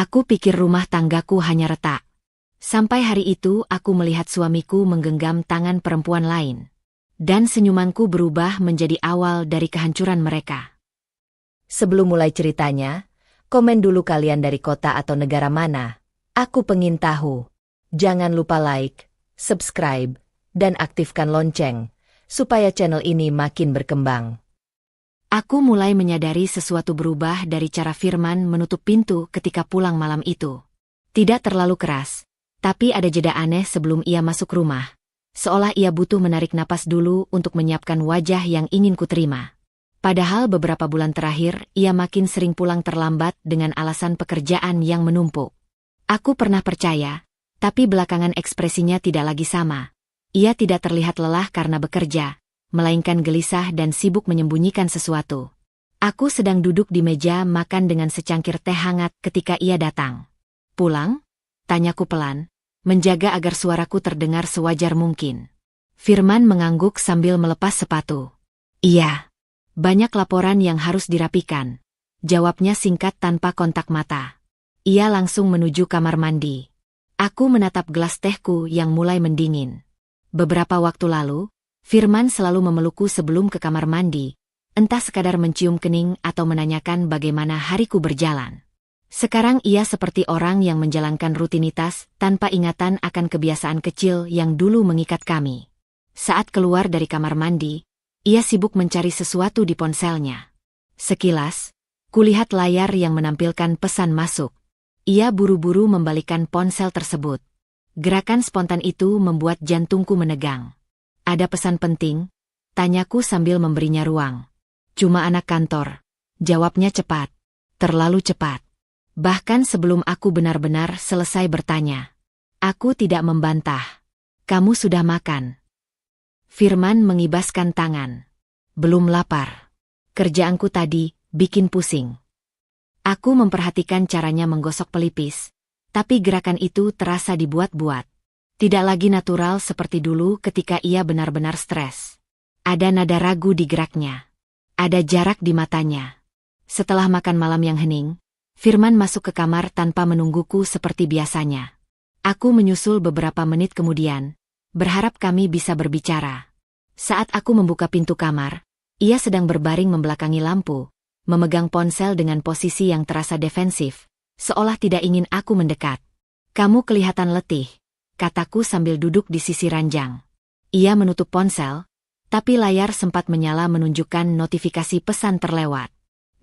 Aku pikir rumah tanggaku hanya retak. Sampai hari itu aku melihat suamiku menggenggam tangan perempuan lain. Dan senyumanku berubah menjadi awal dari kehancuran mereka. Sebelum mulai ceritanya, komen dulu kalian dari kota atau negara mana. Aku pengen tahu. Jangan lupa like, subscribe, dan aktifkan lonceng, supaya channel ini makin berkembang. Aku mulai menyadari sesuatu berubah dari cara Firman menutup pintu ketika pulang malam itu. Tidak terlalu keras, tapi ada jeda aneh sebelum ia masuk rumah. Seolah ia butuh menarik napas dulu untuk menyiapkan wajah yang ingin kuterima. Padahal beberapa bulan terakhir, ia makin sering pulang terlambat dengan alasan pekerjaan yang menumpuk. Aku pernah percaya, tapi belakangan ekspresinya tidak lagi sama. Ia tidak terlihat lelah karena bekerja, melainkan gelisah dan sibuk menyembunyikan sesuatu. Aku sedang duduk di meja makan dengan secangkir teh hangat ketika ia datang. "Pulang?" tanyaku pelan, menjaga agar suaraku terdengar sewajar mungkin. Firman mengangguk sambil melepas sepatu. "Iya. Banyak laporan yang harus dirapikan," jawabnya singkat tanpa kontak mata. Ia langsung menuju kamar mandi. Aku menatap gelas tehku yang mulai mendingin. Beberapa waktu lalu, Firman selalu memelukku sebelum ke kamar mandi, entah sekadar mencium kening atau menanyakan bagaimana hariku berjalan. Sekarang ia seperti orang yang menjalankan rutinitas tanpa ingatan akan kebiasaan kecil yang dulu mengikat kami. Saat keluar dari kamar mandi, ia sibuk mencari sesuatu di ponselnya. Sekilas, kulihat layar yang menampilkan pesan masuk. Ia buru-buru membalikkan ponsel tersebut. Gerakan spontan itu membuat jantungku menegang. "Ada pesan penting?" tanyaku sambil memberinya ruang. "Cuma anak kantor," jawabnya cepat. Terlalu cepat. Bahkan sebelum aku benar-benar selesai bertanya. Aku tidak membantah. "Kamu sudah makan?" Firman mengibaskan tangan. "Belum lapar. Kerjaanku tadi bikin pusing." Aku memperhatikan caranya menggosok pelipis, tapi gerakan itu terasa dibuat-buat. Tidak lagi natural seperti dulu ketika ia benar-benar stres. Ada nada ragu di geraknya. Ada jarak di matanya. Setelah makan malam yang hening, Firman masuk ke kamar tanpa menungguku seperti biasanya. Aku menyusul beberapa menit kemudian, berharap kami bisa berbicara. Saat aku membuka pintu kamar, ia sedang berbaring membelakangi lampu, memegang ponsel dengan posisi yang terasa defensif, seolah tidak ingin aku mendekat. "Kamu kelihatan letih," kataku sambil duduk di sisi ranjang. Ia menutup ponsel, tapi layar sempat menyala menunjukkan notifikasi pesan terlewat.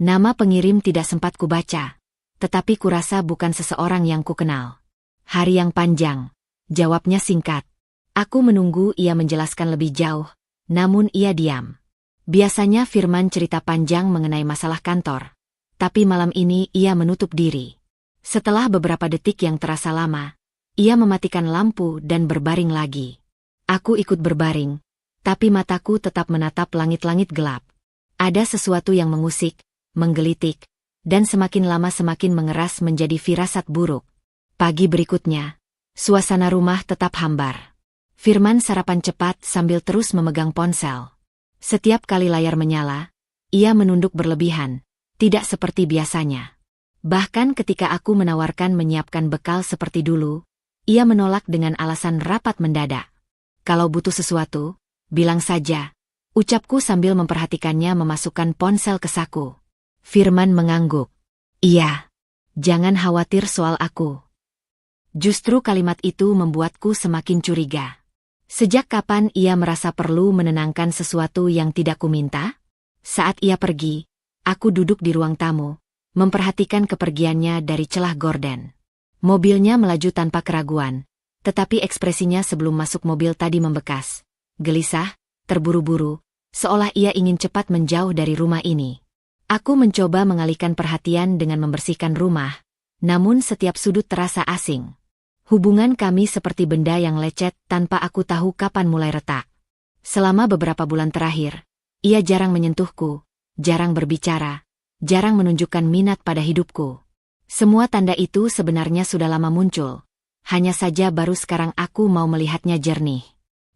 Nama pengirim tidak sempat kubaca, tetapi kurasa bukan seseorang yang kukenal. "Hari yang panjang," jawabnya singkat. Aku menunggu ia menjelaskan lebih jauh, namun ia diam. Biasanya Firman cerita panjang mengenai masalah kantor, tapi malam ini ia menutup diri. Setelah beberapa detik yang terasa lama, ia mematikan lampu dan berbaring lagi. Aku ikut berbaring, tapi mataku tetap menatap langit-langit gelap. Ada sesuatu yang mengusik, menggelitik, dan semakin lama semakin mengeras menjadi firasat buruk. Pagi berikutnya, suasana rumah tetap hambar. Firman sarapan cepat sambil terus memegang ponsel. Setiap kali layar menyala, ia menunduk berlebihan, tidak seperti biasanya. Bahkan ketika aku menawarkan menyiapkan bekal seperti dulu, ia menolak dengan alasan rapat mendadak. "Kalau butuh sesuatu, bilang saja," ucapku sambil memperhatikannya memasukkan ponsel ke saku. Firman mengangguk. "Iya. Jangan khawatir soal aku." Justru kalimat itu membuatku semakin curiga. Sejak kapan ia merasa perlu menenangkan sesuatu yang tidak kuminta? Saat ia pergi, aku duduk di ruang tamu, memperhatikan kepergiannya dari celah gorden. Mobilnya melaju tanpa keraguan, tetapi ekspresinya sebelum masuk mobil tadi membekas. Gelisah, terburu-buru, seolah ia ingin cepat menjauh dari rumah ini. Aku mencoba mengalihkan perhatian dengan membersihkan rumah, namun setiap sudut terasa asing. Hubungan kami seperti benda yang lecet tanpa aku tahu kapan mulai retak. Selama beberapa bulan terakhir, ia jarang menyentuhku, jarang berbicara, jarang menunjukkan minat pada hidupku. Semua tanda itu sebenarnya sudah lama muncul. Hanya saja baru sekarang aku mau melihatnya jernih.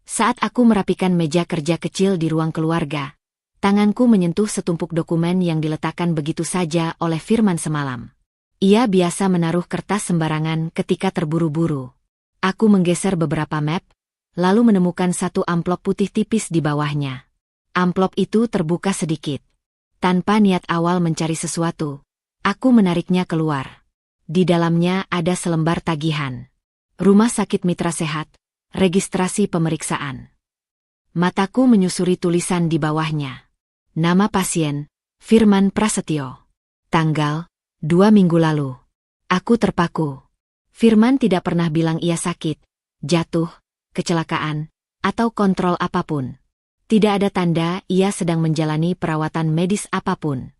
Saat aku merapikan meja kerja kecil di ruang keluarga, tanganku menyentuh setumpuk dokumen yang diletakkan begitu saja oleh Firman semalam. Ia biasa menaruh kertas sembarangan ketika terburu-buru. Aku menggeser beberapa map, lalu menemukan satu amplop putih tipis di bawahnya. Amplop itu terbuka sedikit. Tanpa niat awal mencari sesuatu, aku menariknya keluar. Di dalamnya ada selembar tagihan. Rumah Sakit Mitra Sehat, registrasi pemeriksaan. Mataku menyusuri tulisan di bawahnya. Nama pasien, Firman Prasetyo. Tanggal, 2 minggu lalu. Aku terpaku. Firman tidak pernah bilang ia sakit, jatuh, kecelakaan, atau kontrol apapun. Tidak ada tanda ia sedang menjalani perawatan medis apapun.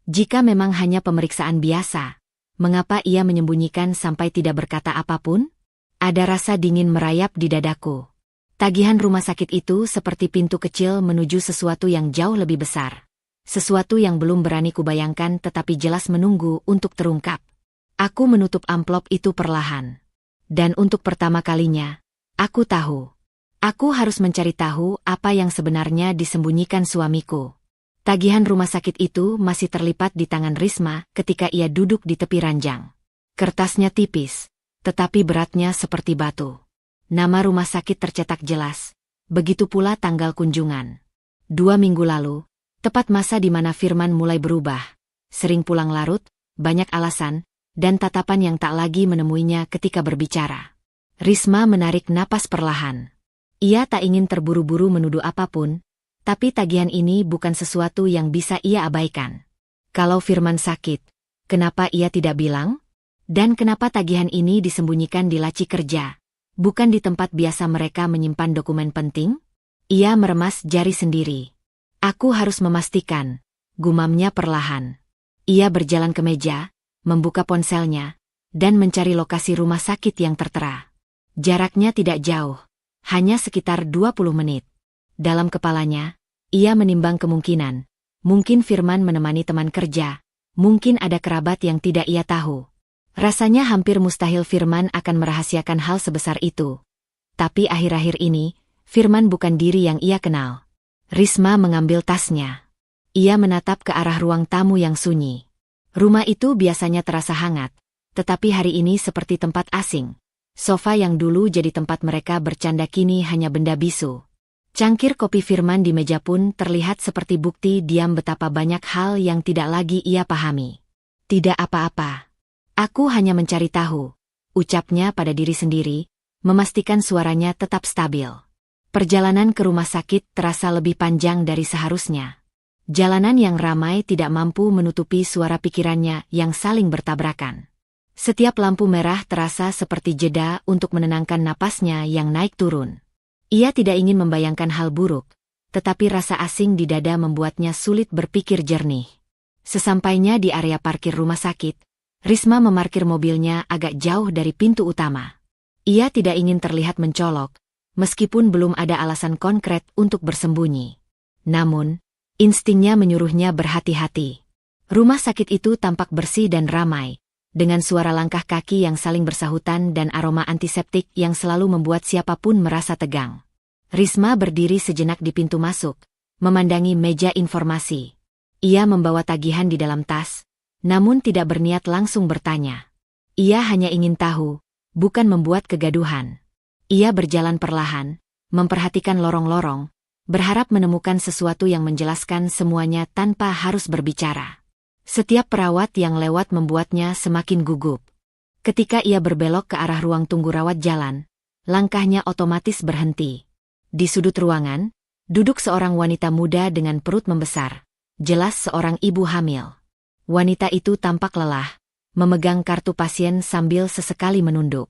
Jika memang hanya pemeriksaan biasa, mengapa ia menyembunyikan sampai tidak berkata apapun? Ada rasa dingin merayap di dadaku. Tagihan rumah sakit itu seperti pintu kecil menuju sesuatu yang jauh lebih besar. Sesuatu yang belum berani kubayangkan tetapi jelas menunggu untuk terungkap. Aku menutup amplop itu perlahan. Dan untuk pertama kalinya, aku tahu. Aku harus mencari tahu apa yang sebenarnya disembunyikan suamiku. Tagihan rumah sakit itu masih terlipat di tangan Risma ketika ia duduk di tepi ranjang. Kertasnya tipis, tetapi beratnya seperti batu. Nama rumah sakit tercetak jelas, begitu pula tanggal kunjungan. 2 minggu lalu, tepat masa di mana Firman mulai berubah. Sering pulang larut, banyak alasan, dan tatapan yang tak lagi menemuinya ketika berbicara. Risma menarik napas perlahan. Ia tak ingin terburu-buru menuduh apapun, tapi tagihan ini bukan sesuatu yang bisa ia abaikan. Kalau Firman sakit, kenapa ia tidak bilang? Dan kenapa tagihan ini disembunyikan di laci kerja, bukan di tempat biasa mereka menyimpan dokumen penting? Ia meremas jari sendiri. Aku harus memastikan, gumamnya perlahan. Ia berjalan ke meja, membuka ponselnya, dan mencari lokasi rumah sakit yang tertera. Jaraknya tidak jauh. Hanya sekitar 20 menit. Dalam kepalanya, ia menimbang kemungkinan. Mungkin Firman menemani teman kerja. Mungkin ada kerabat yang tidak ia tahu. Rasanya hampir mustahil Firman akan merahasiakan hal sebesar itu. Tapi akhir-akhir ini, Firman bukan diri yang ia kenal. Risma mengambil tasnya. Ia menatap ke arah ruang tamu yang sunyi. Rumah itu biasanya terasa hangat, tetapi hari ini seperti tempat asing. Sofa yang dulu jadi tempat mereka bercanda kini hanya benda bisu. Cangkir kopi Firman di meja pun terlihat seperti bukti diam betapa banyak hal yang tidak lagi ia pahami. Tidak apa-apa. Aku hanya mencari tahu, ucapnya pada diri sendiri, memastikan suaranya tetap stabil. Perjalanan ke rumah sakit terasa lebih panjang dari seharusnya. Jalanan yang ramai tidak mampu menutupi suara pikirannya yang saling bertabrakan. Setiap lampu merah terasa seperti jeda untuk menenangkan napasnya yang naik turun. Ia tidak ingin membayangkan hal buruk, tetapi rasa asing di dada membuatnya sulit berpikir jernih. Sesampainya di area parkir rumah sakit, Risma memarkir mobilnya agak jauh dari pintu utama. Ia tidak ingin terlihat mencolok, meskipun belum ada alasan konkret untuk bersembunyi. Namun, instingnya menyuruhnya berhati-hati. Rumah sakit itu tampak bersih dan ramai, dengan suara langkah kaki yang saling bersahutan dan aroma antiseptik yang selalu membuat siapapun merasa tegang. Risma berdiri sejenak di pintu masuk, memandangi meja informasi. Ia membawa tagihan di dalam tas, namun tidak berniat langsung bertanya. Ia hanya ingin tahu, bukan membuat kegaduhan. Ia berjalan perlahan, memperhatikan lorong-lorong, berharap menemukan sesuatu yang menjelaskan semuanya tanpa harus berbicara. Setiap perawat yang lewat membuatnya semakin gugup. Ketika ia berbelok ke arah ruang tunggu rawat jalan, langkahnya otomatis berhenti. Di sudut ruangan, duduk seorang wanita muda dengan perut membesar, jelas seorang ibu hamil. Wanita itu tampak lelah, memegang kartu pasien sambil sesekali menunduk.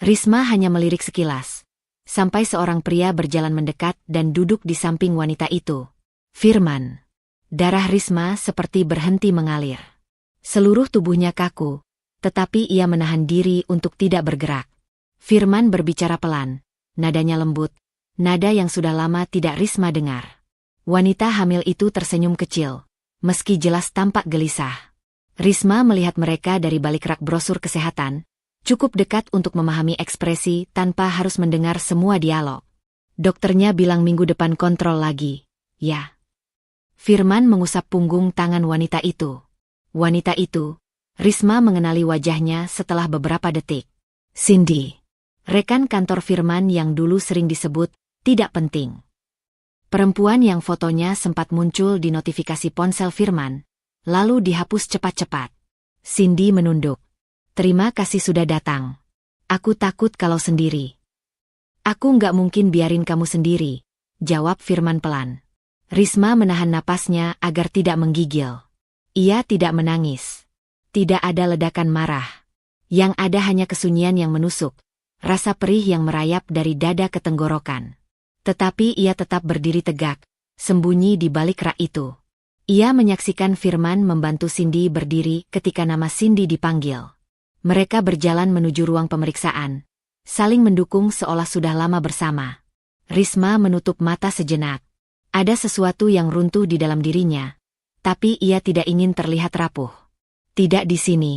Risma hanya melirik sekilas, sampai seorang pria berjalan mendekat dan duduk di samping wanita itu. Firman. Darah Risma seperti berhenti mengalir. Seluruh tubuhnya kaku, tetapi ia menahan diri untuk tidak bergerak. Firman berbicara pelan, nadanya lembut, nada yang sudah lama tidak Risma dengar. Wanita hamil itu tersenyum kecil, meski jelas tampak gelisah. Risma melihat mereka dari balik rak brosur kesehatan, cukup dekat untuk memahami ekspresi tanpa harus mendengar semua dialog. Dokternya bilang minggu depan kontrol lagi, ya. Firman mengusap punggung tangan wanita itu. Wanita itu, Risma mengenali wajahnya setelah beberapa detik. Cindy. Rekan kantor Firman yang dulu sering disebut tidak penting. Perempuan yang fotonya sempat muncul di notifikasi ponsel Firman, lalu dihapus cepat-cepat. Cindy menunduk. Terima kasih sudah datang. Aku takut kalau sendiri. Aku nggak mungkin biarin kamu sendiri, jawab Firman pelan. Risma menahan napasnya agar tidak menggigil. Ia tidak menangis. Tidak ada ledakan marah. Yang ada hanya kesunyian yang menusuk, rasa perih yang merayap dari dada ke tenggorokan. Tetapi ia tetap berdiri tegak, sembunyi di balik rak itu. Ia menyaksikan Firman membantu Cindy berdiri ketika nama Cindy dipanggil. Mereka berjalan menuju ruang pemeriksaan, saling mendukung seolah sudah lama bersama. Risma menutup mata sejenak. Ada sesuatu yang runtuh di dalam dirinya, tapi ia tidak ingin terlihat rapuh. Tidak di sini.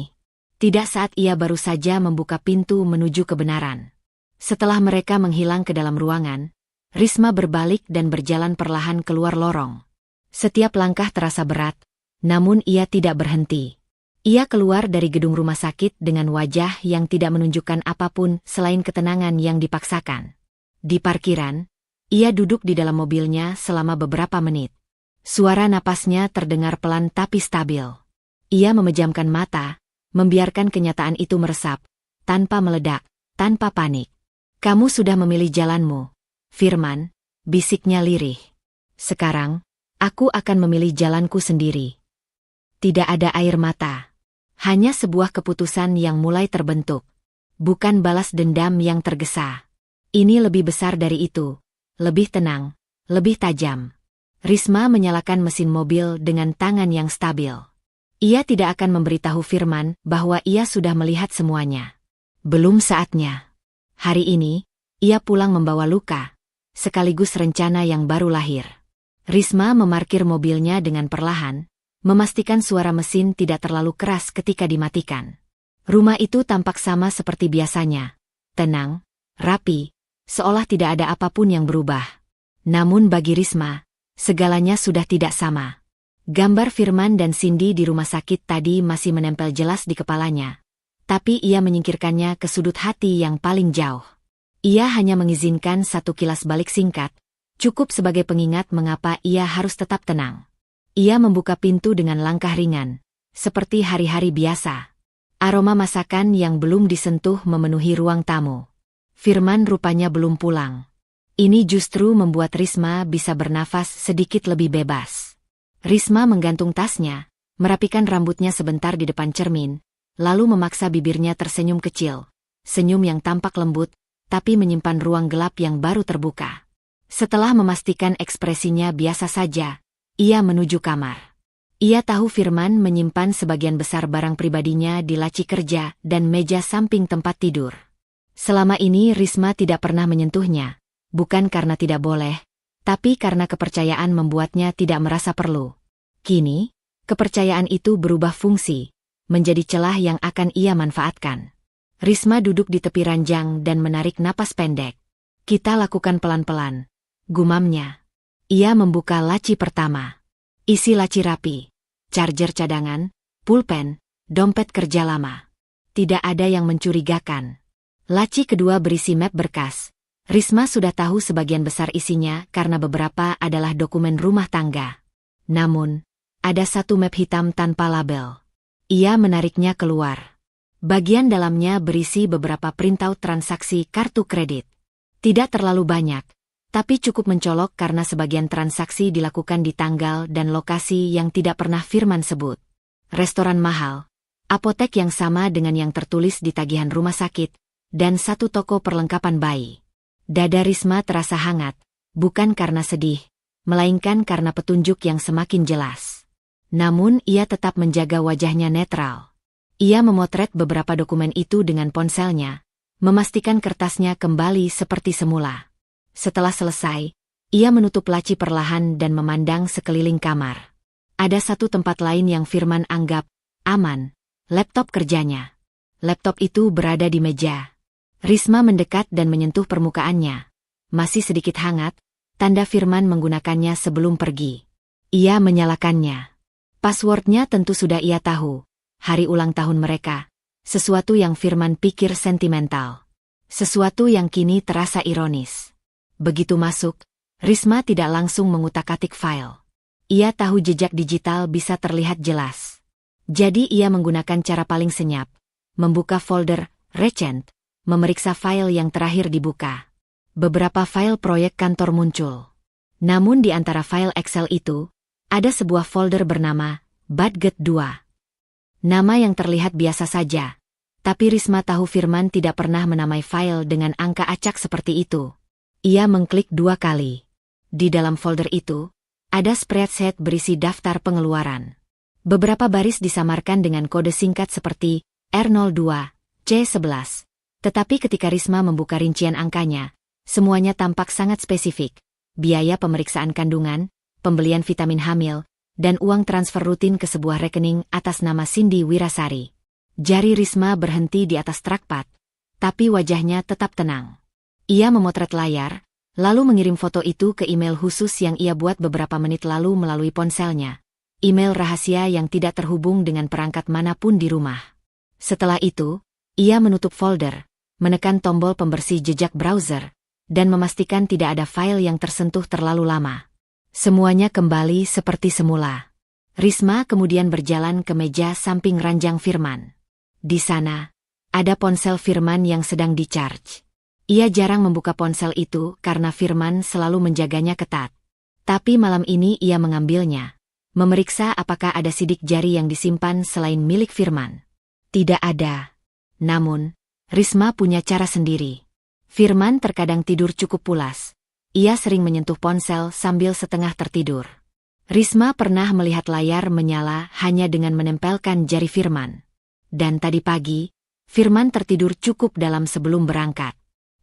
Tidak saat ia baru saja membuka pintu menuju kebenaran. Setelah mereka menghilang ke dalam ruangan, Risma berbalik dan berjalan perlahan keluar lorong. Setiap langkah terasa berat, namun ia tidak berhenti. Ia keluar dari gedung rumah sakit dengan wajah yang tidak menunjukkan apapun selain ketenangan yang dipaksakan. Di parkiran, ia duduk di dalam mobilnya selama beberapa menit. Suara napasnya terdengar pelan tapi stabil. Ia memejamkan mata, membiarkan kenyataan itu meresap, tanpa meledak, tanpa panik. Kamu sudah memilih jalanmu, Firman, bisiknya lirih. Sekarang, aku akan memilih jalanku sendiri. Tidak ada air mata. Hanya sebuah keputusan yang mulai terbentuk. Bukan balas dendam yang tergesa. Ini lebih besar dari itu. Lebih tenang, lebih tajam. Risma menyalakan mesin mobil dengan tangan yang stabil. Ia tidak akan memberitahu Firman bahwa ia sudah melihat semuanya. Belum saatnya. Hari ini, ia pulang membawa luka, sekaligus rencana yang baru lahir. Risma memarkir mobilnya dengan perlahan, memastikan suara mesin tidak terlalu keras ketika dimatikan. Rumah itu tampak sama seperti biasanya. Tenang, rapi, seolah tidak ada apapun yang berubah. Namun bagi Risma, segalanya sudah tidak sama. Gambar Firman dan Cindy di rumah sakit tadi masih menempel jelas di kepalanya. Tapi ia menyingkirkannya ke sudut hati yang paling jauh. Ia hanya mengizinkan satu kilas balik singkat, cukup sebagai pengingat mengapa ia harus tetap tenang. Ia membuka pintu dengan langkah ringan, seperti hari-hari biasa. Aroma masakan yang belum disentuh memenuhi ruang tamu. Firman rupanya belum pulang. Ini justru membuat Risma bisa bernafas sedikit lebih bebas. Risma menggantung tasnya, merapikan rambutnya sebentar di depan cermin, lalu memaksa bibirnya tersenyum kecil. Senyum yang tampak lembut, tapi menyimpan ruang gelap yang baru terbuka. Setelah memastikan ekspresinya biasa saja, ia menuju kamar. Ia tahu Firman menyimpan sebagian besar barang pribadinya di laci kerja dan meja samping tempat tidur. Selama ini Risma tidak pernah menyentuhnya, bukan karena tidak boleh, tapi karena kepercayaan membuatnya tidak merasa perlu. Kini, kepercayaan itu berubah fungsi, menjadi celah yang akan ia manfaatkan. Risma duduk di tepi ranjang dan menarik napas pendek. Kita lakukan pelan-pelan, gumamnya. Ia membuka laci pertama. Isi laci rapi. Charger cadangan, pulpen, dompet kerja lama. Tidak ada yang mencurigakan. Laci kedua berisi map berkas. Risma sudah tahu sebagian besar isinya karena beberapa adalah dokumen rumah tangga. Namun, ada satu map hitam tanpa label. Ia menariknya keluar. Bagian dalamnya berisi beberapa printout transaksi kartu kredit. Tidak terlalu banyak, tapi cukup mencolok karena sebagian transaksi dilakukan di tanggal dan lokasi yang tidak pernah Firman sebut. Restoran mahal, apotek yang sama dengan yang tertulis di tagihan rumah sakit, dan satu toko perlengkapan bayi. Dada Risma terasa hangat, bukan karena sedih, melainkan karena petunjuk yang semakin jelas. Namun ia tetap menjaga wajahnya netral. Ia memotret beberapa dokumen itu dengan ponselnya, memastikan kertasnya kembali seperti semula. Setelah selesai, ia menutup laci perlahan dan memandang sekeliling kamar. Ada satu tempat lain yang Firman anggap aman, laptop kerjanya. Laptop itu berada di meja. Risma mendekat dan menyentuh permukaannya. Masih sedikit hangat, tanda Firman menggunakannya sebelum pergi. Ia menyalakannya. Passwordnya tentu sudah ia tahu, hari ulang tahun mereka. Sesuatu yang Firman pikir sentimental. Sesuatu yang kini terasa ironis. Begitu masuk, Risma tidak langsung mengutak-atik file. Ia tahu jejak digital bisa terlihat jelas. Jadi ia menggunakan cara paling senyap. Membuka folder Recent, memeriksa file yang terakhir dibuka. Beberapa file proyek kantor muncul. Namun di antara file Excel itu, ada sebuah folder bernama Budget 2. Nama yang terlihat biasa saja. Tapi Risma tahu Firman tidak pernah menamai file dengan angka acak seperti itu. Ia mengklik 2 kali. Di dalam folder itu, ada spreadsheet berisi daftar pengeluaran. Beberapa baris disamarkan dengan kode singkat seperti R02, C11. Tetapi ketika Risma membuka rincian angkanya, semuanya tampak sangat spesifik. Biaya pemeriksaan kandungan, pembelian vitamin hamil, dan uang transfer rutin ke sebuah rekening atas nama Cindy Wirasari. Jari Risma berhenti di atas trackpad, tapi wajahnya tetap tenang. Ia memotret layar, lalu mengirim foto itu ke email khusus yang ia buat beberapa menit lalu melalui ponselnya. Email rahasia yang tidak terhubung dengan perangkat manapun di rumah. Setelah itu, ia menutup folder, menekan tombol pembersih jejak browser, dan memastikan tidak ada file yang tersentuh terlalu lama. Semuanya kembali seperti semula. Risma kemudian berjalan ke meja samping ranjang Firman. Di sana, ada ponsel Firman yang sedang di-charge. Ia jarang membuka ponsel itu karena Firman selalu menjaganya ketat. Tapi malam ini ia mengambilnya. Memeriksa apakah ada sidik jari yang disimpan selain milik Firman. Tidak ada. Namun, Risma punya cara sendiri. Firman terkadang tidur cukup pulas. Ia sering menyentuh ponsel sambil setengah tertidur. Risma pernah melihat layar menyala hanya dengan menempelkan jari Firman. Dan tadi pagi, Firman tertidur cukup dalam sebelum berangkat.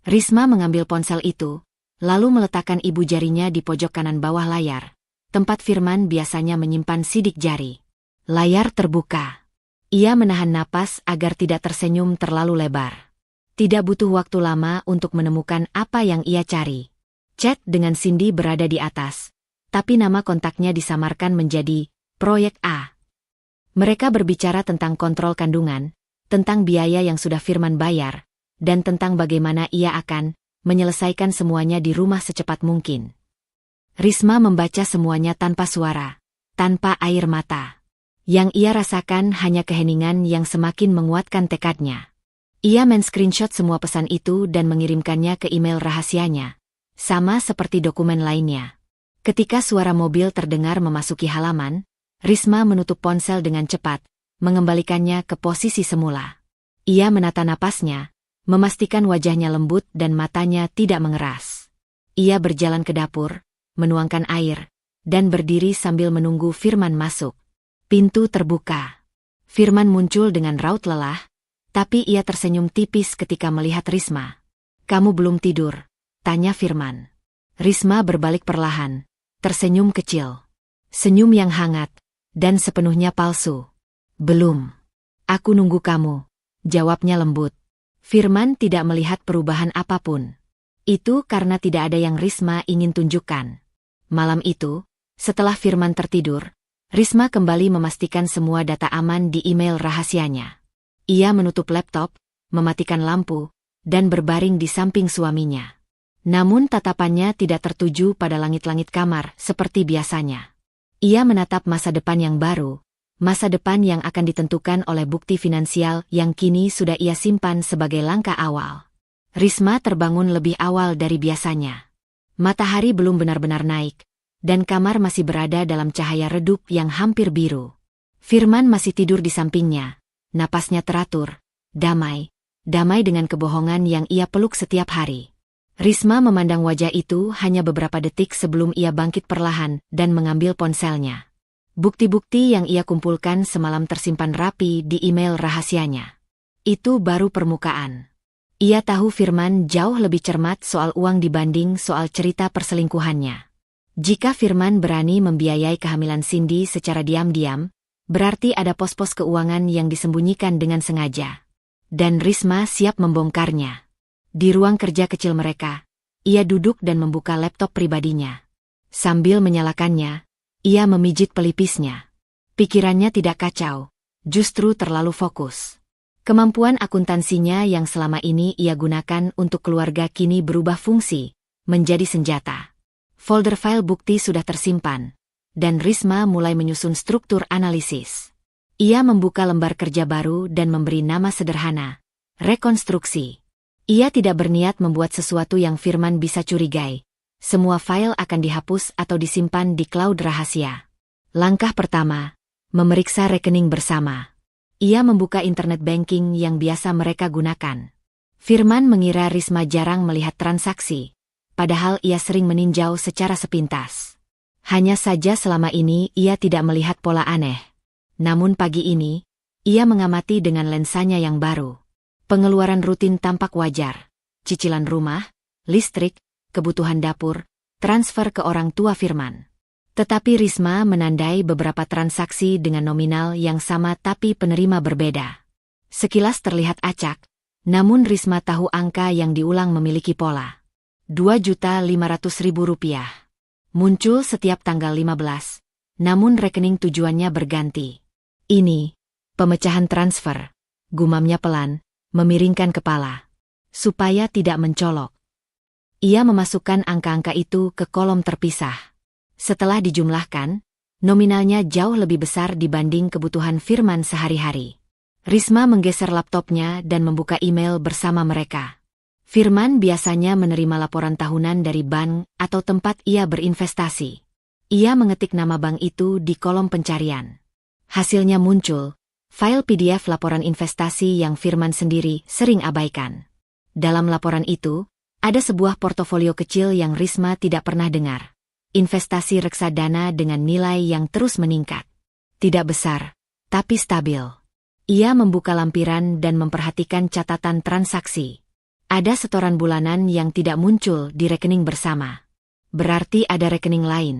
Risma mengambil ponsel itu, lalu meletakkan ibu jarinya di pojok kanan bawah layar, tempat Firman biasanya menyimpan sidik jari. Layar terbuka. Ia menahan napas agar tidak tersenyum terlalu lebar. Tidak butuh waktu lama untuk menemukan apa yang ia cari. Chat dengan Cindy berada di atas, tapi nama kontaknya disamarkan menjadi Proyek A. Mereka berbicara tentang kontrol kandungan, tentang biaya yang sudah Firman bayar, dan tentang bagaimana ia akan menyelesaikan semuanya di rumah secepat mungkin. Risma membaca semuanya tanpa suara, tanpa air mata. Yang ia rasakan hanya keheningan yang semakin menguatkan tekadnya. Ia men-screenshot semua pesan itu dan mengirimkannya ke email rahasianya. Sama seperti dokumen lainnya. Ketika suara mobil terdengar memasuki halaman, Risma menutup ponsel dengan cepat, mengembalikannya ke posisi semula. Ia menata napasnya, memastikan wajahnya lembut dan matanya tidak mengeras. Ia berjalan ke dapur, menuangkan air, dan berdiri sambil menunggu Firman masuk. Pintu terbuka. Firman muncul dengan raut lelah, tapi ia tersenyum tipis ketika melihat Risma. "Kamu belum tidur?" tanya Firman. Risma berbalik perlahan, tersenyum kecil. Senyum yang hangat, dan sepenuhnya palsu. "Belum. Aku nunggu kamu," jawabnya lembut. Firman tidak melihat perubahan apapun. Itu karena tidak ada yang Risma ingin tunjukkan. Malam itu, setelah Firman tertidur, Risma kembali memastikan semua data aman di email rahasianya. Ia menutup laptop, mematikan lampu, dan berbaring di samping suaminya. Namun tatapannya tidak tertuju pada langit-langit kamar seperti biasanya. Ia menatap masa depan yang baru, masa depan yang akan ditentukan oleh bukti finansial yang kini sudah ia simpan sebagai langkah awal. Risma terbangun lebih awal dari biasanya. Matahari belum benar-benar naik, dan kamar masih berada dalam cahaya redup yang hampir biru. Firman masih tidur di sampingnya, napasnya teratur, damai dengan kebohongan yang ia peluk setiap hari. Risma memandang wajah itu hanya beberapa detik sebelum ia bangkit perlahan dan mengambil ponselnya. Bukti-bukti yang ia kumpulkan semalam tersimpan rapi di email rahasianya. Itu baru permukaan. Ia tahu Firman jauh lebih cermat soal uang dibanding soal cerita perselingkuhannya. Jika Firman berani membiayai kehamilan Cindy secara diam-diam, berarti ada pos-pos keuangan yang disembunyikan dengan sengaja. Dan Risma siap membongkarnya. Di ruang kerja kecil mereka, ia duduk dan membuka laptop pribadinya. Sambil menyalakannya, ia memijit pelipisnya. Pikirannya tidak kacau, justru terlalu fokus. Kemampuan akuntansinya yang selama ini ia gunakan untuk keluarga kini berubah fungsi, menjadi senjata. Folder file bukti sudah tersimpan, dan Risma mulai menyusun struktur analisis. Ia membuka lembar kerja baru dan memberi nama sederhana, rekonstruksi. Ia tidak berniat membuat sesuatu yang Firman bisa curigai. Semua file akan dihapus atau disimpan di cloud rahasia. Langkah pertama, memeriksa rekening bersama. Ia membuka internet banking yang biasa mereka gunakan. Firman mengira Risma jarang melihat transaksi, padahal ia sering meninjau secara sepintas. Hanya saja selama ini ia tidak melihat pola aneh. Namun pagi ini, ia mengamati dengan lensanya yang baru. Pengeluaran rutin tampak wajar. Cicilan rumah, listrik, kebutuhan dapur, transfer ke orang tua Firman. Tetapi Risma menandai beberapa transaksi dengan nominal yang sama tapi penerima berbeda. Sekilas terlihat acak, namun Risma tahu angka yang diulang memiliki pola. Rp2.500.000. Muncul setiap tanggal 15, namun rekening tujuannya berganti. Ini, pemecahan transfer, gumamnya pelan, memiringkan kepala. Supaya tidak mencolok. Ia memasukkan angka-angka itu ke kolom terpisah. Setelah dijumlahkan, nominalnya jauh lebih besar dibanding kebutuhan Firman sehari-hari. Risma menggeser laptopnya dan membuka email bersama mereka. Firman biasanya menerima laporan tahunan dari bank atau tempat ia berinvestasi. Ia mengetik nama bank itu di kolom pencarian. Hasilnya muncul, file PDF laporan investasi yang Firman sendiri sering abaikan. Dalam laporan itu, ada sebuah portofolio kecil yang Risma tidak pernah dengar. Investasi reksadana dengan nilai yang terus meningkat. Tidak besar, tapi stabil. Ia membuka lampiran dan memperhatikan catatan transaksi. Ada setoran bulanan yang tidak muncul di rekening bersama. Berarti ada rekening lain,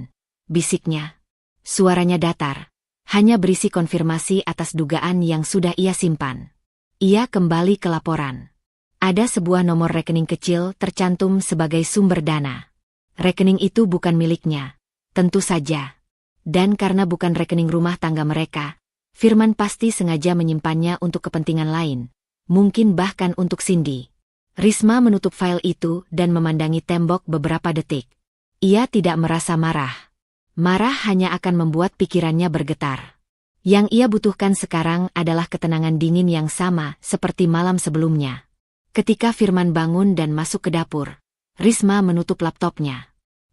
bisiknya. Suaranya datar. Hanya berisi konfirmasi atas dugaan yang sudah ia simpan. Ia kembali ke laporan. Ada sebuah nomor rekening kecil tercantum sebagai sumber dana. Rekening itu bukan miliknya, tentu saja. Dan karena bukan rekening rumah tangga mereka, Firman pasti sengaja menyimpannya untuk kepentingan lain, mungkin bahkan untuk Cindy. Risma menutup file itu dan memandangi tembok beberapa detik. Ia tidak merasa marah. Marah hanya akan membuat pikirannya bergetar. Yang ia butuhkan sekarang adalah ketenangan dingin yang sama seperti malam sebelumnya. Ketika Firman bangun dan masuk ke dapur, Risma menutup laptopnya.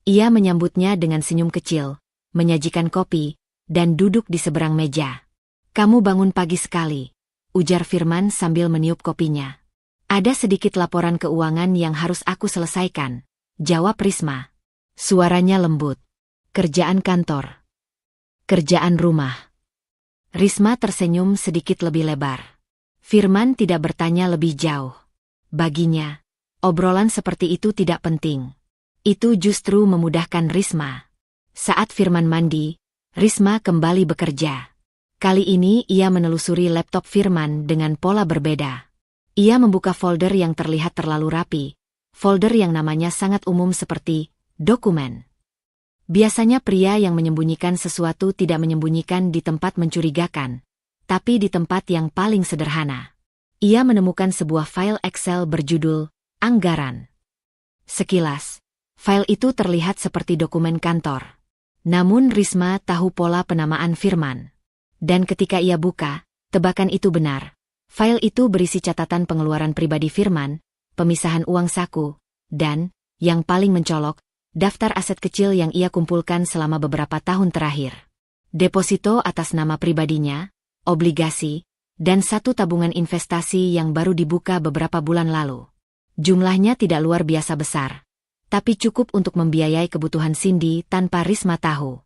Ia menyambutnya dengan senyum kecil, menyajikan kopi, dan duduk di seberang meja. "Kamu bangun pagi sekali," ujar Firman sambil meniup kopinya. "Ada sedikit laporan keuangan yang harus aku selesaikan," jawab Risma. Suaranya lembut. "Kerjaan kantor. Kerjaan rumah." Risma tersenyum sedikit lebih lebar. Firman tidak bertanya lebih jauh. Baginya, obrolan seperti itu tidak penting. Itu justru memudahkan Risma. Saat Firman mandi, Risma kembali bekerja. Kali ini ia menelusuri laptop Firman dengan pola berbeda. Ia membuka folder yang terlihat terlalu rapi, folder yang namanya sangat umum seperti dokumen. Biasanya pria yang menyembunyikan sesuatu tidak menyembunyikan di tempat mencurigakan, tapi di tempat yang paling sederhana. Ia menemukan sebuah file Excel berjudul Anggaran. Sekilas, file itu terlihat seperti dokumen kantor. Namun Risma tahu pola penamaan Firman. Dan ketika ia buka, tebakan itu benar. File itu berisi catatan pengeluaran pribadi Firman, pemisahan uang saku, dan, yang paling mencolok, daftar aset kecil yang ia kumpulkan selama beberapa tahun terakhir. Deposito atas nama pribadinya, obligasi, dan satu tabungan investasi yang baru dibuka beberapa bulan lalu. Jumlahnya tidak luar biasa besar, tapi cukup untuk membiayai kebutuhan Cindy tanpa Risma tahu.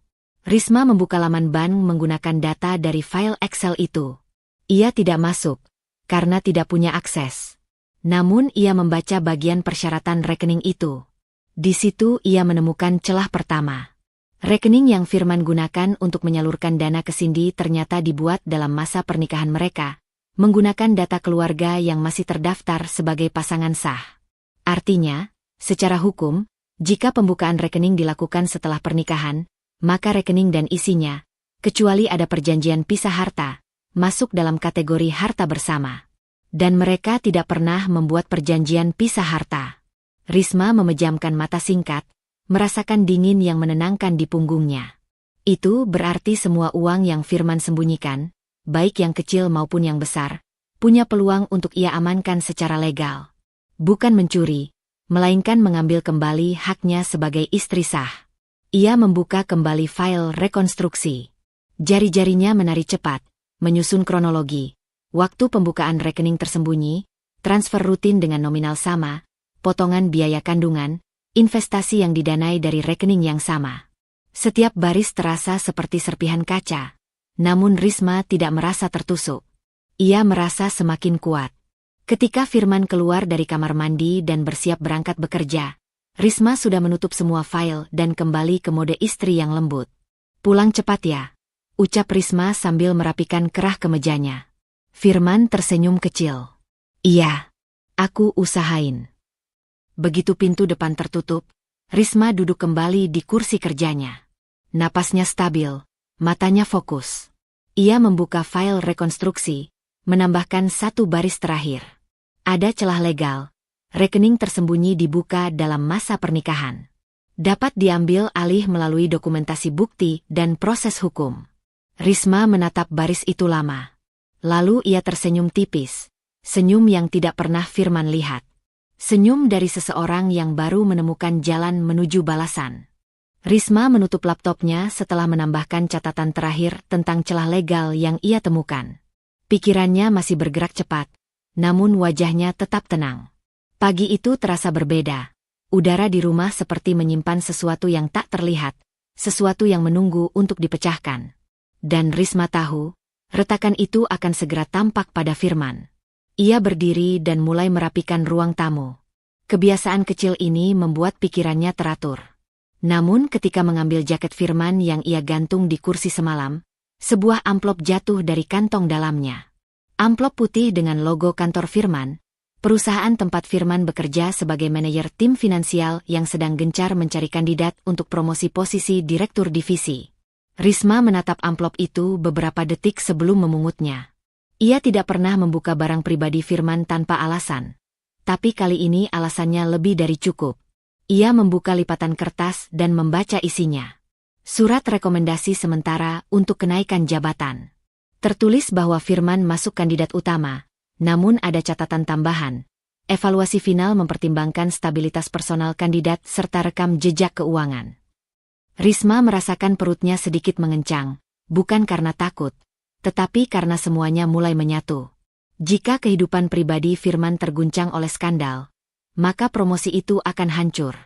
Risma membuka laman bank menggunakan data dari file Excel itu. Ia tidak masuk, karena tidak punya akses. Namun ia membaca bagian persyaratan rekening itu. Di situ ia menemukan celah pertama. Rekening yang Firman gunakan untuk menyalurkan dana ke Cindy ternyata dibuat dalam masa pernikahan mereka, menggunakan data keluarga yang masih terdaftar sebagai pasangan sah. Artinya, secara hukum, jika pembukaan rekening dilakukan setelah pernikahan, maka rekening dan isinya, kecuali ada perjanjian pisah harta, masuk dalam kategori harta bersama. Dan mereka tidak pernah membuat perjanjian pisah harta. Risma memejamkan mata singkat, merasakan dingin yang menenangkan di punggungnya. Itu berarti semua uang yang Firman sembunyikan, baik yang kecil maupun yang besar, punya peluang untuk ia amankan secara legal. Bukan mencuri, melainkan mengambil kembali haknya sebagai istri sah. Ia membuka kembali file rekonstruksi. Jari-jarinya menari cepat, menyusun kronologi. Waktu pembukaan rekening tersembunyi, transfer rutin dengan nominal sama, potongan biaya kandungan, investasi yang didanai dari rekening yang sama. Setiap baris terasa seperti serpihan kaca. Namun Risma tidak merasa tertusuk. Ia merasa semakin kuat. Ketika Firman keluar dari kamar mandi dan bersiap berangkat bekerja, Risma sudah menutup semua file dan kembali ke mode istri yang lembut. "Pulang cepat ya," ucap Risma sambil merapikan kerah kemejanya. Firman tersenyum kecil. "Iya, aku usahain." Begitu pintu depan tertutup, Risma duduk kembali di kursi kerjanya. Napasnya stabil, matanya fokus. Ia membuka file rekonstruksi, menambahkan satu baris terakhir. Ada celah legal. Rekening tersembunyi dibuka dalam masa pernikahan. Dapat diambil alih melalui dokumentasi bukti dan proses hukum. Risma menatap baris itu lama. Lalu ia tersenyum tipis. Senyum yang tidak pernah Firman lihat. Senyum dari seseorang yang baru menemukan jalan menuju balasan. Risma menutup laptopnya setelah menambahkan catatan terakhir tentang celah legal yang ia temukan. Pikirannya masih bergerak cepat, namun wajahnya tetap tenang. Pagi itu terasa berbeda. Udara di rumah seperti menyimpan sesuatu yang tak terlihat, sesuatu yang menunggu untuk dipecahkan. Dan Risma tahu, retakan itu akan segera tampak pada Firman. Ia berdiri dan mulai merapikan ruang tamu. Kebiasaan kecil ini membuat pikirannya teratur. Namun ketika mengambil jaket Firman yang ia gantung di kursi semalam, sebuah amplop jatuh dari kantong dalamnya. Amplop putih dengan logo kantor Firman, perusahaan tempat Firman bekerja sebagai manajer tim finansial yang sedang gencar mencari kandidat untuk promosi posisi direktur divisi. Risma menatap amplop itu beberapa detik sebelum memungutnya. Ia tidak pernah membuka barang pribadi Firman tanpa alasan. Tapi kali ini alasannya lebih dari cukup. Ia membuka lipatan kertas dan membaca isinya. Surat rekomendasi sementara untuk kenaikan jabatan. Tertulis bahwa Firman masuk kandidat utama, namun ada catatan tambahan. Evaluasi final mempertimbangkan stabilitas personal kandidat serta rekam jejak keuangan. Risma merasakan perutnya sedikit mengencang, bukan karena takut, tetapi karena semuanya mulai menyatu. Jika kehidupan pribadi Firman terguncang oleh skandal, maka promosi itu akan hancur.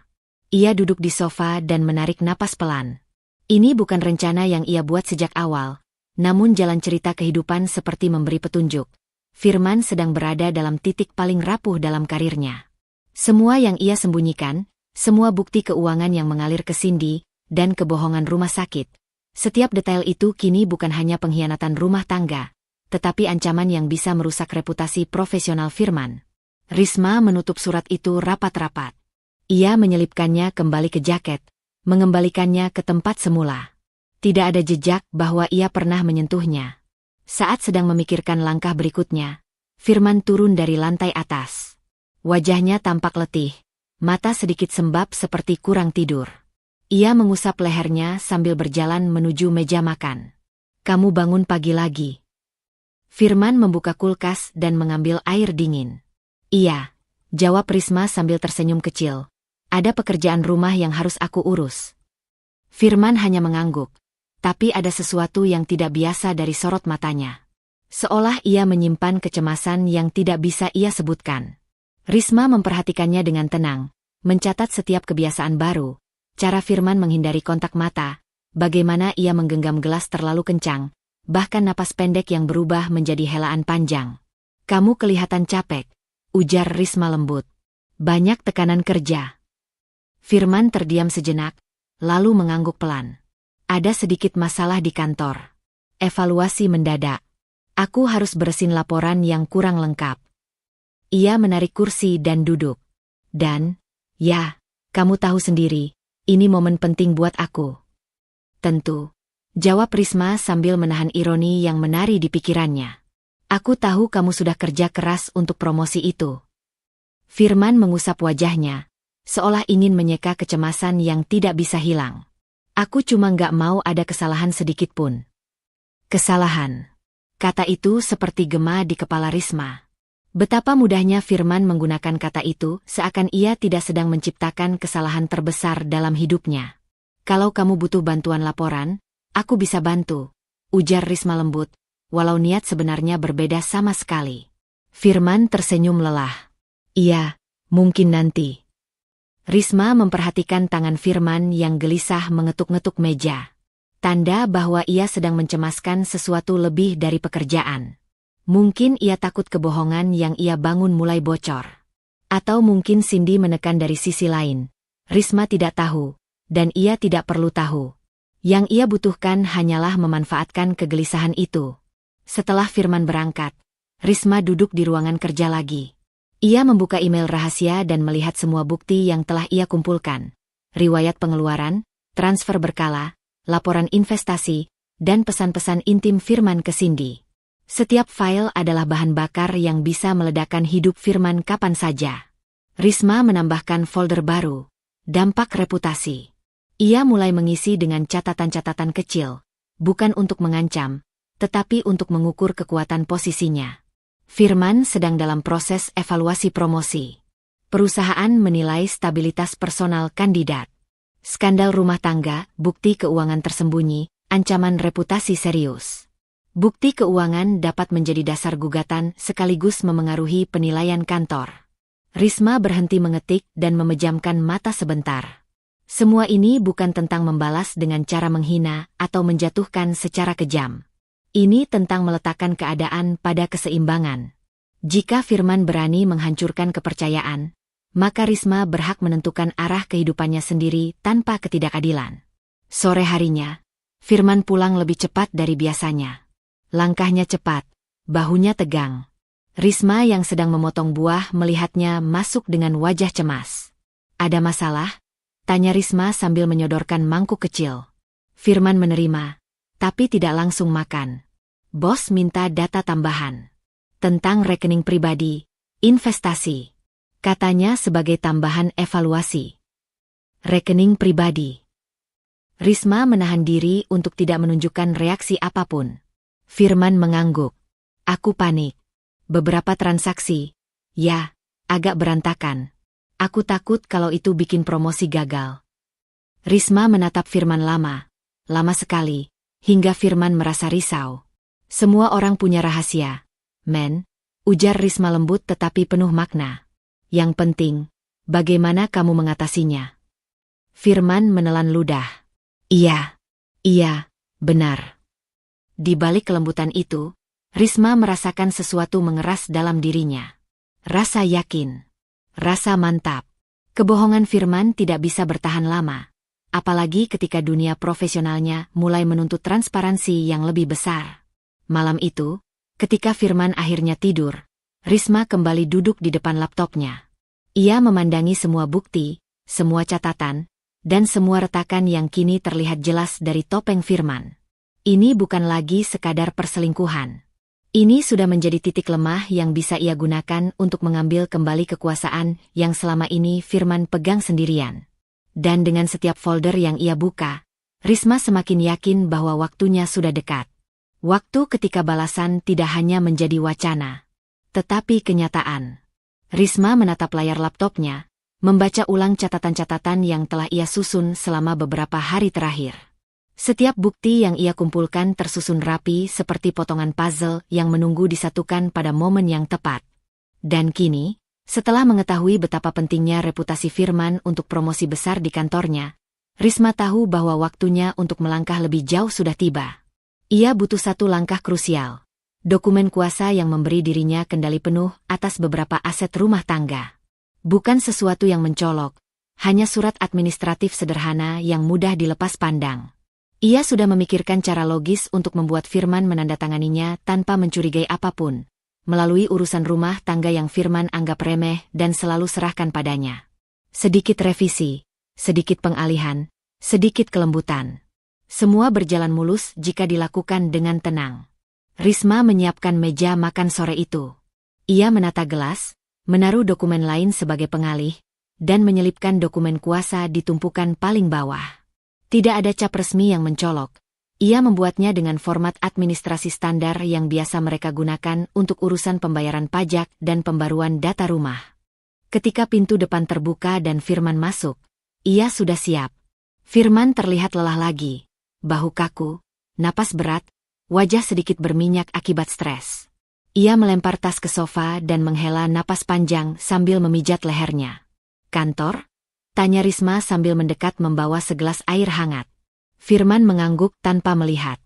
Ia duduk di sofa dan menarik napas pelan. Ini bukan rencana yang ia buat sejak awal, namun jalan cerita kehidupan seperti memberi petunjuk. Firman sedang berada dalam titik paling rapuh dalam karirnya. Semua yang ia sembunyikan, semua bukti keuangan yang mengalir ke Cindy, dan kebohongan rumah sakit. Setiap detail itu kini bukan hanya pengkhianatan rumah tangga, tetapi ancaman yang bisa merusak reputasi profesional Firman. Risma menutup surat itu rapat-rapat. Ia menyelipkannya kembali ke jaket, mengembalikannya ke tempat semula. Tidak ada jejak bahwa ia pernah menyentuhnya. Saat sedang memikirkan langkah berikutnya, Firman turun dari lantai atas. Wajahnya tampak letih, mata sedikit sembab seperti kurang tidur. Ia mengusap lehernya sambil berjalan menuju meja makan. "Kamu bangun pagi lagi?" Firman membuka kulkas dan mengambil air dingin. "Iya," jawab Risma sambil tersenyum kecil. "Ada pekerjaan rumah yang harus aku urus." Firman hanya mengangguk, tapi ada sesuatu yang tidak biasa dari sorot matanya. Seolah ia menyimpan kecemasan yang tidak bisa ia sebutkan. Risma memperhatikannya dengan tenang, mencatat setiap kebiasaan baru, cara Firman menghindari kontak mata, bagaimana ia menggenggam gelas terlalu kencang, bahkan napas pendek yang berubah menjadi helaan panjang. "Kamu kelihatan capek," ujar Risma lembut. "Banyak tekanan kerja." Firman terdiam sejenak, lalu mengangguk pelan. "Ada sedikit masalah di kantor. Evaluasi mendadak. Aku harus beresin laporan yang kurang lengkap." Ia menarik kursi dan duduk. "Dan, ya, kamu tahu sendiri, ini momen penting buat aku." "Tentu." Jawab Risma sambil menahan ironi yang menari di pikirannya. Aku tahu kamu sudah kerja keras untuk promosi itu. Firman mengusap wajahnya, seolah ingin menyeka kecemasan yang tidak bisa hilang. Aku cuma nggak mau ada kesalahan sedikit pun. Kesalahan. Kata itu seperti gema di kepala Risma. Betapa mudahnya Firman menggunakan kata itu seakan ia tidak sedang menciptakan kesalahan terbesar dalam hidupnya. Kalau kamu butuh bantuan laporan, aku bisa bantu, ujar Risma lembut, walau niat sebenarnya berbeda sama sekali. Firman tersenyum lelah. Iya, mungkin nanti. Risma memperhatikan tangan Firman yang gelisah mengetuk-ngetuk meja. Tanda bahwa ia sedang mencemaskan sesuatu lebih dari pekerjaan. Mungkin ia takut kebohongan yang ia bangun mulai bocor. Atau mungkin Cindy menekan dari sisi lain. Risma tidak tahu, dan ia tidak perlu tahu. Yang ia butuhkan hanyalah memanfaatkan kegelisahan itu. Setelah Firman berangkat, Risma duduk di ruangan kerja lagi. Ia membuka email rahasia dan melihat semua bukti yang telah ia kumpulkan. Riwayat pengeluaran, transfer berkala, laporan investasi, dan pesan-pesan intim Firman ke Cindy. Setiap file adalah bahan bakar yang bisa meledakkan hidup Firman kapan saja. Risma menambahkan folder baru, dampak reputasi. Ia mulai mengisi dengan catatan-catatan kecil, bukan untuk mengancam, tetapi untuk mengukur kekuatan posisinya. Firman sedang dalam proses evaluasi promosi. Perusahaan menilai stabilitas personal kandidat. Skandal rumah tangga, bukti keuangan tersembunyi, ancaman reputasi serius. Bukti keuangan dapat menjadi dasar gugatan sekaligus memengaruhi penilaian kantor. Risma berhenti mengetik dan memejamkan mata sebentar. Semua ini bukan tentang membalas dengan cara menghina atau menjatuhkan secara kejam. Ini tentang meletakkan keadaan pada keseimbangan. Jika Firman berani menghancurkan kepercayaan, maka Risma berhak menentukan arah kehidupannya sendiri tanpa ketidakadilan. Sore harinya, Firman pulang lebih cepat dari biasanya. Langkahnya cepat, bahunya tegang. Risma yang sedang memotong buah melihatnya masuk dengan wajah cemas. Ada masalah? Tanya Risma sambil menyodorkan mangkuk kecil. Firman menerima, tapi tidak langsung makan. Bos minta data tambahan. Tentang rekening pribadi, investasi. Katanya sebagai tambahan evaluasi. Rekening pribadi. Risma menahan diri untuk tidak menunjukkan reaksi apapun. Firman mengangguk. Aku panik. Beberapa transaksi, ya, agak berantakan. Aku takut kalau itu bikin promosi gagal. Risma menatap Firman lama sekali, hingga Firman merasa risau. Semua orang punya rahasia, men, ujar Risma lembut tetapi penuh makna. Yang penting, bagaimana kamu mengatasinya? Firman menelan ludah. Iya, benar. Di balik kelembutan itu, Risma merasakan sesuatu mengeras dalam dirinya. Rasa yakin. Rasa mantap. Kebohongan Firman tidak bisa bertahan lama. Apalagi ketika dunia profesionalnya mulai menuntut transparansi yang lebih besar. Malam itu, ketika Firman akhirnya tidur, Risma kembali duduk di depan laptopnya. Ia memandangi semua bukti, semua catatan, dan semua retakan yang kini terlihat jelas dari topeng Firman. Ini bukan lagi sekadar perselingkuhan. Ini sudah menjadi titik lemah yang bisa ia gunakan untuk mengambil kembali kekuasaan yang selama ini Firman pegang sendirian. Dan dengan setiap folder yang ia buka, Risma semakin yakin bahwa waktunya sudah dekat. Waktu ketika balasan tidak hanya menjadi wacana, tetapi kenyataan. Risma menatap layar laptopnya, membaca ulang catatan-catatan yang telah ia susun selama beberapa hari terakhir. Setiap bukti yang ia kumpulkan tersusun rapi seperti potongan puzzle yang menunggu disatukan pada momen yang tepat. Dan kini, setelah mengetahui betapa pentingnya reputasi Firman untuk promosi besar di kantornya, Risma tahu bahwa waktunya untuk melangkah lebih jauh sudah tiba. Ia butuh satu langkah krusial. Dokumen kuasa yang memberi dirinya kendali penuh atas beberapa aset rumah tangga. Bukan sesuatu yang mencolok, hanya surat administratif sederhana yang mudah dilepas pandang. Ia sudah memikirkan cara logis untuk membuat Firman menandatanganinya tanpa mencurigai apapun, melalui urusan rumah tangga yang Firman anggap remeh dan selalu serahkan padanya. Sedikit revisi, sedikit pengalihan, sedikit kelembutan. Semua berjalan mulus jika dilakukan dengan tenang. Risma menyiapkan meja makan sore itu. Ia menata gelas, menaruh dokumen lain sebagai pengalih, dan menyelipkan dokumen kuasa di tumpukan paling bawah. Tidak ada cap resmi yang mencolok. Ia membuatnya dengan format administrasi standar yang biasa mereka gunakan untuk urusan pembayaran pajak dan pembaruan data rumah. Ketika pintu depan terbuka dan Firman masuk, ia sudah siap. Firman terlihat lelah lagi. Bahu kaku, napas berat, wajah sedikit berminyak akibat stres. Ia melempar tas ke sofa dan menghela napas panjang sambil memijat lehernya. "Kantor?" tanya Risma sambil mendekat membawa segelas air hangat. Firman mengangguk tanpa melihat.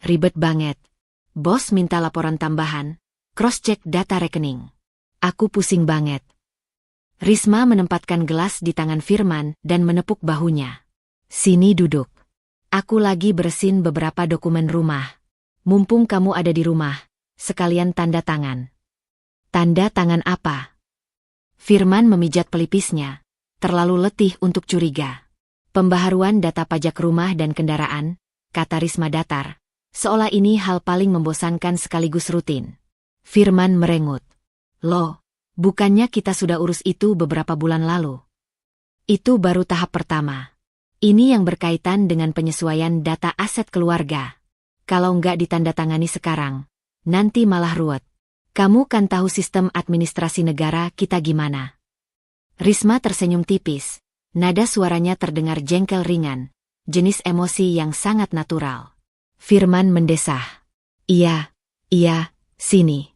"Ribet banget. Bos minta laporan tambahan, cross-check data rekening. Aku pusing banget." Risma menempatkan gelas di tangan Firman dan menepuk bahunya. "Sini duduk. Aku lagi beresin beberapa dokumen rumah. Mumpung kamu ada di rumah, sekalian tanda tangan." "Tanda tangan apa?" Firman memijat pelipisnya, terlalu letih untuk curiga. "Pembaharuan data pajak rumah dan kendaraan," kata Risma datar, seolah ini hal paling membosankan sekaligus rutin. Firman merengut. "Loh, bukannya kita sudah urus itu beberapa bulan lalu?" "Itu baru tahap pertama. Ini yang berkaitan dengan penyesuaian data aset keluarga. Kalau nggak ditandatangani sekarang, nanti malah ruwet. Kamu kan tahu sistem administrasi negara kita gimana." Risma tersenyum tipis. Nada suaranya terdengar jengkel ringan, jenis emosi yang sangat natural. Firman mendesah. Iya, sini."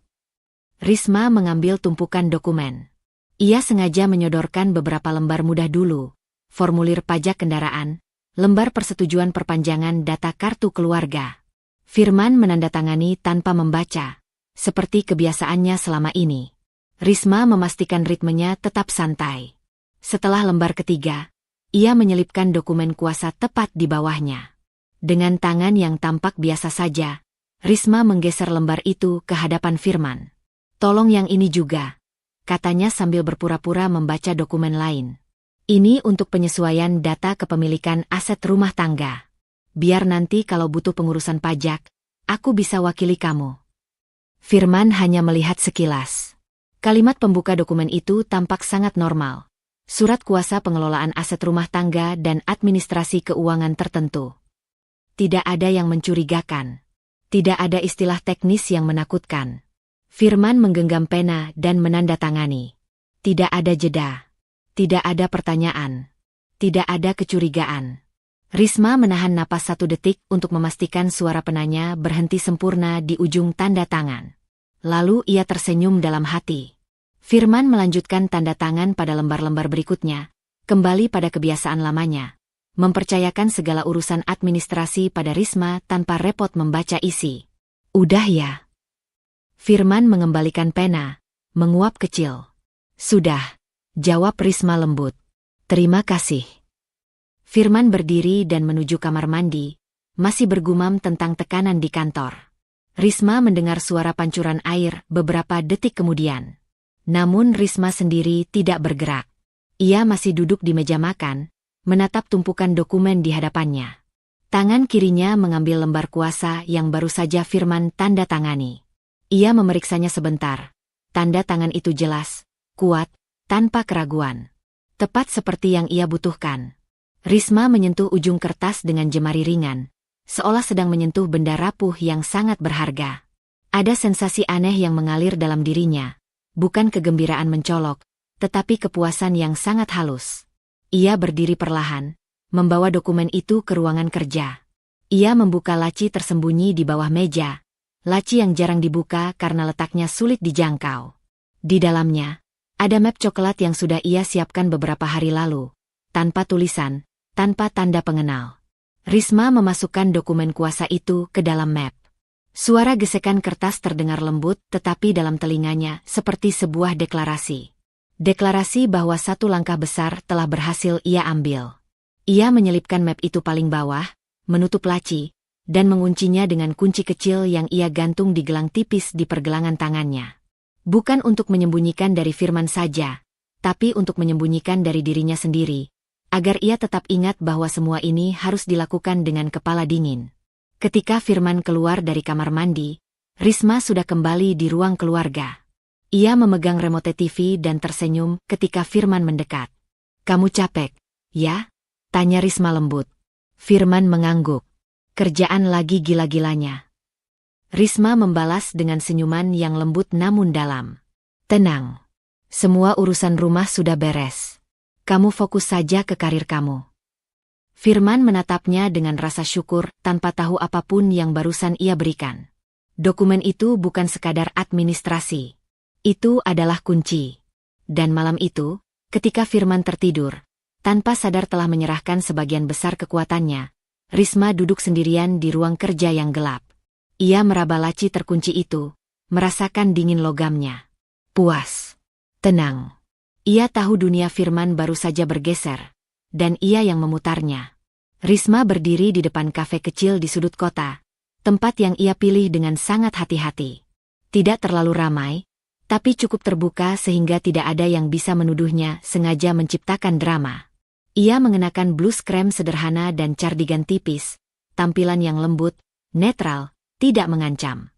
Risma mengambil tumpukan dokumen. Ia sengaja menyodorkan beberapa lembar mudah dulu. Formulir pajak kendaraan, lembar persetujuan perpanjangan data kartu keluarga. Firman menandatangani tanpa membaca, seperti kebiasaannya selama ini. Risma memastikan ritmenya tetap santai. Setelah lembar ketiga, ia menyelipkan dokumen kuasa tepat di bawahnya. Dengan tangan yang tampak biasa saja, Risma menggeser lembar itu ke hadapan Firman. "Tolong yang ini juga," katanya sambil berpura-pura membaca dokumen lain. "Ini untuk penyesuaian data kepemilikan aset rumah tangga. Biar nanti kalau butuh pengurusan pajak, aku bisa wakili kamu." Firman hanya melihat sekilas. Kalimat pembuka dokumen itu tampak sangat normal. Surat kuasa pengelolaan aset rumah tangga dan administrasi keuangan tertentu. Tidak ada yang mencurigakan. Tidak ada istilah teknis yang menakutkan. Firman menggenggam pena dan menandatangani. Tidak ada jeda. Tidak ada pertanyaan. Tidak ada kecurigaan. Risma menahan napas 1 detik untuk memastikan suara penanya berhenti sempurna di ujung tanda tangan. Lalu ia tersenyum dalam hati. Firman melanjutkan tanda tangan pada lembar-lembar berikutnya, kembali pada kebiasaan lamanya. Mempercayakan segala urusan administrasi pada Risma tanpa repot membaca isi. "Udah ya?" Firman mengembalikan pena, menguap kecil. "Sudah," jawab Risma lembut. "Terima kasih." Firman berdiri dan menuju kamar mandi, masih bergumam tentang tekanan di kantor. Risma mendengar suara pancuran air beberapa detik kemudian. Namun Risma sendiri tidak bergerak. Ia masih duduk di meja makan, menatap tumpukan dokumen di hadapannya. Tangan kirinya mengambil lembar kuasa yang baru saja Firman tanda tangani. Ia memeriksanya sebentar. Tanda tangan itu jelas, kuat, tanpa keraguan. Tepat seperti yang ia butuhkan. Risma menyentuh ujung kertas dengan jemari ringan, seolah sedang menyentuh benda rapuh yang sangat berharga. Ada sensasi aneh yang mengalir dalam dirinya, bukan kegembiraan mencolok, tetapi kepuasan yang sangat halus. Ia berdiri perlahan, membawa dokumen itu ke ruangan kerja. Ia membuka laci tersembunyi di bawah meja, laci yang jarang dibuka karena letaknya sulit dijangkau. Di dalamnya, ada map coklat yang sudah ia siapkan beberapa hari lalu, tanpa tulisan, tanpa tanda pengenal. Risma memasukkan dokumen kuasa itu ke dalam map. Suara gesekan kertas terdengar lembut tetapi dalam telinganya seperti sebuah deklarasi. Deklarasi bahwa satu langkah besar telah berhasil ia ambil. Ia menyelipkan map itu paling bawah, menutup laci, dan menguncinya dengan kunci kecil yang ia gantung di gelang tipis di pergelangan tangannya. Bukan untuk menyembunyikan dari Firman saja, tapi untuk menyembunyikan dari dirinya sendiri. agar ia tetap ingat bahwa semua ini harus dilakukan dengan kepala dingin. Ketika Firman keluar dari kamar mandi, Risma sudah kembali di ruang keluarga. Ia memegang remote TV dan tersenyum ketika Firman mendekat. "Kamu capek, ya?" tanya Risma lembut. Firman mengangguk. "Kerjaan lagi gila-gilanya." Risma membalas dengan senyuman yang lembut namun dalam. "Tenang. Semua urusan rumah sudah beres. Kamu fokus saja ke karir kamu." Firman menatapnya dengan rasa syukur tanpa tahu apapun yang barusan ia berikan. Dokumen itu bukan sekadar administrasi. Itu adalah kunci. Dan malam itu, ketika Firman tertidur, tanpa sadar telah menyerahkan sebagian besar kekuatannya, Risma duduk sendirian di ruang kerja yang gelap. Ia meraba laci terkunci itu, merasakan dingin logamnya. Puas. Tenang. Ia tahu dunia Firman baru saja bergeser, dan ia yang memutarnya. Risma berdiri di depan kafe kecil di sudut kota, tempat yang ia pilih dengan sangat hati-hati. Tidak terlalu ramai, tapi cukup terbuka sehingga tidak ada yang bisa menuduhnya sengaja menciptakan drama. Ia mengenakan blus krem sederhana dan cardigan tipis, tampilan yang lembut, netral, tidak mengancam.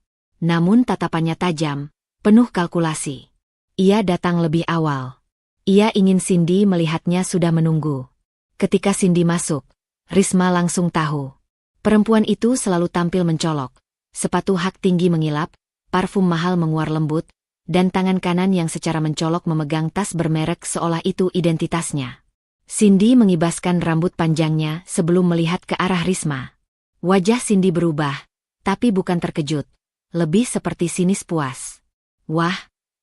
Namun tatapannya tajam, penuh kalkulasi. Ia datang lebih awal. Ia ingin Cindy melihatnya sudah menunggu. Ketika Cindy masuk, Risma langsung tahu. Perempuan itu selalu tampil mencolok. Sepatu hak tinggi mengilap, parfum mahal menguar lembut, dan tangan kanan yang secara mencolok memegang tas bermerek seolah itu identitasnya. Cindy mengibaskan rambut panjangnya sebelum melihat ke arah Risma. Wajah Cindy berubah, tapi bukan terkejut. Lebih seperti sinis puas. "Wah,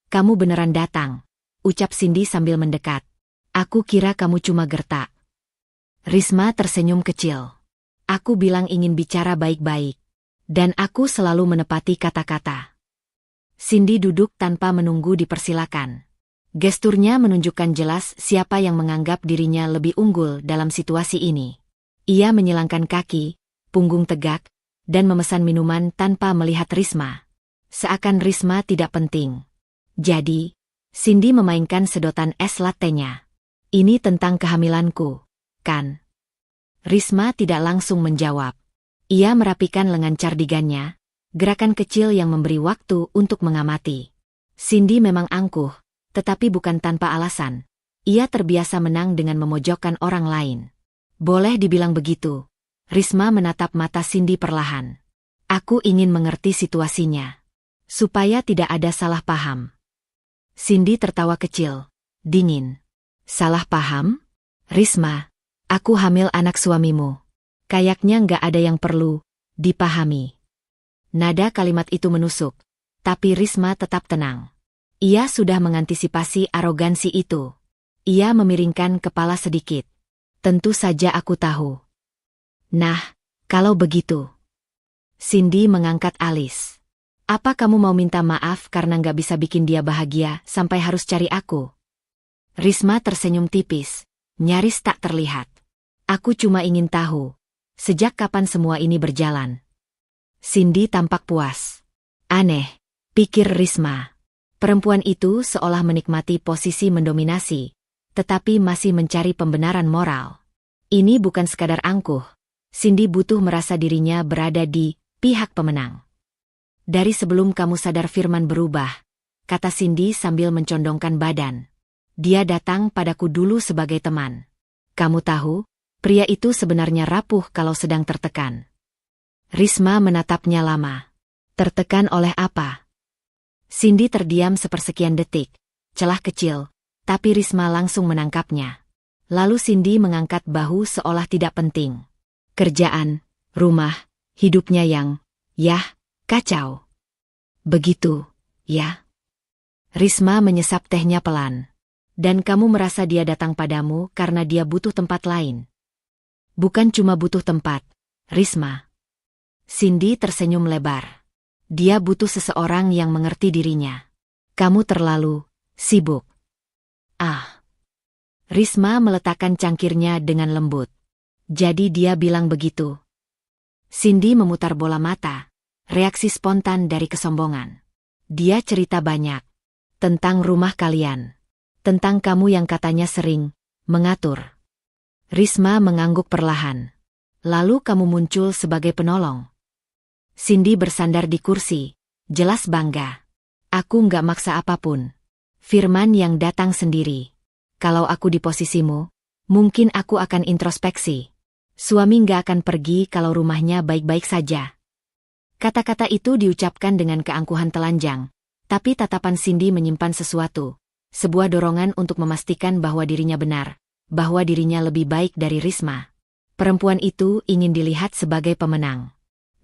kamu beneran datang," ucap Cindy sambil mendekat. "Aku kira kamu cuma gertak." Risma tersenyum kecil. "Aku bilang ingin bicara baik-baik. Dan aku selalu menepati kata-kata." Cindy duduk tanpa menunggu dipersilakan. Gesturnya menunjukkan jelas siapa yang menganggap dirinya lebih unggul dalam situasi ini. Ia menyilangkan kaki, punggung tegak, dan memesan minuman tanpa melihat Risma. Seakan Risma tidak penting. "Jadi," Cindy memainkan sedotan es latte-nya. "Ini tentang kehamilanku, kan?" Risma tidak langsung menjawab. Ia merapikan lengan cardigannya, gerakan kecil yang memberi waktu untuk mengamati. Cindy memang angkuh, tetapi bukan tanpa alasan. Ia terbiasa menang dengan memojokkan orang lain. Boleh dibilang begitu. Risma menatap mata Cindy perlahan. "Aku ingin mengerti situasinya. Supaya tidak ada salah paham." Cindy tertawa kecil, dingin. "Salah paham? Risma, aku hamil anak suamimu. Kayaknya nggak ada yang perlu dipahami." Nada kalimat itu menusuk, tapi Risma tetap tenang. Ia sudah mengantisipasi arogansi itu. Ia memiringkan kepala sedikit. "Tentu saja aku tahu." "Nah, kalau begitu." Cindy mengangkat alis. "Apa kamu mau minta maaf karena nggak bisa bikin dia bahagia sampai harus cari aku?" Risma tersenyum tipis, nyaris tak terlihat. "Aku cuma ingin tahu, sejak kapan semua ini berjalan?" Cindy tampak puas. Aneh, pikir Risma. Perempuan itu seolah menikmati posisi mendominasi, tetapi masih mencari pembenaran moral. Ini bukan sekadar angkuh. Cindy butuh merasa dirinya berada di pihak pemenang. "Dari sebelum kamu sadar Firman berubah," kata Cindy sambil mencondongkan badan. "Dia datang padaku dulu sebagai teman. Kamu tahu, pria itu sebenarnya rapuh kalau sedang tertekan." Risma menatapnya lama. "Tertekan oleh apa?" Cindy terdiam sepersekian detik, celah kecil, tapi Risma langsung menangkapnya. Lalu Cindy mengangkat bahu seolah tidak penting. "Kerjaan, rumah, hidupnya yang, kacau." "Begitu, ya?" Risma menyesap tehnya pelan. "Dan kamu merasa dia datang padamu karena dia butuh tempat lain?" "Bukan cuma butuh tempat, Risma." Cindy tersenyum lebar. "Dia butuh seseorang yang mengerti dirinya. Kamu terlalu sibuk." "Ah." Risma meletakkan cangkirnya dengan lembut. "Jadi dia bilang begitu?" Cindy memutar bola mata, reaksi spontan dari kesombongan. "Dia cerita banyak. Tentang rumah kalian. Tentang kamu yang katanya sering mengatur." Risma mengangguk perlahan. Lalu kamu muncul sebagai penolong. Cindy bersandar di kursi, jelas bangga. Aku nggak maksa apapun. Firman yang datang sendiri. Kalau aku di posisimu, mungkin aku akan introspeksi. Suami nggak akan pergi kalau rumahnya baik-baik saja. Kata-kata itu diucapkan dengan keangkuhan telanjang, tapi tatapan Cindy menyimpan sesuatu. Sebuah dorongan untuk memastikan bahwa dirinya benar, bahwa dirinya lebih baik dari Risma. Perempuan itu ingin dilihat sebagai pemenang.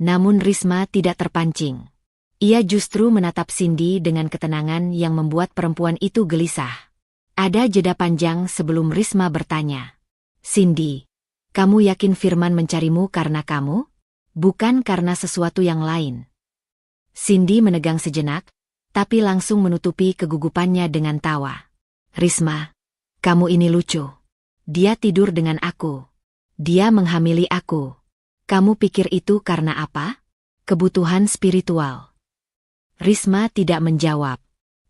Namun Risma tidak terpancing. Ia justru menatap Cindy dengan ketenangan yang membuat perempuan itu gelisah. Ada jeda panjang sebelum Risma bertanya. Cindy, kamu yakin Firman mencarimu karena kamu? Bukan karena sesuatu yang lain. Cindy menegang sejenak, tapi langsung menutupi kegugupannya dengan tawa. Risma, kamu ini lucu. Dia tidur dengan aku. Dia menghamili aku. Kamu pikir itu karena apa? Kebutuhan spiritual. Risma tidak menjawab.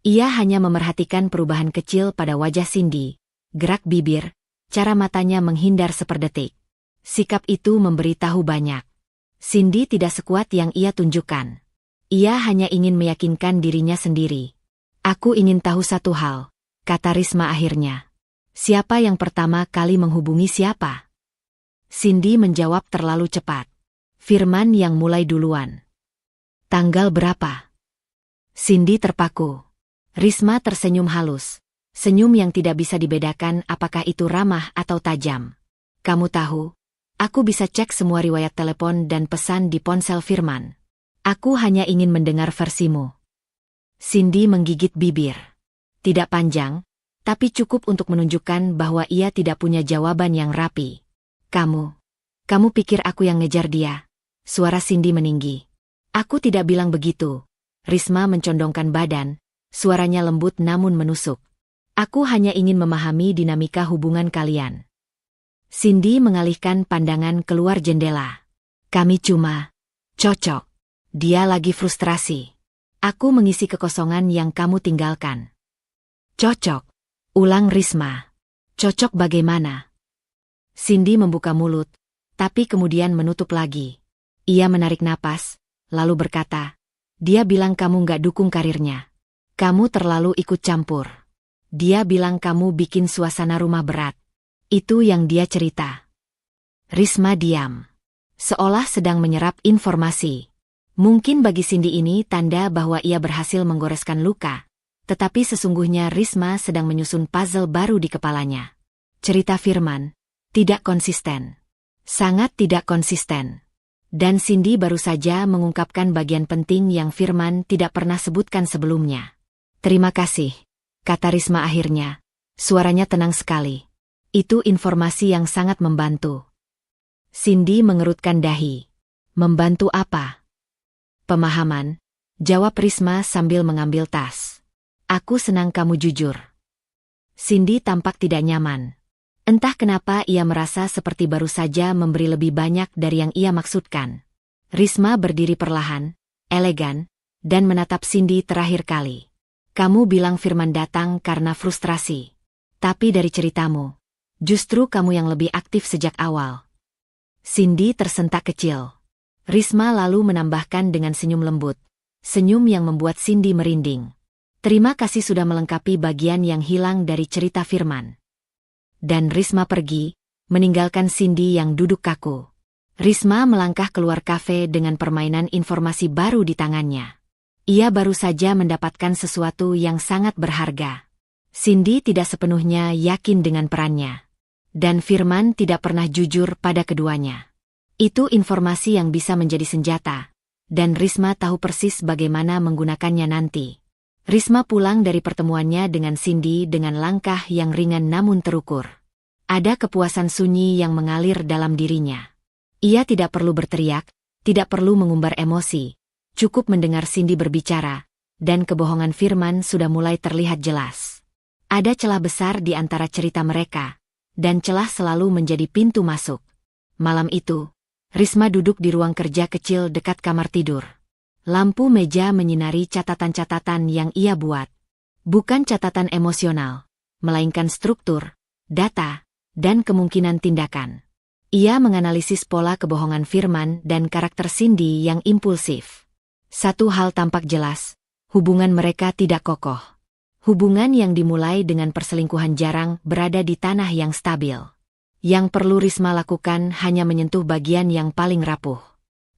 Ia hanya memerhatikan perubahan kecil pada wajah Cindy, gerak bibir, cara matanya menghindar seperdetik. Sikap itu memberitahu banyak. Cindy tidak sekuat yang ia tunjukkan. Ia hanya ingin meyakinkan dirinya sendiri. Aku ingin tahu satu hal, kata Risma akhirnya. Siapa yang pertama kali menghubungi siapa? Cindy menjawab terlalu cepat. Firman yang mulai duluan. Tanggal berapa? Cindy terpaku. Risma tersenyum halus. Senyum yang tidak bisa dibedakan apakah itu ramah atau tajam. Kamu tahu, aku bisa cek semua riwayat telepon dan pesan di ponsel Firman. Aku hanya ingin mendengar versimu. Cindy menggigit bibir. Tidak panjang, tapi cukup untuk menunjukkan bahwa ia tidak punya jawaban yang rapi. Kamu pikir aku yang ngejar dia? Suara Cindy meninggi. Aku tidak bilang begitu. Risma mencondongkan badan, suaranya lembut namun menusuk. Aku hanya ingin memahami dinamika hubungan kalian. Cindy mengalihkan pandangan keluar jendela. Kami cuma cocok. Dia lagi frustrasi. Aku mengisi kekosongan yang kamu tinggalkan. Cocok. Ulang Risma. Cocok bagaimana? Cindy membuka mulut, tapi kemudian menutup lagi. Ia menarik napas, lalu berkata, dia bilang kamu nggak dukung karirnya. Kamu terlalu ikut campur. Dia bilang kamu bikin suasana rumah berat. Itu yang dia cerita. Risma diam. Seolah sedang menyerap informasi. Mungkin bagi Cindy ini tanda bahwa ia berhasil menggoreskan luka. Tetapi sesungguhnya Risma sedang menyusun puzzle baru di kepalanya. Cerita Firman tidak konsisten. Sangat tidak konsisten. Dan Cindy baru saja mengungkapkan bagian penting yang Firman tidak pernah sebutkan sebelumnya. Terima kasih, kata Risma akhirnya. Suaranya tenang sekali. Itu informasi yang sangat membantu. Cindy mengerutkan dahi. Membantu apa? Pemahaman, jawab Risma sambil mengambil tas. Aku senang kamu jujur. Cindy tampak tidak nyaman. Entah kenapa ia merasa seperti baru saja memberi lebih banyak dari yang ia maksudkan. Risma berdiri perlahan, elegan, dan menatap Cindy terakhir kali. Kamu bilang Firman datang karena frustrasi. Tapi dari ceritamu, justru kamu yang lebih aktif sejak awal. Cindy tersentak kecil. Risma lalu menambahkan dengan senyum lembut. Senyum yang membuat Cindy merinding. Terima kasih sudah melengkapi bagian yang hilang dari cerita Firman. Dan Risma pergi, meninggalkan Cindy yang duduk kaku. Risma melangkah keluar kafe dengan permainan informasi baru di tangannya. Ia baru saja mendapatkan sesuatu yang sangat berharga. Cindy tidak sepenuhnya yakin dengan perannya. Dan Firman tidak pernah jujur pada keduanya. Itu informasi yang bisa menjadi senjata. Dan Risma tahu persis bagaimana menggunakannya nanti. Risma pulang dari pertemuannya dengan Cindy dengan langkah yang ringan namun terukur. Ada kepuasan sunyi yang mengalir dalam dirinya. Ia tidak perlu berteriak, tidak perlu mengumbar emosi. Cukup mendengar Cindy berbicara, dan kebohongan Firman sudah mulai terlihat jelas. Ada celah besar di antara cerita mereka, dan celah selalu menjadi pintu masuk. Malam itu, Risma duduk di ruang kerja kecil dekat kamar tidur. Lampu meja menyinari catatan-catatan yang ia buat. Bukan catatan emosional, melainkan struktur, data, dan kemungkinan tindakan. Ia menganalisis pola kebohongan Firman dan karakter Cindy yang impulsif. Satu hal tampak jelas, hubungan mereka tidak kokoh. Hubungan yang dimulai dengan perselingkuhan jarang berada di tanah yang stabil. Yang perlu Risma lakukan hanya menyentuh bagian yang paling rapuh.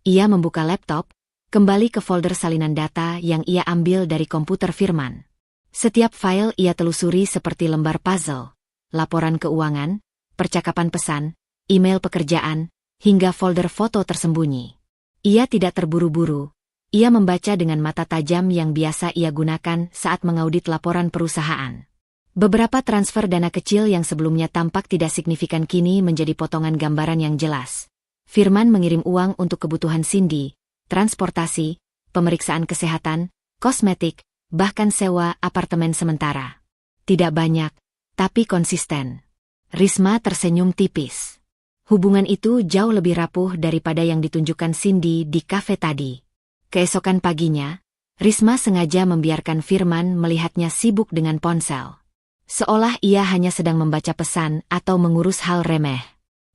Ia membuka laptop, kembali ke folder salinan data yang ia ambil dari komputer Firman. Setiap file ia telusuri seperti lembar puzzle, laporan keuangan, percakapan pesan, email pekerjaan, hingga folder foto tersembunyi. Ia tidak terburu-buru. Ia membaca dengan mata tajam yang biasa ia gunakan saat mengaudit laporan perusahaan. Beberapa transfer dana kecil yang sebelumnya tampak tidak signifikan kini menjadi potongan gambaran yang jelas. Firman mengirim uang untuk kebutuhan Cindy, transportasi, pemeriksaan kesehatan, kosmetik, bahkan sewa apartemen sementara. Tidak banyak, tapi konsisten. Risma tersenyum tipis. Hubungan itu jauh lebih rapuh daripada yang ditunjukkan Cindy di kafe tadi. Keesokan paginya, Risma sengaja membiarkan Firman melihatnya sibuk dengan ponsel. Seolah ia hanya sedang membaca pesan atau mengurus hal remeh.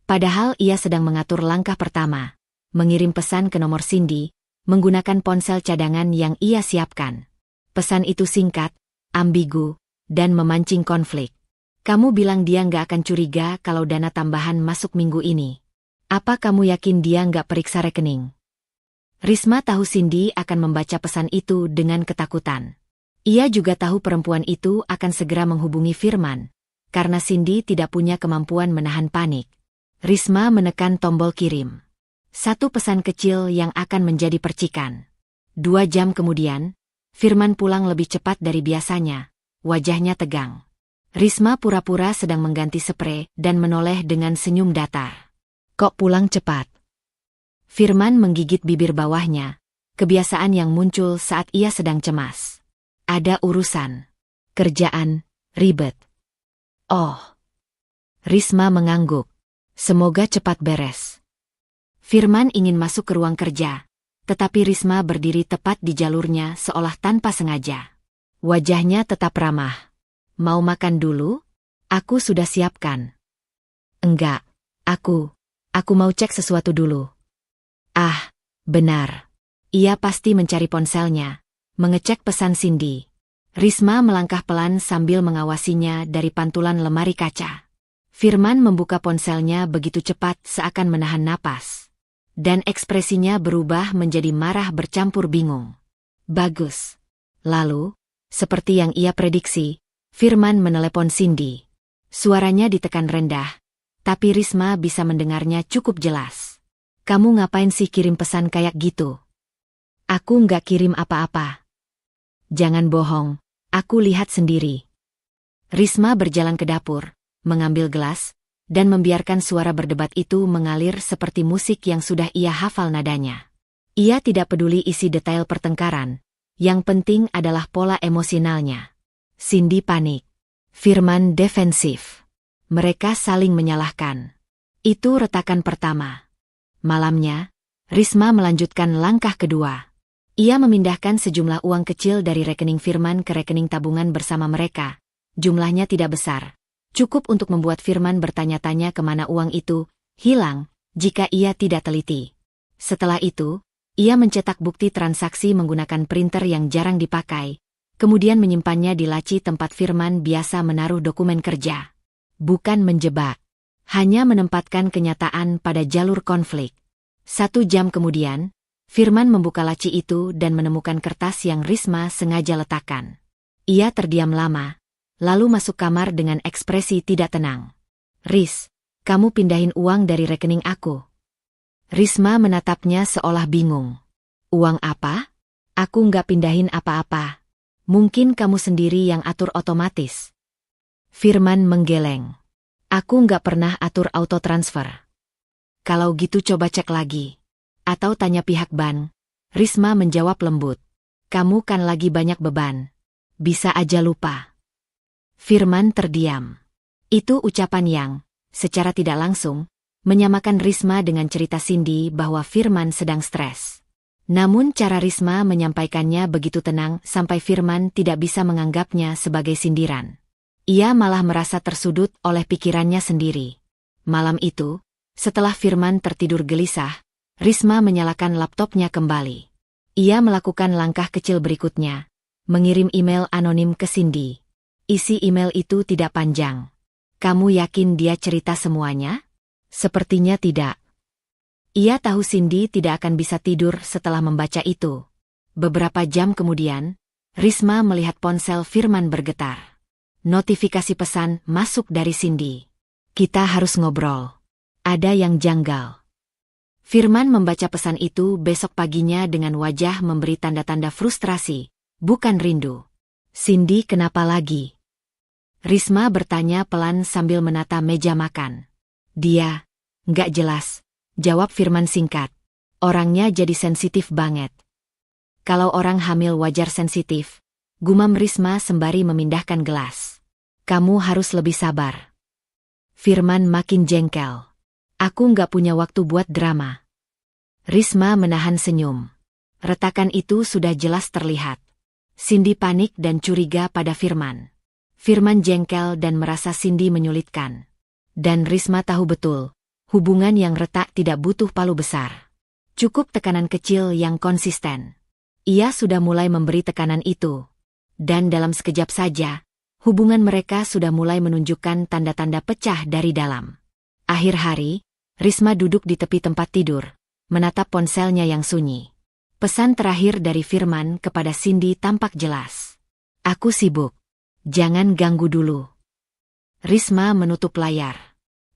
Padahal ia sedang mengatur langkah pertama, mengirim pesan ke nomor Cindy, menggunakan ponsel cadangan yang ia siapkan. Pesan itu singkat, ambigu, dan memancing konflik. Kamu bilang dia nggak akan curiga kalau dana tambahan masuk minggu ini. Apa kamu yakin dia nggak periksa rekening? Risma tahu Cindy akan membaca pesan itu dengan ketakutan. Ia juga tahu perempuan itu akan segera menghubungi Firman, karena Cindy tidak punya kemampuan menahan panik. Risma menekan tombol kirim. Satu pesan kecil yang akan menjadi percikan. 2 jam kemudian, Firman pulang lebih cepat dari biasanya, wajahnya tegang. Risma pura-pura sedang mengganti spray dan menoleh dengan senyum datar. Kok pulang cepat? Firman menggigit bibir bawahnya, kebiasaan yang muncul saat ia sedang cemas. Ada urusan. Kerjaan, ribet. Oh. Risma mengangguk. Semoga cepat beres. Firman ingin masuk ke ruang kerja, tetapi Risma berdiri tepat di jalurnya seolah tanpa sengaja. Wajahnya tetap ramah. Mau makan dulu? Aku sudah siapkan. Enggak, aku mau cek sesuatu dulu. Ah, benar. Ia pasti mencari ponselnya, mengecek pesan Cindy. Risma melangkah pelan sambil mengawasinya dari pantulan lemari kaca. Firman membuka ponselnya begitu cepat seakan menahan napas. Dan ekspresinya berubah menjadi marah bercampur bingung. Bagus. Lalu, seperti yang ia prediksi, Firman menelepon Cindy. Suaranya ditekan rendah, tapi Risma bisa mendengarnya cukup jelas. Kamu ngapain sih kirim pesan kayak gitu? Aku nggak kirim apa-apa. Jangan bohong, aku lihat sendiri. Risma berjalan ke dapur, mengambil gelas, dan membiarkan suara berdebat itu mengalir seperti musik yang sudah ia hafal nadanya. Ia tidak peduli isi detail pertengkaran, yang penting adalah pola emosionalnya. Cindy panik. Firman defensif. Mereka saling menyalahkan. Itu retakan pertama. Malamnya, Risma melanjutkan langkah kedua. Ia memindahkan sejumlah uang kecil dari rekening Firman ke rekening tabungan bersama mereka. Jumlahnya tidak besar. Cukup untuk membuat Firman bertanya-tanya kemana uang itu hilang jika ia tidak teliti. Setelah itu, ia mencetak bukti transaksi menggunakan printer yang jarang dipakai, kemudian menyimpannya di laci tempat Firman biasa menaruh dokumen kerja. Bukan menjebak. Hanya menempatkan kenyataan pada jalur konflik. 1 jam kemudian, Firman membuka laci itu dan menemukan kertas yang Risma sengaja letakkan. Ia terdiam lama, lalu masuk kamar dengan ekspresi tidak tenang. Ris, kamu pindahin uang dari rekening aku. Risma menatapnya seolah bingung. Uang apa? Aku nggak pindahin apa-apa. Mungkin kamu sendiri yang atur otomatis. Firman menggeleng. Aku nggak pernah atur auto transfer. Kalau gitu coba cek lagi. Atau tanya pihak bank. Risma menjawab lembut. Kamu kan lagi banyak beban. Bisa aja lupa. Firman terdiam. Itu ucapan yang, secara tidak langsung, menyamakan Risma dengan cerita Cindy bahwa Firman sedang stres. Namun cara Risma menyampaikannya begitu tenang sampai Firman tidak bisa menganggapnya sebagai sindiran. Ia malah merasa tersudut oleh pikirannya sendiri. Malam itu, setelah Firman tertidur gelisah, Risma menyalakan laptopnya kembali. Ia melakukan langkah kecil berikutnya, mengirim email anonim ke Cindy. Isi email itu tidak panjang. Kamu yakin dia cerita semuanya? Sepertinya tidak. Ia tahu Cindy tidak akan bisa tidur setelah membaca itu. Beberapa jam kemudian, Risma melihat ponsel Firman bergetar. Notifikasi pesan masuk dari Cindy. Kita harus ngobrol. Ada yang janggal. Firman membaca pesan itu besok paginya dengan wajah memberi tanda-tanda frustrasi, bukan rindu. Cindy, kenapa lagi? Risma bertanya pelan sambil menata meja makan. Dia, nggak jelas, jawab Firman singkat. Orangnya jadi sensitif banget. Kalau orang hamil wajar sensitif, gumam Risma sembari memindahkan gelas. Kamu harus lebih sabar. Firman makin jengkel. Aku nggak punya waktu buat drama. Risma menahan senyum. Retakan itu sudah jelas terlihat. Cindy panik dan curiga pada Firman. Firman jengkel dan merasa Cindy menyulitkan. Dan Risma tahu betul, hubungan yang retak tidak butuh palu besar. Cukup tekanan kecil yang konsisten. Ia sudah mulai memberi tekanan itu. Dan dalam sekejap saja, hubungan mereka sudah mulai menunjukkan tanda-tanda pecah dari dalam. Akhir hari, Risma duduk di tepi tempat tidur, menatap ponselnya yang sunyi. Pesan terakhir dari Firman kepada Cindy tampak jelas. Aku sibuk. Jangan ganggu dulu. Risma menutup layar.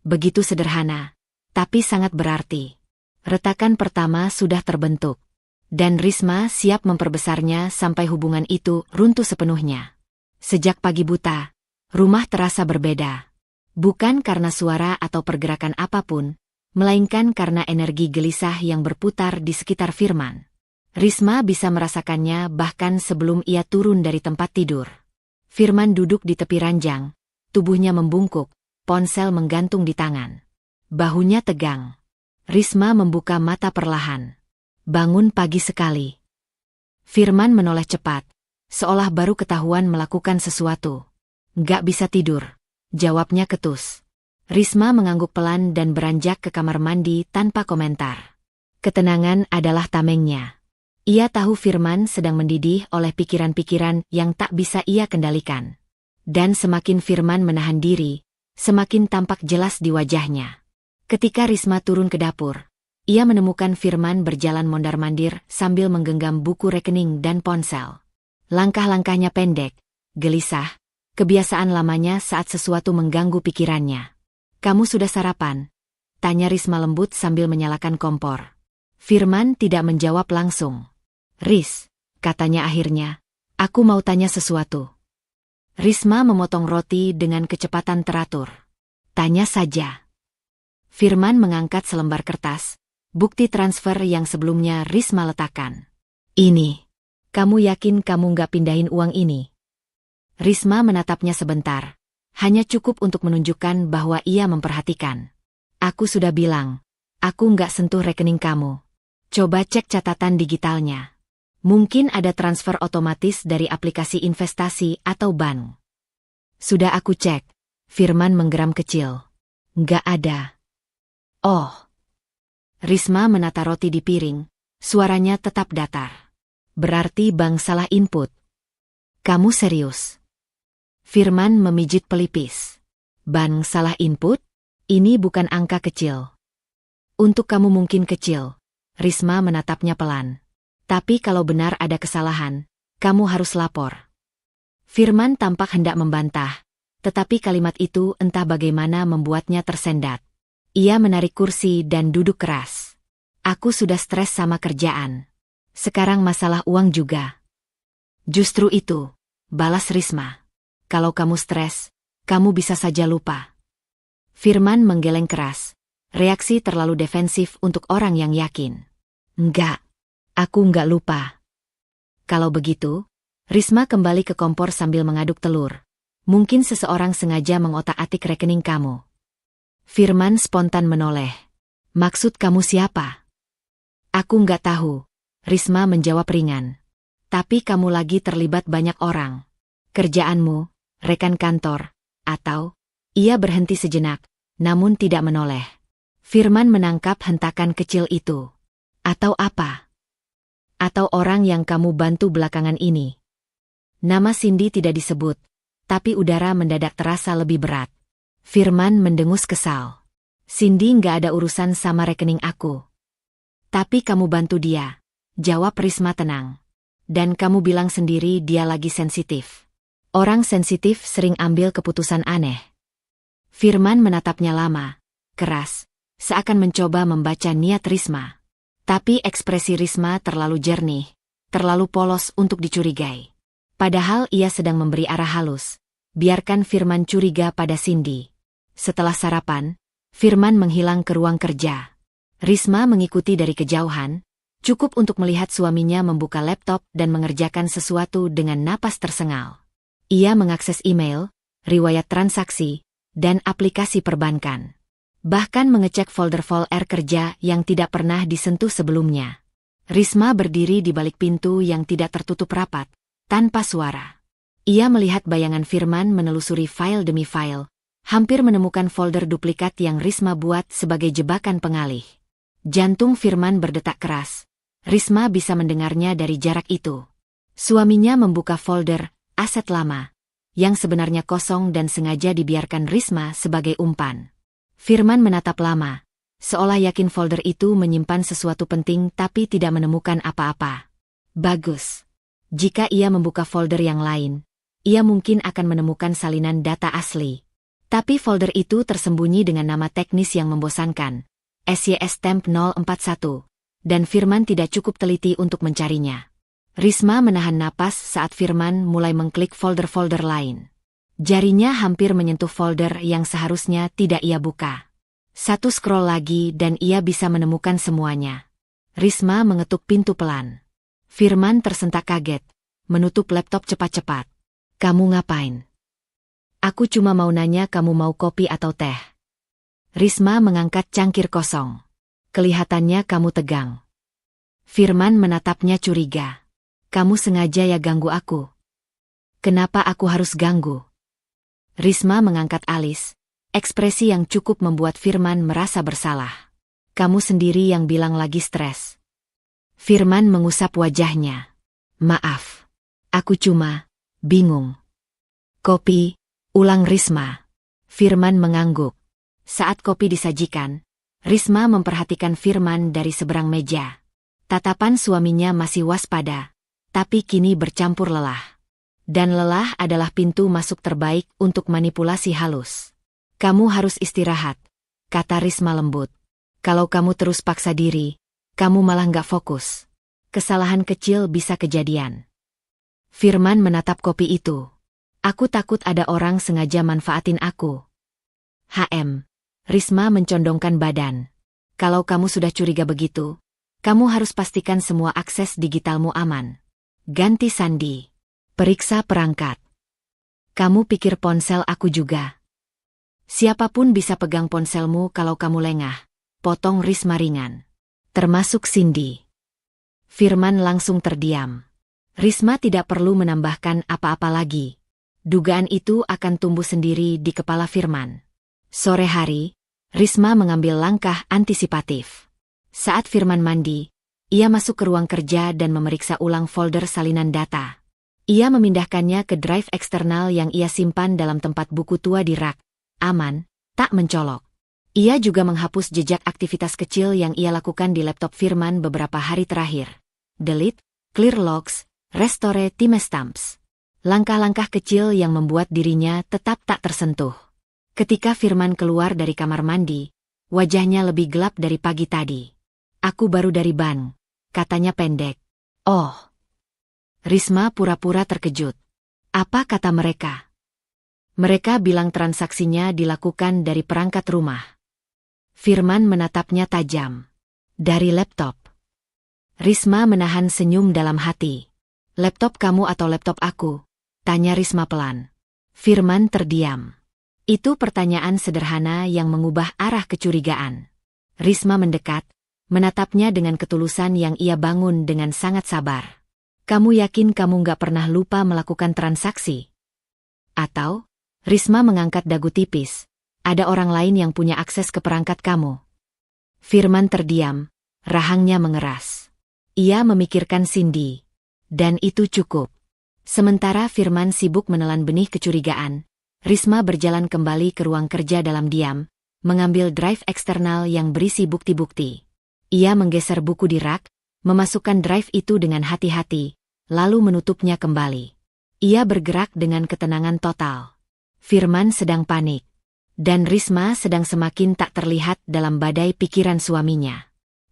Begitu sederhana, tapi sangat berarti. Retakan pertama sudah terbentuk. Dan Risma siap memperbesarnya sampai hubungan itu runtuh sepenuhnya. Sejak pagi buta, rumah terasa berbeda. Bukan karena suara atau pergerakan apapun, melainkan karena energi gelisah yang berputar di sekitar Firman. Risma bisa merasakannya bahkan sebelum ia turun dari tempat tidur. Firman duduk di tepi ranjang, tubuhnya membungkuk, ponsel menggantung di tangan. Bahunya tegang. Risma membuka mata perlahan. Bangun pagi sekali. Firman menoleh cepat, seolah baru ketahuan melakukan sesuatu. Nggak bisa tidur, jawabnya ketus. Risma mengangguk pelan dan beranjak ke kamar mandi tanpa komentar. Ketenangan adalah tamengnya. Ia tahu Firman sedang mendidih oleh pikiran-pikiran yang tak bisa ia kendalikan. Dan semakin Firman menahan diri, semakin tampak jelas di wajahnya. Ketika Risma turun ke dapur, ia menemukan Firman berjalan mondar-mandir sambil menggenggam buku rekening dan ponsel. Langkah-langkahnya pendek, gelisah, kebiasaan lamanya saat sesuatu mengganggu pikirannya. Kamu sudah sarapan? Tanya Risma lembut sambil menyalakan kompor. Firman tidak menjawab langsung. Ris, katanya akhirnya, aku mau tanya sesuatu. Risma memotong roti dengan kecepatan teratur. Tanya saja. Firman mengangkat selembar kertas, bukti transfer yang sebelumnya Risma letakkan. Ini, kamu yakin kamu nggak pindahin uang ini? Risma menatapnya sebentar. Hanya cukup untuk menunjukkan bahwa ia memperhatikan. Aku sudah bilang, aku nggak sentuh rekening kamu. Coba cek catatan digitalnya. Mungkin ada transfer otomatis dari aplikasi investasi atau bank. Sudah aku cek. Firman menggeram kecil. Nggak ada. Oh. Risma menata roti di piring. Suaranya tetap datar. Berarti bank salah input. Kamu serius? Firman memijit pelipis. Bank salah input? Ini bukan angka kecil. Untuk kamu mungkin kecil. Risma menatapnya pelan. Tapi kalau benar ada kesalahan, kamu harus lapor. Firman tampak hendak membantah, tetapi kalimat itu entah bagaimana membuatnya tersendat. Ia menarik kursi dan duduk keras. Aku sudah stres sama kerjaan. Sekarang masalah uang juga. Justru itu, balas Risma. Kalau kamu stres, kamu bisa saja lupa. Firman menggeleng keras. Reaksi terlalu defensif untuk orang yang yakin. Enggak, aku enggak lupa. Kalau begitu, Risma kembali ke kompor sambil mengaduk telur. Mungkin seseorang sengaja mengotak-atik rekening kamu. Firman spontan menoleh. Maksud kamu siapa? Aku enggak tahu. Risma menjawab ringan. Tapi kamu lagi terlibat banyak orang. Kerjaanmu, rekan kantor, Atau, ia berhenti sejenak, namun tidak menoleh. Firman menangkap hentakan kecil itu. Atau apa? Atau orang yang kamu bantu belakangan ini? Nama Cindy tidak disebut, tapi udara mendadak terasa lebih berat. Firman mendengus kesal. Cindy nggak ada urusan sama rekening aku. Tapi kamu bantu dia, jawab Risma tenang. Dan kamu bilang sendiri dia lagi sensitif. Orang sensitif sering ambil keputusan aneh. Firman menatapnya lama, keras, seakan mencoba membaca niat Risma. Tapi ekspresi Risma terlalu jernih, terlalu polos untuk dicurigai. Padahal ia sedang memberi arah halus. Biarkan Firman curiga pada Cindy. Setelah sarapan, Firman menghilang ke ruang kerja. Risma mengikuti dari kejauhan, cukup untuk melihat suaminya membuka laptop dan mengerjakan sesuatu dengan napas tersengal. Ia mengakses email, riwayat transaksi, dan aplikasi perbankan. Bahkan mengecek folder-folder kerja yang tidak pernah disentuh sebelumnya. Risma berdiri di balik pintu yang tidak tertutup rapat, tanpa suara. Ia melihat bayangan Firman menelusuri file demi file, hampir menemukan folder duplikat yang Risma buat sebagai jebakan pengalih. Jantung Firman berdetak keras. Risma bisa mendengarnya dari jarak itu. Suaminya membuka folder aset lama, yang sebenarnya kosong dan sengaja dibiarkan Risma sebagai umpan. Firman menatap lama, seolah yakin folder itu menyimpan sesuatu penting tapi tidak menemukan apa-apa. Bagus. Jika ia membuka folder yang lain, ia mungkin akan menemukan salinan data asli. Tapi folder itu tersembunyi dengan nama teknis yang membosankan, SYS Temp 041. Dan Firman tidak cukup teliti untuk mencarinya. Risma menahan napas saat Firman mulai mengklik folder-folder lain. Jarinya hampir menyentuh folder yang seharusnya tidak ia buka. Satu scroll lagi dan ia bisa menemukan semuanya. Risma mengetuk pintu pelan. Firman tersentak kaget, menutup laptop cepat-cepat. Kamu ngapain? Aku cuma mau nanya kamu mau kopi atau teh. Risma mengangkat cangkir kosong. Kelihatannya kamu tegang. Firman menatapnya curiga. Kamu sengaja ya ganggu aku? Kenapa aku harus ganggu? Risma mengangkat alis, ekspresi yang cukup membuat Firman merasa bersalah. Kamu sendiri yang bilang lagi stres. Firman mengusap wajahnya. Maaf. Aku cuma bingung. Kopi, ulang Risma. Firman mengangguk. Saat kopi disajikan, Risma memperhatikan Firman dari seberang meja. Tatapan suaminya masih waspada, tapi kini bercampur lelah. Dan lelah adalah pintu masuk terbaik untuk manipulasi halus. Kamu harus istirahat, kata Risma lembut. Kalau kamu terus paksa diri, kamu malah nggak fokus. Kesalahan kecil bisa kejadian. Firman menatap kopi itu. Aku takut ada orang sengaja manfaatin aku. Risma mencondongkan badan. Kalau kamu sudah curiga begitu, kamu harus pastikan semua akses digitalmu aman. Ganti sandi. Periksa perangkat. Kamu pikir ponsel aku juga? Siapapun bisa pegang ponselmu kalau kamu lengah. Potong Risma ringan. Termasuk Cindy. Firman langsung terdiam. Risma tidak perlu menambahkan apa-apa lagi. Dugaan itu akan tumbuh sendiri di kepala Firman. Sore hari, Risma mengambil langkah antisipatif. Saat Firman mandi, ia masuk ke ruang kerja dan memeriksa ulang folder salinan data. Ia memindahkannya ke drive eksternal yang ia simpan dalam tempat buku tua di rak. Aman, tak mencolok. Ia juga menghapus jejak aktivitas kecil yang ia lakukan di laptop Firman beberapa hari terakhir. Delete, clear logs, restore timestamps. Langkah-langkah kecil yang membuat dirinya tetap tak tersentuh. Ketika Firman keluar dari kamar mandi, wajahnya lebih gelap dari pagi tadi. Aku baru dari bank, katanya pendek. Oh. Risma pura-pura terkejut. Apa kata mereka? Mereka bilang transaksinya dilakukan dari perangkat rumah. Firman menatapnya tajam. Dari laptop. Risma menahan senyum dalam hati. Laptop kamu atau laptop aku? Tanya Risma pelan. Firman terdiam. Itu pertanyaan sederhana yang mengubah arah kecurigaan. Risma mendekat, menatapnya dengan ketulusan yang ia bangun dengan sangat sabar. Kamu yakin kamu nggak pernah lupa melakukan transaksi? Atau, Risma mengangkat dagu tipis. Ada orang lain yang punya akses ke perangkat kamu. Firman terdiam, rahangnya mengeras. Ia memikirkan Cindy. Dan itu cukup. Sementara Firman sibuk menelan benih kecurigaan, Risma berjalan kembali ke ruang kerja dalam diam, mengambil drive eksternal yang berisi bukti-bukti. Ia menggeser buku di rak, memasukkan drive itu dengan hati-hati, lalu menutupnya kembali. Ia bergerak dengan ketenangan total. Firman sedang panik. Dan Risma sedang semakin tak terlihat dalam badai pikiran suaminya.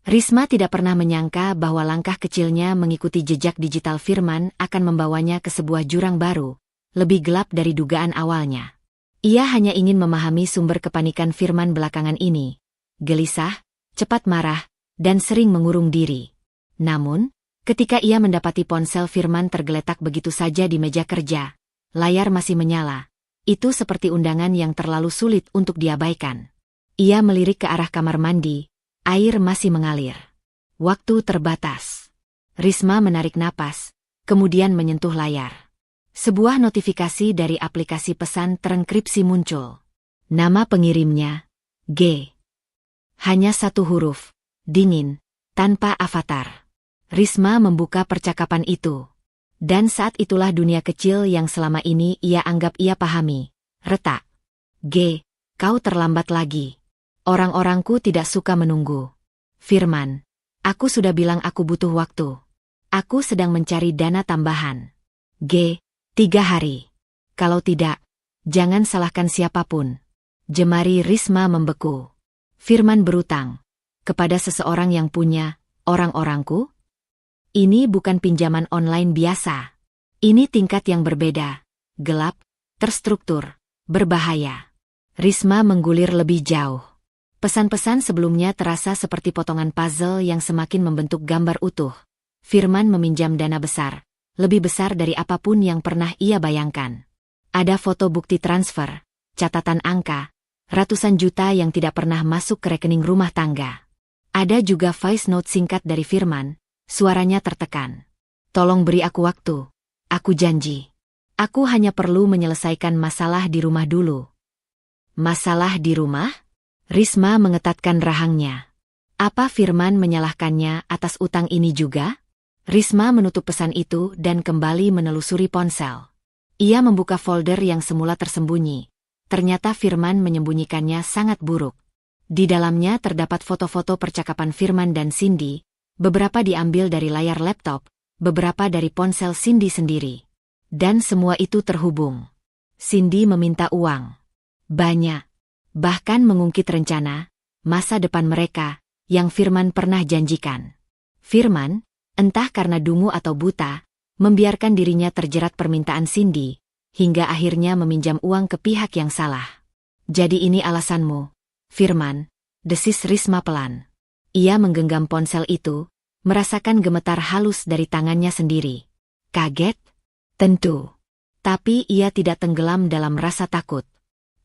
Risma tidak pernah menyangka bahwa langkah kecilnya mengikuti jejak digital Firman akan membawanya ke sebuah jurang baru, lebih gelap dari dugaan awalnya. Ia hanya ingin memahami sumber kepanikan Firman belakangan ini. Gelisah, cepat marah, dan sering mengurung diri. Namun, ketika ia mendapati ponsel Firman tergeletak begitu saja di meja kerja, layar masih menyala. Itu seperti undangan yang terlalu sulit untuk diabaikan. Ia melirik ke arah kamar mandi. Air masih mengalir. Waktu terbatas. Risma menarik napas, kemudian menyentuh layar. Sebuah notifikasi dari aplikasi pesan terenkripsi muncul. Nama pengirimnya, G. Hanya satu huruf, dingin, tanpa avatar. Risma membuka percakapan itu. Dan saat itulah dunia kecil yang selama ini ia anggap ia pahami. Retak. G. Kau terlambat lagi. Orang-orangku tidak suka menunggu. Firman, aku sudah bilang aku butuh waktu. Aku sedang mencari dana tambahan. G. 3 hari. Kalau tidak, jangan salahkan siapapun. Jemari Risma membeku. Firman berutang. Kepada seseorang yang punya, orang-orangku? Ini bukan pinjaman online biasa. Ini tingkat yang berbeda. Gelap, terstruktur, berbahaya. Risma menggulir lebih jauh. Pesan-pesan sebelumnya terasa seperti potongan puzzle yang semakin membentuk gambar utuh. Firman meminjam dana besar, lebih besar dari apapun yang pernah ia bayangkan. Ada foto bukti transfer, catatan angka, ratusan juta yang tidak pernah masuk ke rekening rumah tangga. Ada juga voice note singkat dari Firman, suaranya tertekan. Tolong beri aku waktu, aku janji. Aku hanya perlu menyelesaikan masalah di rumah dulu. Masalah di rumah? Risma mengetatkan rahangnya. Apa Firman menyalahkannya atas utang ini juga? Risma menutup pesan itu dan kembali menelusuri ponsel. Ia membuka folder yang semula tersembunyi. Ternyata Firman menyembunyikannya sangat buruk. Di dalamnya terdapat foto-foto percakapan Firman dan Cindy, beberapa diambil dari layar laptop, beberapa dari ponsel Cindy sendiri. Dan semua itu terhubung. Cindy meminta uang. Banyak. Bahkan mengungkit rencana, masa depan mereka, yang Firman pernah janjikan. Firman, entah karena dungu atau buta, membiarkan dirinya terjerat permintaan Cindy, hingga akhirnya meminjam uang ke pihak yang salah. Jadi ini alasanmu, Firman, desis Risma pelan. Ia menggenggam ponsel itu, merasakan gemetar halus dari tangannya sendiri. Kaget? Tentu. Tapi ia tidak tenggelam dalam rasa takut.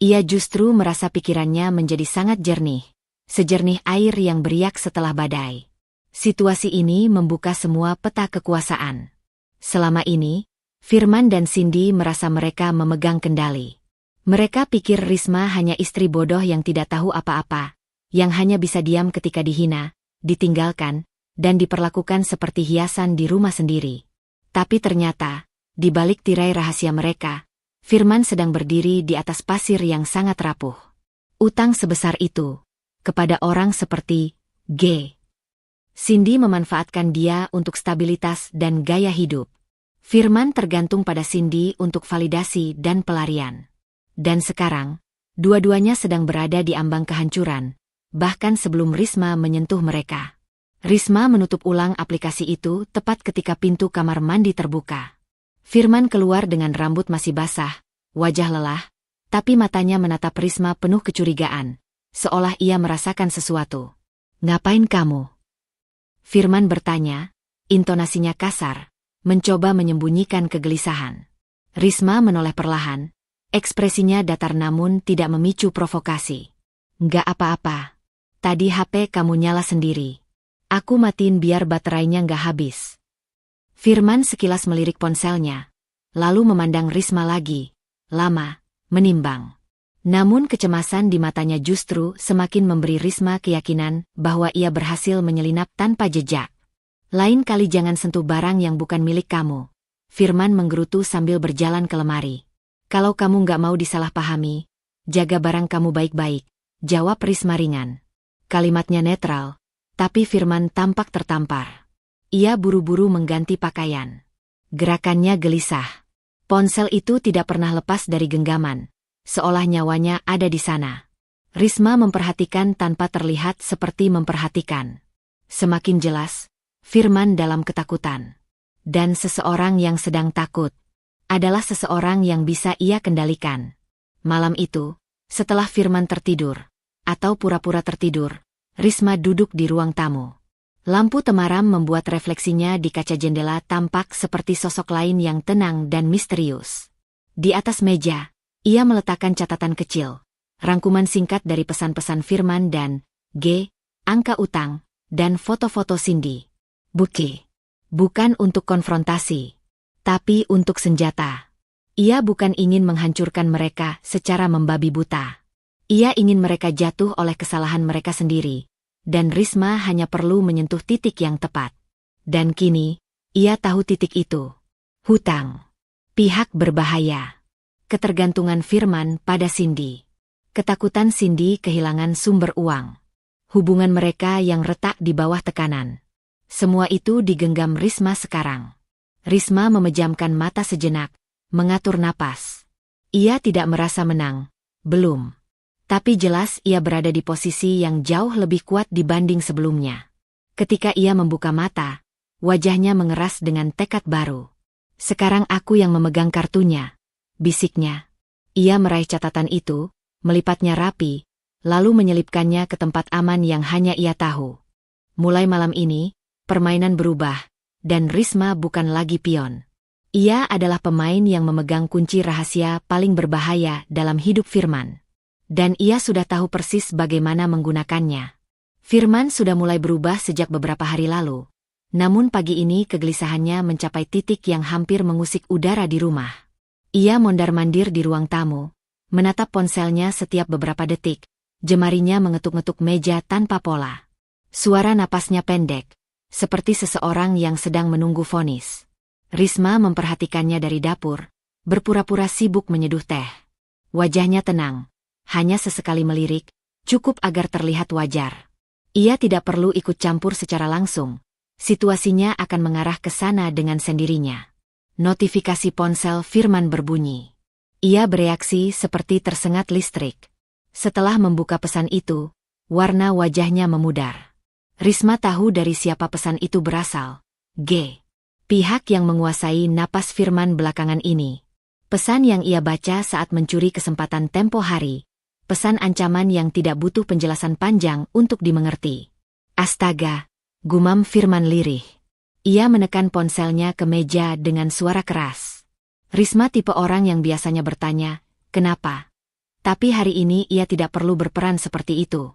Ia justru merasa pikirannya menjadi sangat jernih, sejernih air yang beriak setelah badai. Situasi ini membuka semua peta kekuasaan. Selama ini, Firman dan Cindy merasa mereka memegang kendali. Mereka pikir Risma hanya istri bodoh yang tidak tahu apa-apa, yang hanya bisa diam ketika dihina, ditinggalkan, dan diperlakukan seperti hiasan di rumah sendiri. Tapi ternyata, di balik tirai rahasia mereka, Firman sedang berdiri di atas pasir yang sangat rapuh. Utang sebesar itu, kepada orang seperti G. Cindy memanfaatkan dia untuk stabilitas dan gaya hidup. Firman tergantung pada Cindy untuk validasi dan pelarian. Dan sekarang, dua-duanya sedang berada di ambang kehancuran, bahkan sebelum Risma menyentuh mereka. Risma menutup ulang aplikasi itu tepat ketika pintu kamar mandi terbuka. Firman keluar dengan rambut masih basah, wajah lelah, tapi matanya menatap Risma penuh kecurigaan, seolah ia merasakan sesuatu. Ngapain kamu? Firman bertanya, intonasinya kasar, mencoba menyembunyikan kegelisahan. Risma menoleh perlahan, ekspresinya datar namun tidak memicu provokasi. Nggak apa-apa. Tadi HP kamu nyala sendiri. Aku matiin biar baterainya nggak habis. Firman sekilas melirik ponselnya, lalu memandang Risma lagi, lama, menimbang. Namun kecemasan di matanya justru semakin memberi Risma keyakinan bahwa ia berhasil menyelinap tanpa jejak. Lain kali jangan sentuh barang yang bukan milik kamu. Firman menggerutu sambil berjalan ke lemari. Kalau kamu nggak mau disalahpahami, jaga barang kamu baik-baik, jawab Risma ringan. Kalimatnya netral, tapi Firman tampak tertampar. Ia buru-buru mengganti pakaian. Gerakannya gelisah. Ponsel itu tidak pernah lepas dari genggaman. Seolah nyawanya ada di sana. Risma memperhatikan tanpa terlihat seperti memperhatikan. Semakin jelas, Firman dalam ketakutan. Dan seseorang yang sedang takut adalah seseorang yang bisa ia kendalikan. Malam itu, setelah Firman tertidur, atau pura-pura tertidur, Risma duduk di ruang tamu. Lampu temaram membuat refleksinya di kaca jendela tampak seperti sosok lain yang tenang dan misterius. Di atas meja, ia meletakkan catatan kecil, rangkuman singkat dari pesan-pesan Firman dan angka utang, dan foto-foto Cindy. Bukti. Bukan untuk konfrontasi, tapi untuk senjata. Ia bukan ingin menghancurkan mereka secara membabi buta. Ia ingin mereka jatuh oleh kesalahan mereka sendiri, dan Risma hanya perlu menyentuh titik yang tepat. Dan kini, ia tahu titik itu. Hutang. Pihak berbahaya. Ketergantungan Firman pada Cindy. Ketakutan Cindy kehilangan sumber uang. Hubungan mereka yang retak di bawah tekanan. Semua itu digenggam Risma sekarang. Risma memejamkan mata sejenak, mengatur napas. Ia tidak merasa menang, belum. Tapi jelas ia berada di posisi yang jauh lebih kuat dibanding sebelumnya. Ketika ia membuka mata, wajahnya mengeras dengan tekad baru. Sekarang aku yang memegang kartunya, bisiknya. Ia meraih catatan itu, melipatnya rapi, lalu menyelipkannya ke tempat aman yang hanya ia tahu. Mulai malam ini, permainan berubah, dan Risma bukan lagi pion. Ia adalah pemain yang memegang kunci rahasia paling berbahaya dalam hidup Firman. Dan ia sudah tahu persis bagaimana menggunakannya. Firman sudah mulai berubah sejak beberapa hari lalu. Namun pagi ini kegelisahannya mencapai titik yang hampir mengusik udara di rumah. Ia mondar-mandir di ruang tamu, menatap ponselnya setiap beberapa detik, jemarinya mengetuk-ngetuk meja tanpa pola. Suara napasnya pendek, seperti seseorang yang sedang menunggu vonis. Risma memperhatikannya dari dapur, berpura-pura sibuk menyeduh teh. Wajahnya tenang, hanya sesekali melirik, cukup agar terlihat wajar. Ia tidak perlu ikut campur secara langsung, situasinya akan mengarah ke sana dengan sendirinya. Notifikasi ponsel Firman berbunyi. Ia bereaksi seperti tersengat listrik. Setelah membuka pesan itu, warna wajahnya memudar. Risma tahu dari siapa pesan itu berasal. Pihak yang menguasai napas Firman belakangan ini. Pesan yang ia baca saat mencuri kesempatan tempo hari. Pesan ancaman yang tidak butuh penjelasan panjang untuk dimengerti. Astaga, gumam Firman lirih. Ia menekan ponselnya ke meja dengan suara keras. Risma tipe orang yang biasanya bertanya, kenapa? Tapi hari ini ia tidak perlu berperan seperti itu.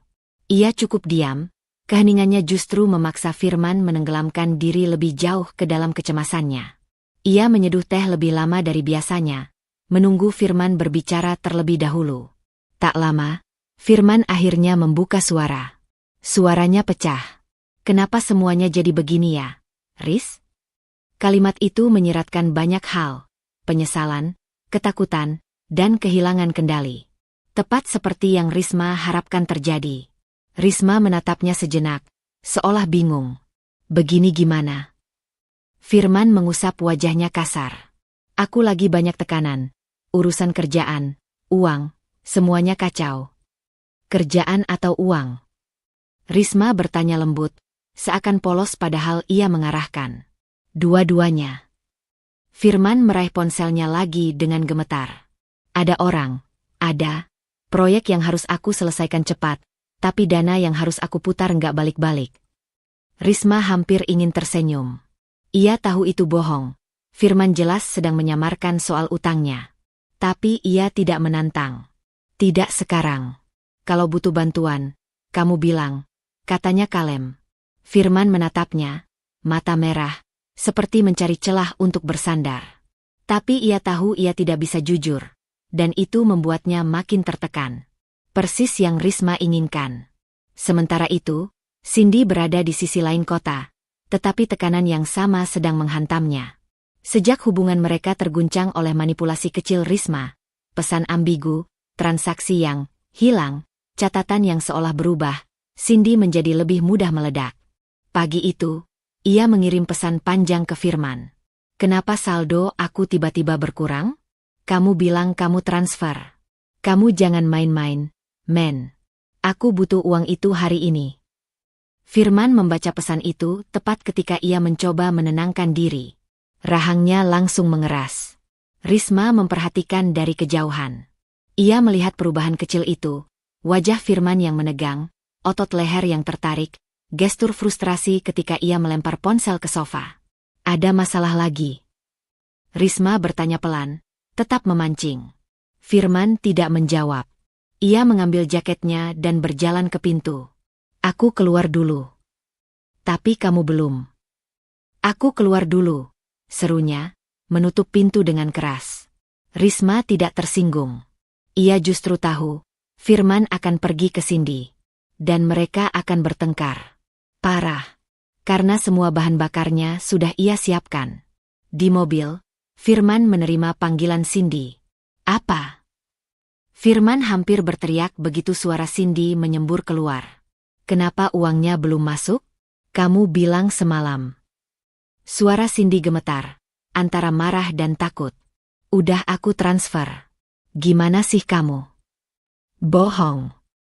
Ia cukup diam, keheningannya justru memaksa Firman menenggelamkan diri lebih jauh ke dalam kecemasannya. Ia menyeduh teh lebih lama dari biasanya, menunggu Firman berbicara terlebih dahulu. Tak lama, Firman akhirnya membuka suara. Suaranya pecah. Kenapa semuanya jadi begini ya, Riz? Kalimat itu menyiratkan banyak hal, penyesalan, ketakutan, dan kehilangan kendali. Tepat seperti yang Risma harapkan terjadi. Risma menatapnya sejenak, seolah bingung. Begini gimana? Firman mengusap wajahnya kasar. Aku lagi banyak tekanan. Urusan kerjaan, uang, semuanya kacau. Kerjaan atau uang? Risma bertanya lembut, seakan polos padahal ia mengarahkan. Dua-duanya. Firman meraih ponselnya lagi dengan gemetar. Ada orang, ada proyek yang harus aku selesaikan cepat, tapi dana yang harus aku putar nggak balik-balik. Risma hampir ingin tersenyum. Ia tahu itu bohong. Firman jelas sedang menyamarkan soal utangnya. Tapi ia tidak menantang. Tidak sekarang. Kalau butuh bantuan, kamu bilang, katanya kalem. Firman menatapnya, mata merah, seperti mencari celah untuk bersandar. Tapi ia tahu ia tidak bisa jujur. dan itu membuatnya makin tertekan. Persis yang Risma inginkan. Sementara itu, Cindy berada di sisi lain kota, tetapi tekanan yang sama sedang menghantamnya. Sejak hubungan mereka terguncang oleh manipulasi kecil Risma, pesan ambigu, transaksi yang hilang, catatan yang seolah berubah, Cindy menjadi lebih mudah meledak. Pagi itu, ia mengirim pesan panjang ke Firman. Kenapa saldo aku tiba-tiba berkurang? Kamu bilang kamu transfer. Kamu jangan main-main, men. Aku butuh uang itu hari ini. Firman membaca pesan itu tepat ketika ia mencoba menenangkan diri. Rahangnya langsung mengeras. Risma memperhatikan dari kejauhan. Ia melihat perubahan kecil itu, wajah Firman yang menegang, otot leher yang tertarik, gestur frustrasi ketika ia melempar ponsel ke sofa. Ada masalah lagi? Risma bertanya pelan, tetap memancing. Firman tidak menjawab. Ia mengambil jaketnya dan berjalan ke pintu. Aku keluar dulu. Tapi kamu belum. Aku keluar dulu, serunya, menutup pintu dengan keras. Risma tidak tersinggung. Ia justru tahu, Firman akan pergi ke Cindy. Dan mereka akan bertengkar. Parah. Karena semua bahan bakarnya sudah ia siapkan. Di mobil, Firman menerima panggilan Cindy. Apa? Firman hampir berteriak begitu suara Cindy menyembur keluar. Kenapa uangnya belum masuk? Kamu bilang semalam. Suara Cindy gemetar, antara marah dan takut. Udah aku transfer. Gimana sih kamu? Bohong.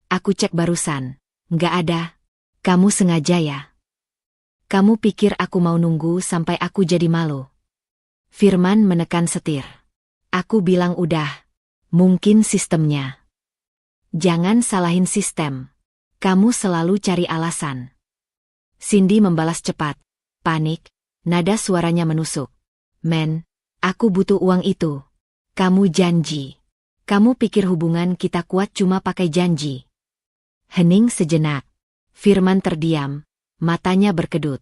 Aku cek barusan. Nggak ada. Kamu sengaja ya? Kamu pikir aku mau nunggu sampai aku jadi malu? Firman menekan setir. Aku bilang udah. Mungkin sistemnya. Jangan salahin sistem. Kamu selalu cari alasan. Cindy membalas cepat. Panik, nada suaranya menusuk. Men, aku butuh uang itu. Kamu janji. Kamu pikir hubungan kita kuat cuma pakai janji? Hening sejenak. Firman terdiam, matanya berkedut.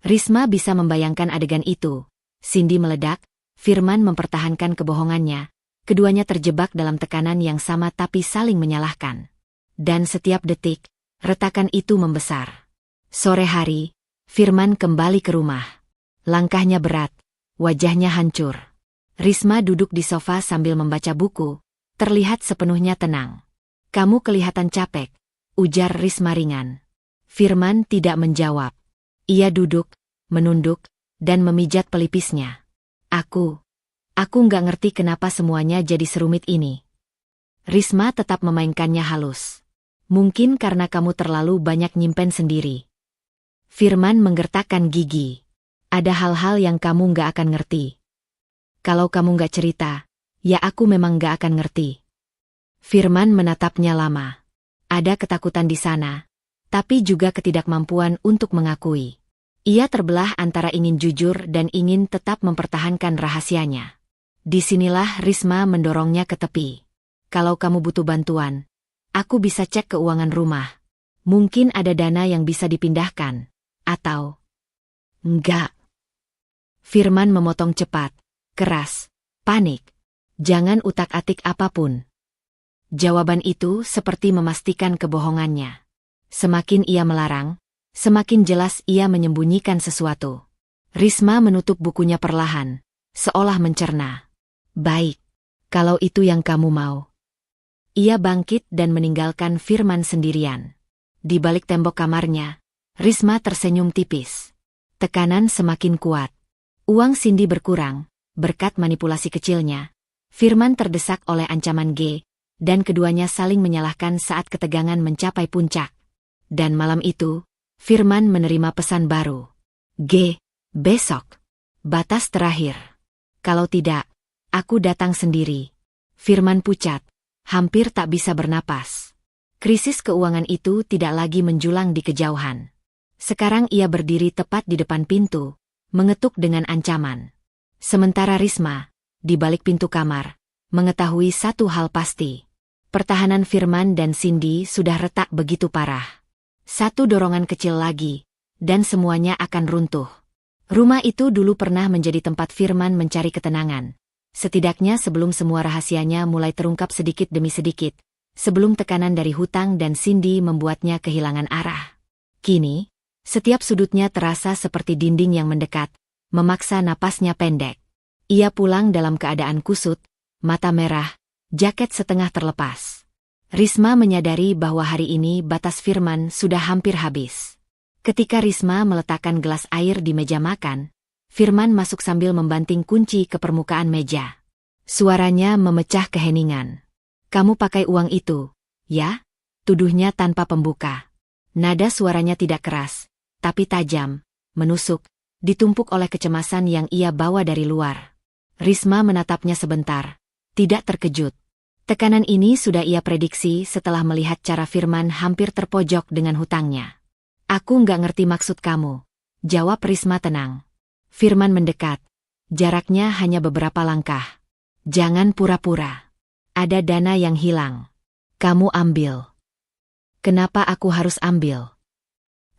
Risma bisa membayangkan adegan itu. Cindy meledak, Firman mempertahankan kebohongannya. Keduanya terjebak dalam tekanan yang sama tapi saling menyalahkan. Dan setiap detik, retakan itu membesar. Sore hari, Firman kembali ke rumah. Langkahnya berat, wajahnya hancur. Risma duduk di sofa sambil membaca buku, terlihat sepenuhnya tenang. Kamu kelihatan capek, ujar Risma ringan. Firman tidak menjawab. Ia duduk, menunduk, dan memijat pelipisnya. Aku nggak ngerti kenapa semuanya jadi serumit ini. Risma tetap memainkannya halus. Mungkin karena kamu terlalu banyak nyimpen sendiri. Firman menggertakkan gigi. Ada hal-hal yang kamu nggak akan ngerti. Kalau kamu nggak cerita, ya aku memang nggak akan ngerti. Firman menatapnya lama. Ada ketakutan di sana, tapi juga ketidakmampuan untuk mengakui. Ia terbelah antara ingin jujur dan ingin tetap mempertahankan rahasianya. Disinilah Risma mendorongnya ke tepi. Kalau kamu butuh bantuan, aku bisa cek keuangan rumah. Mungkin ada dana yang bisa dipindahkan. Atau... Enggak. Firman memotong cepat, keras, panik. Jangan utak-atik apapun. Jawaban itu seperti memastikan kebohongannya. Semakin ia melarang, semakin jelas ia menyembunyikan sesuatu. Risma menutup bukunya perlahan, seolah mencerna. Baik, kalau itu yang kamu mau. Ia bangkit dan meninggalkan Firman sendirian. Di balik tembok kamarnya, Risma tersenyum tipis. Tekanan semakin kuat. Uang Cindy berkurang, berkat manipulasi kecilnya. Firman terdesak oleh ancaman G, dan keduanya saling menyalahkan saat ketegangan mencapai puncak. Dan malam itu, Firman menerima pesan baru. G, besok. Batas terakhir. Kalau tidak, aku datang sendiri. Firman pucat, hampir tak bisa bernapas. Krisis keuangan itu tidak lagi menjulang di kejauhan. Sekarang ia berdiri tepat di depan pintu, mengetuk dengan ancaman. Sementara Risma, di balik pintu kamar, mengetahui satu hal pasti. Pertahanan Firman dan Cindy sudah retak begitu parah. Satu dorongan kecil lagi, dan semuanya akan runtuh. Rumah itu dulu pernah menjadi tempat Firman mencari ketenangan. setidaknya sebelum semua rahasianya mulai terungkap sedikit demi sedikit, sebelum tekanan dari hutang dan Cindy membuatnya kehilangan arah. Kini, setiap sudutnya terasa seperti dinding yang mendekat, memaksa napasnya pendek. Ia pulang dalam keadaan kusut, mata merah, jaket setengah terlepas. Risma menyadari bahwa hari ini batas Firman sudah hampir habis. Ketika Risma meletakkan gelas air di meja makan, Firman masuk sambil membanting kunci ke permukaan meja. Suaranya memecah keheningan. "Kamu pakai uang itu, ya?" tuduhnya tanpa pembuka. Nada suaranya tidak keras, tapi tajam, menusuk, ditumpuk oleh kecemasan yang ia bawa dari luar. Risma menatapnya sebentar, tidak terkejut. Tekanan ini sudah ia prediksi setelah melihat cara Firman hampir terpojok dengan hutangnya. "Aku nggak ngerti maksud kamu," jawab Risma tenang. Firman mendekat. Jaraknya hanya beberapa langkah. "Jangan pura-pura. Ada dana yang hilang. Kamu ambil." "Kenapa aku harus ambil?"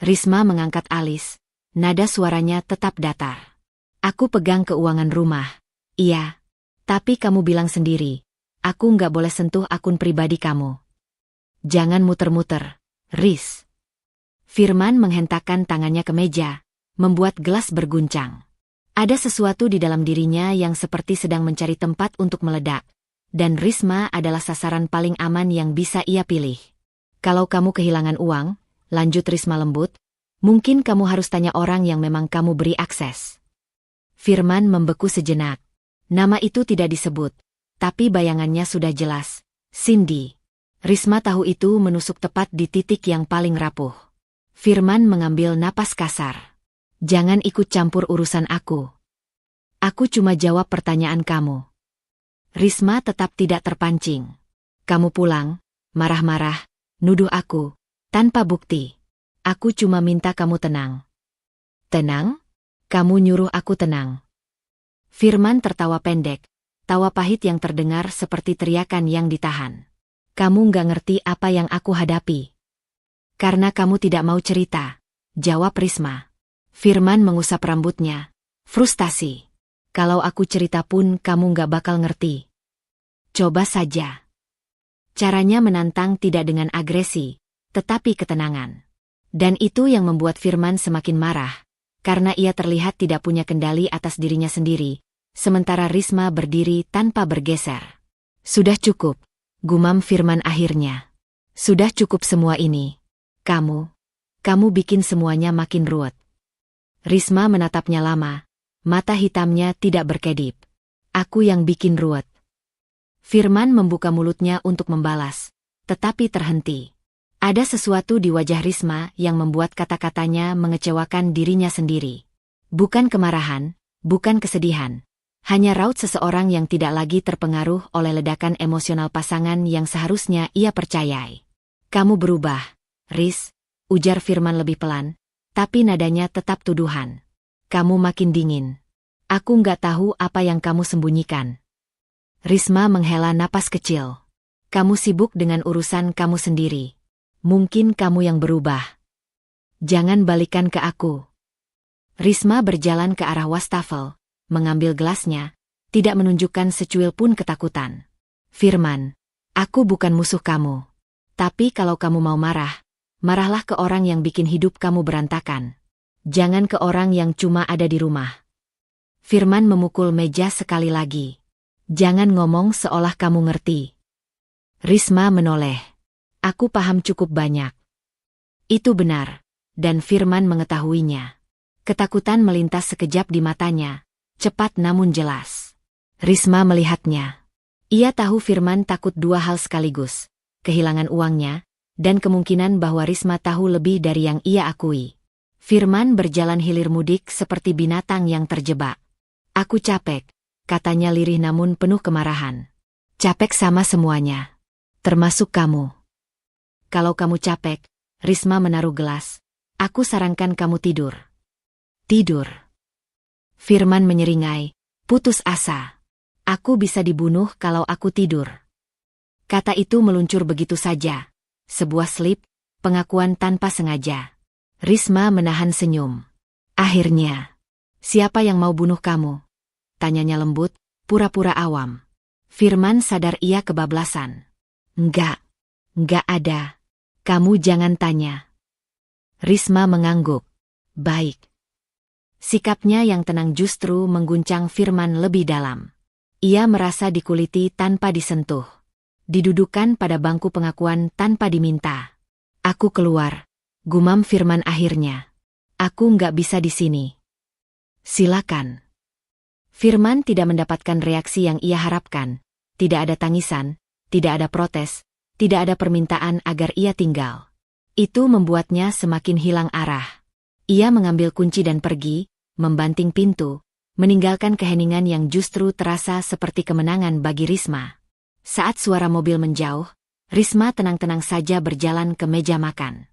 Risma mengangkat alis. Nada suaranya tetap datar. "Aku pegang keuangan rumah." "Iya. Tapi kamu bilang sendiri. Aku nggak boleh sentuh akun pribadi kamu." "Jangan muter-muter, Riz." Firman menghentakkan tangannya ke meja, membuat gelas berguncang. Ada sesuatu di dalam dirinya yang seperti sedang mencari tempat untuk meledak, dan Risma adalah sasaran paling aman yang bisa ia pilih. "Kalau kamu kehilangan uang," lanjut Risma lembut, "mungkin kamu harus tanya orang yang memang kamu beri akses." Firman membeku sejenak. Nama itu tidak disebut, tapi bayangannya sudah jelas. Cindy. Risma tahu itu menusuk tepat di titik yang paling rapuh. Firman mengambil napas kasar. "Jangan ikut campur urusan aku. Aku cuma jawab pertanyaan kamu." Risma tetap tidak terpancing. "Kamu pulang, marah-marah, nuduh aku, tanpa bukti. Aku cuma minta kamu tenang." "Tenang? Kamu nyuruh aku tenang?" Firman tertawa pendek, tawa pahit yang terdengar seperti teriakan yang ditahan. "Kamu nggak ngerti apa yang aku hadapi." "Karena kamu tidak mau cerita," jawab Risma. Firman mengusap rambutnya. Frustasi. "Kalau aku cerita pun kamu nggak bakal ngerti." "Coba saja." Caranya menantang tidak dengan agresi, tetapi ketenangan. Dan itu yang membuat Firman semakin marah, karena ia terlihat tidak punya kendali atas dirinya sendiri, sementara Risma berdiri tanpa bergeser. "Sudah cukup," gumam Firman akhirnya. "Sudah cukup semua ini. Kamu bikin semuanya makin ruwet." Risma menatapnya lama, mata hitamnya tidak berkedip. "Aku yang bikin ruwet." Firman membuka mulutnya untuk membalas, tetapi terhenti. Ada sesuatu di wajah Risma yang membuat kata-katanya mengecewakan dirinya sendiri. Bukan kemarahan, bukan kesedihan. Hanya raut seseorang yang tidak lagi terpengaruh oleh ledakan emosional pasangan yang seharusnya ia percayai. "Kamu berubah, Riz," ujar Firman lebih pelan, tapi nadanya tetap tuduhan. "Kamu makin dingin. Aku nggak tahu apa yang kamu sembunyikan." Risma menghela napas kecil. "Kamu sibuk dengan urusan kamu sendiri. Mungkin kamu yang berubah. Jangan balikan ke aku." Risma berjalan ke arah wastafel, mengambil gelasnya, tidak menunjukkan secuil pun ketakutan. "Firman, aku bukan musuh kamu. Tapi kalau kamu mau marah, marahlah ke orang yang bikin hidup kamu berantakan. Jangan ke orang yang cuma ada di rumah." Firman memukul meja sekali lagi. "Jangan ngomong seolah kamu ngerti." Risma menoleh. "Aku paham cukup banyak." Itu benar, dan Firman mengetahuinya. Ketakutan melintas sekejap di matanya, cepat namun jelas. Risma melihatnya. Ia tahu Firman takut dua hal sekaligus, kehilangan uangnya, dan kemungkinan bahwa Risma tahu lebih dari yang ia akui. Firman berjalan hilir mudik seperti binatang yang terjebak. "Aku capek," katanya lirih namun penuh kemarahan. "Capek sama semuanya. Termasuk kamu." "Kalau kamu capek," Risma menaruh gelas, "aku sarankan kamu tidur." "Tidur?" Firman menyeringai, putus asa. "Aku bisa dibunuh kalau aku tidur." Kata itu meluncur begitu saja. Sebuah slip, pengakuan tanpa sengaja. Risma menahan senyum. "Akhirnya, siapa yang mau bunuh kamu?" tanyanya lembut, pura-pura awam. Firman sadar ia kebablasan. Enggak ada. Kamu jangan tanya. Risma mengangguk. Baik. Sikapnya yang tenang justru mengguncang Firman lebih dalam. Ia merasa dikuliti tanpa disentuh. Didudukan pada bangku pengakuan tanpa diminta. Aku keluar, gumam Firman akhirnya. Aku nggak bisa di sini. Silakan. Firman tidak mendapatkan reaksi yang ia harapkan. Tidak ada tangisan, tidak ada protes, tidak ada permintaan agar ia tinggal. Itu membuatnya semakin hilang arah. Ia mengambil kunci dan pergi, membanting pintu, meninggalkan keheningan yang justru terasa seperti kemenangan bagi Risma. Saat suara mobil menjauh, Risma tenang-tenang saja berjalan ke meja makan.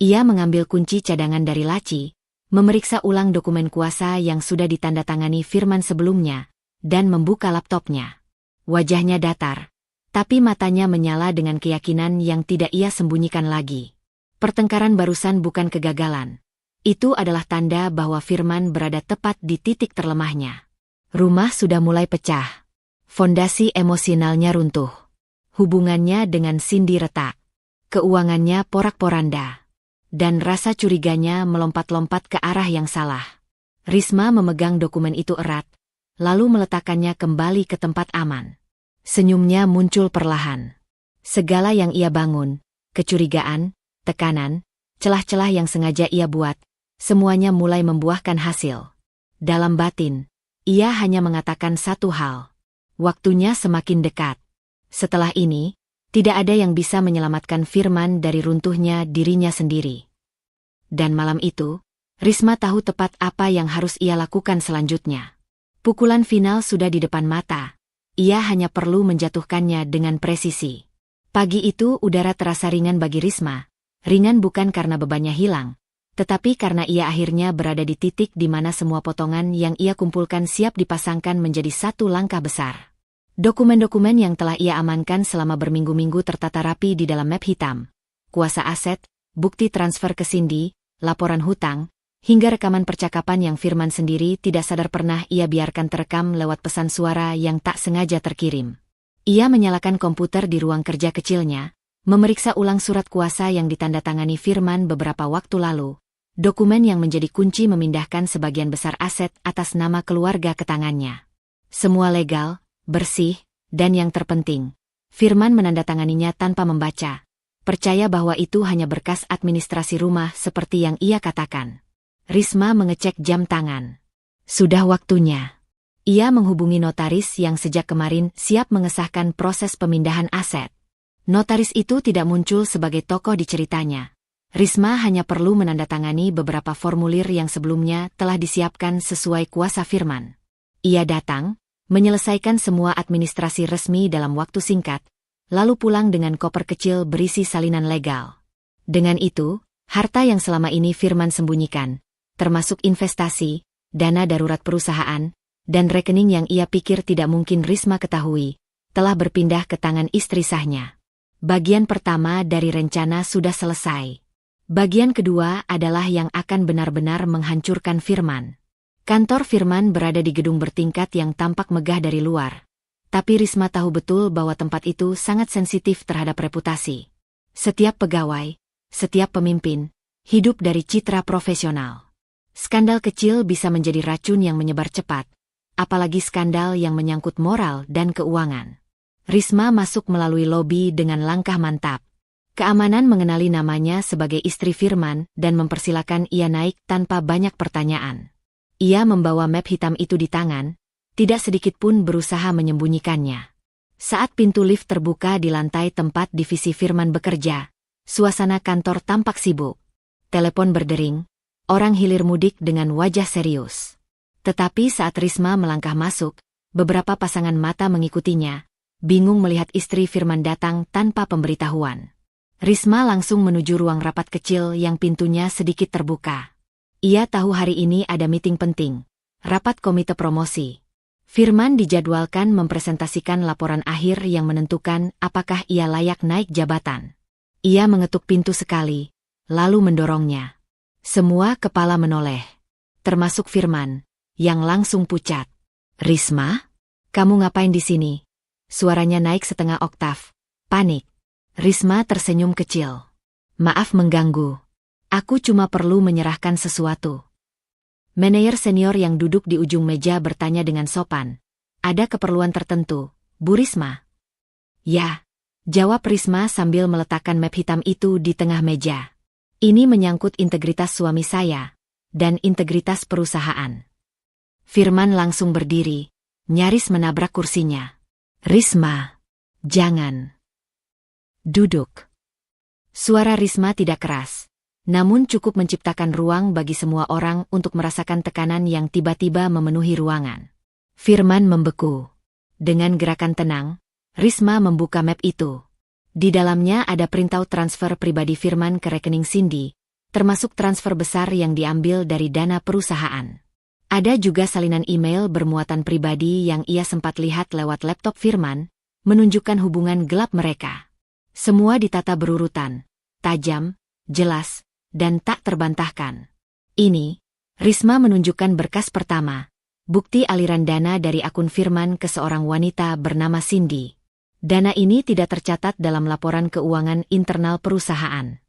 Ia mengambil kunci cadangan dari laci, memeriksa ulang dokumen kuasa yang sudah ditandatangani Firman sebelumnya, dan membuka laptopnya. Wajahnya datar, tapi matanya menyala dengan keyakinan yang tidak ia sembunyikan lagi. Pertengkaran barusan bukan kegagalan. Itu adalah tanda bahwa Firman berada tepat di titik terlemahnya. Rumah sudah mulai pecah. Fondasi emosionalnya runtuh. Hubungannya dengan Cindy retak. Keuangannya porak-poranda. Dan rasa curiganya melompat-lompat ke arah yang salah. Risma memegang dokumen itu erat, lalu meletakkannya kembali ke tempat aman. Senyumnya muncul perlahan. Segala yang ia bangun, kecurigaan, tekanan, celah-celah yang sengaja ia buat, semuanya mulai membuahkan hasil. Dalam batin, ia hanya mengatakan satu hal. Waktunya semakin dekat. Setelah ini, tidak ada yang bisa menyelamatkan Firman dari runtuhnya dirinya sendiri. Dan malam itu, Risma tahu tepat apa yang harus ia lakukan selanjutnya. Pukulan final sudah di depan mata. Ia hanya perlu menjatuhkannya dengan presisi. Pagi itu udara terasa ringan bagi Risma. Ringan bukan karena bebannya hilang, tetapi karena ia akhirnya berada di titik di mana semua potongan yang ia kumpulkan siap dipasangkan menjadi satu langkah besar. Dokumen-dokumen yang telah ia amankan selama berminggu-minggu tertata rapi di dalam map hitam. Kuasa aset, bukti transfer ke Cindy, laporan hutang, hingga rekaman percakapan yang Firman sendiri tidak sadar pernah ia biarkan terekam lewat pesan suara yang tak sengaja terkirim. Ia menyalakan komputer di ruang kerja kecilnya, memeriksa ulang surat kuasa yang ditandatangani Firman beberapa waktu lalu, dokumen yang menjadi kunci memindahkan sebagian besar aset atas nama keluarga ke tangannya. Semua legal, bersih, dan yang terpenting, Firman menandatanganinya tanpa membaca. Percaya bahwa itu hanya berkas administrasi rumah seperti yang ia katakan. Risma mengecek jam tangan. Sudah waktunya. Ia menghubungi notaris yang sejak kemarin siap mengesahkan proses pemindahan aset. Notaris itu tidak muncul sebagai tokoh di ceritanya. Risma hanya perlu menandatangani beberapa formulir yang sebelumnya telah disiapkan sesuai kuasa Firman. Ia datang, menyelesaikan semua administrasi resmi dalam waktu singkat, lalu pulang dengan koper kecil berisi salinan legal. Dengan itu, harta yang selama ini Firman sembunyikan, termasuk investasi, dana darurat perusahaan, dan rekening yang ia pikir tidak mungkin Risma ketahui, telah berpindah ke tangan istri sahnya. Bagian pertama dari rencana sudah selesai. Bagian kedua adalah yang akan benar-benar menghancurkan Firman. Kantor Firman berada di gedung bertingkat yang tampak megah dari luar. Tapi Risma tahu betul bahwa tempat itu sangat sensitif terhadap reputasi. Setiap pegawai, setiap pemimpin, hidup dari citra profesional. Skandal kecil bisa menjadi racun yang menyebar cepat, apalagi skandal yang menyangkut moral dan keuangan. Risma masuk melalui lobi dengan langkah mantap. Keamanan mengenali namanya sebagai istri Firman dan mempersilakan ia naik tanpa banyak pertanyaan. Ia membawa map hitam itu di tangan, tidak sedikit pun berusaha menyembunyikannya. Saat pintu lift terbuka di lantai tempat divisi Firman bekerja, suasana kantor tampak sibuk. Telepon berdering, orang hilir mudik dengan wajah serius. Tetapi saat Risma melangkah masuk, beberapa pasangan mata mengikutinya, bingung melihat istri Firman datang tanpa pemberitahuan. Risma langsung menuju ruang rapat kecil yang pintunya sedikit terbuka. Ia tahu hari ini ada meeting penting, rapat komite promosi. Firman dijadwalkan mempresentasikan laporan akhir yang menentukan apakah ia layak naik jabatan. Ia mengetuk pintu sekali, lalu mendorongnya. Semua kepala menoleh, termasuk Firman, yang langsung pucat. Risma? Kamu ngapain di sini? Suaranya naik setengah oktav. Panik. Risma tersenyum kecil. Maaf mengganggu. Aku cuma perlu menyerahkan sesuatu. Manajer senior yang duduk di ujung meja bertanya dengan sopan. Ada keperluan tertentu, Bu Risma? Ya, jawab Risma sambil meletakkan map hitam itu di tengah meja. Ini menyangkut integritas suami saya dan integritas perusahaan. Firman langsung berdiri, nyaris menabrak kursinya. Risma, jangan. Duduk. Suara Risma tidak keras, namun cukup menciptakan ruang bagi semua orang untuk merasakan tekanan yang tiba-tiba memenuhi ruangan. Firman membeku. Dengan gerakan tenang, Risma membuka map itu. Di dalamnya ada printout transfer pribadi Firman ke rekening Cindy, termasuk transfer besar yang diambil dari dana perusahaan. Ada juga salinan email bermuatan pribadi yang ia sempat lihat lewat laptop Firman, menunjukkan hubungan gelap mereka. Semua ditata berurutan, tajam, jelas, dan tak terbantahkan. Ini, Risma menunjukkan berkas pertama, bukti aliran dana dari akun Firman ke seorang wanita bernama Cindy. Dana ini tidak tercatat dalam laporan keuangan internal perusahaan.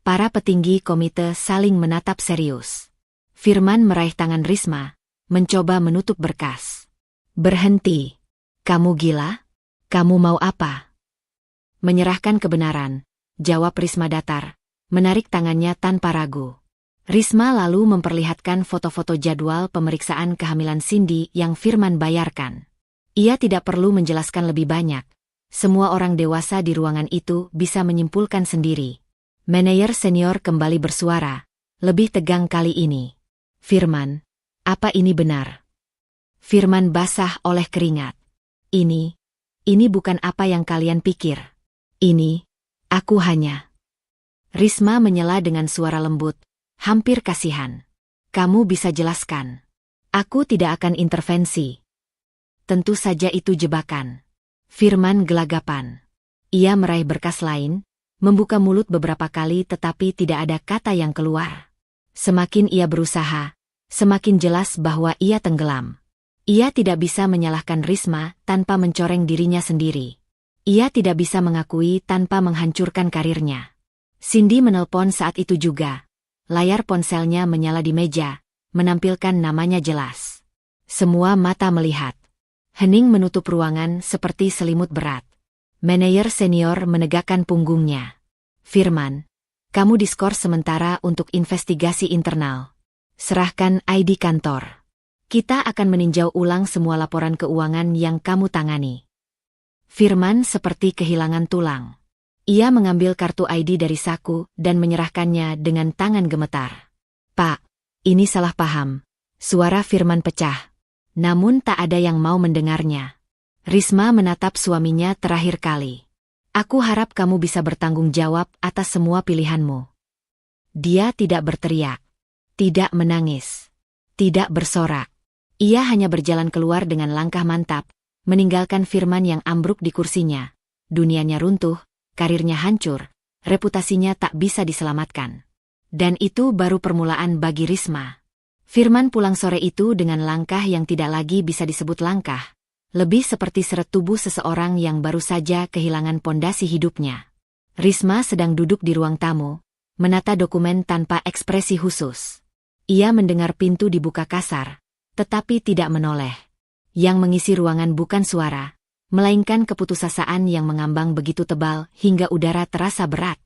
Para petinggi komite saling menatap serius. Firman meraih tangan Risma, mencoba menutup berkas. Berhenti. Kamu gila? Kamu mau apa? Menyerahkan kebenaran, jawab Risma datar, menarik tangannya tanpa ragu. Risma lalu memperlihatkan foto-foto jadwal pemeriksaan kehamilan Cindy yang Firman bayarkan. Ia tidak perlu menjelaskan lebih banyak. Semua orang dewasa di ruangan itu bisa menyimpulkan sendiri. Manajer senior kembali bersuara, lebih tegang kali ini. Firman, apa ini benar? Firman basah oleh keringat. Ini bukan apa yang kalian pikir. Ini, aku hanya. Risma menyela dengan suara lembut, hampir kasihan. Kamu bisa jelaskan. Aku tidak akan intervensi. Tentu saja itu jebakan. Firman gelagapan. Ia meraih berkas lain, membuka mulut beberapa kali tetapi tidak ada kata yang keluar. Semakin ia berusaha, semakin jelas bahwa ia tenggelam. Ia tidak bisa menyalahkan Risma tanpa mencoreng dirinya sendiri. Ia tidak bisa mengakui tanpa menghancurkan karirnya. Cindy menelpon saat itu juga. Layar ponselnya menyala di meja, menampilkan namanya jelas. Semua mata melihat. Hening menutup ruangan seperti selimut berat. Manajer senior menegakkan punggungnya. Firman, kamu diskor sementara untuk investigasi internal. Serahkan ID kantor. Kita akan meninjau ulang semua laporan keuangan yang kamu tangani. Firman seperti kehilangan tulang. Ia mengambil kartu ID dari saku dan menyerahkannya dengan tangan gemetar. Pak, ini salah paham. Suara Firman pecah. Namun tak ada yang mau mendengarnya. Risma menatap suaminya terakhir kali. Aku harap kamu bisa bertanggung jawab atas semua pilihanmu. Dia tidak berteriak. Tidak menangis. Tidak bersorak. Ia hanya berjalan keluar dengan langkah mantap, meninggalkan Firman yang ambruk di kursinya. Dunianya runtuh, karirnya hancur, reputasinya tak bisa diselamatkan. Dan itu baru permulaan bagi Risma. Firman pulang sore itu dengan langkah yang tidak lagi bisa disebut langkah, lebih seperti seret tubuh seseorang yang baru saja kehilangan pondasi hidupnya. Risma sedang duduk di ruang tamu, menata dokumen tanpa ekspresi khusus. Ia mendengar pintu dibuka kasar, tetapi tidak menoleh. Yang mengisi ruangan bukan suara, melainkan keputusasaan yang mengambang begitu tebal hingga udara terasa berat.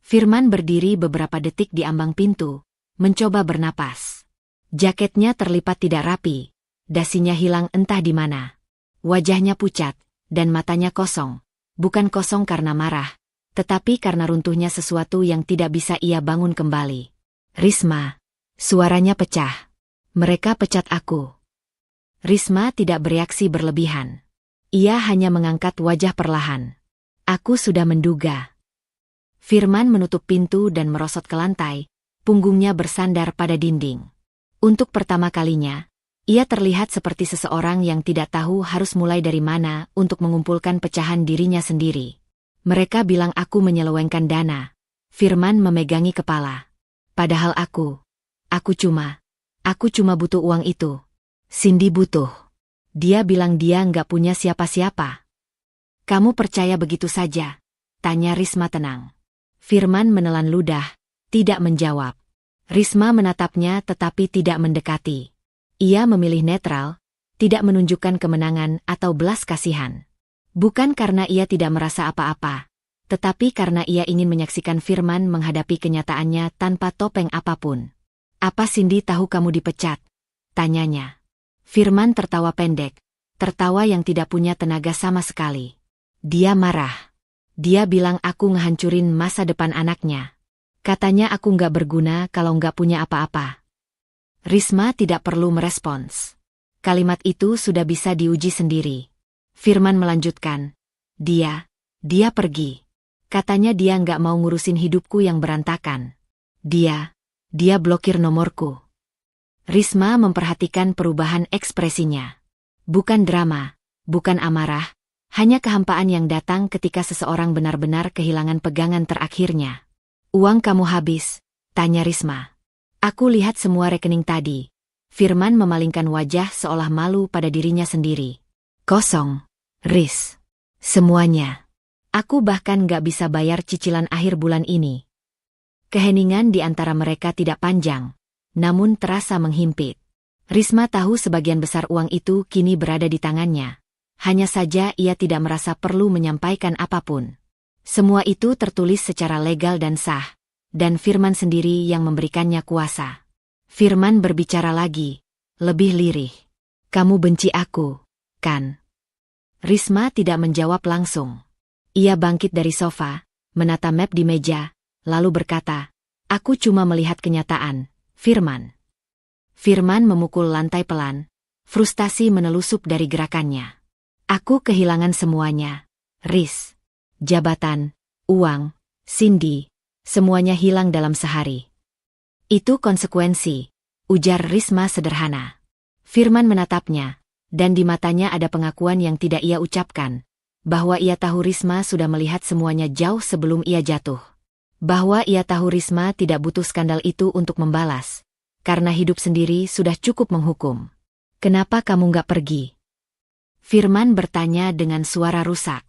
Firman berdiri beberapa detik di ambang pintu, mencoba bernapas. Jaketnya terlipat tidak rapi, dasinya hilang entah di mana. Wajahnya pucat, dan matanya kosong. Bukan kosong karena marah, tetapi karena runtuhnya sesuatu yang tidak bisa ia bangun kembali. Risma, suaranya pecah. Mereka pecat aku. Risma tidak bereaksi berlebihan. Ia hanya mengangkat wajah perlahan. Aku sudah menduga. Firman menutup pintu dan merosot ke lantai, punggungnya bersandar pada dinding. Untuk pertama kalinya, ia terlihat seperti seseorang yang tidak tahu harus mulai dari mana untuk mengumpulkan pecahan dirinya sendiri. Mereka bilang aku menyelewengkan dana. Firman memegangi kepala. Padahal aku cuma butuh uang itu. Cindy butuh. Dia bilang dia nggak punya siapa-siapa. Kamu percaya begitu saja? Tanya Risma tenang. Firman menelan ludah, tidak menjawab. Risma menatapnya tetapi tidak mendekati. Ia memilih netral, tidak menunjukkan kemenangan atau belas kasihan. Bukan karena ia tidak merasa apa-apa, tetapi karena ia ingin menyaksikan Firman menghadapi kenyataannya tanpa topeng apapun. Apa Cindy tahu kamu dipecat? Tanyanya. Firman tertawa pendek, tertawa yang tidak punya tenaga sama sekali. Dia marah. Dia bilang aku ngehancurin masa depan anaknya. Katanya aku nggak berguna kalau nggak punya apa-apa. Risma tidak perlu merespons. Kalimat itu sudah bisa diuji sendiri. Firman melanjutkan. Dia pergi. Katanya dia nggak mau ngurusin hidupku yang berantakan. Dia blokir nomorku. Risma memperhatikan perubahan ekspresinya. Bukan drama, bukan amarah, hanya kehampaan yang datang ketika seseorang benar-benar kehilangan pegangan terakhirnya. Uang kamu habis, tanya Risma. Aku lihat semua rekening tadi. Firman memalingkan wajah seolah malu pada dirinya sendiri. Kosong, Riz. Semuanya. Aku bahkan gak bisa bayar cicilan akhir bulan ini. Keheningan di antara mereka tidak panjang, namun terasa menghimpit. Risma tahu sebagian besar uang itu kini berada di tangannya. Hanya saja ia tidak merasa perlu menyampaikan apapun. Semua itu tertulis secara legal dan sah, dan Firman sendiri yang memberikannya kuasa. Firman berbicara lagi, lebih lirih. Kamu benci aku, kan? Risma tidak menjawab langsung. Ia bangkit dari sofa, menata map di meja, lalu berkata, aku cuma melihat kenyataan, Firman. Firman memukul lantai pelan, frustasi menelusup dari gerakannya. Aku kehilangan semuanya, Riz. Jabatan, uang, Cindy, semuanya hilang dalam sehari. Itu konsekuensi, ujar Risma sederhana. Firman menatapnya, dan di matanya ada pengakuan yang tidak ia ucapkan, bahwa ia tahu Risma sudah melihat semuanya jauh sebelum ia jatuh. Bahwa ia tahu Risma tidak butuh skandal itu untuk membalas, karena hidup sendiri sudah cukup menghukum. Kenapa kamu nggak pergi? Firman bertanya dengan suara rusak.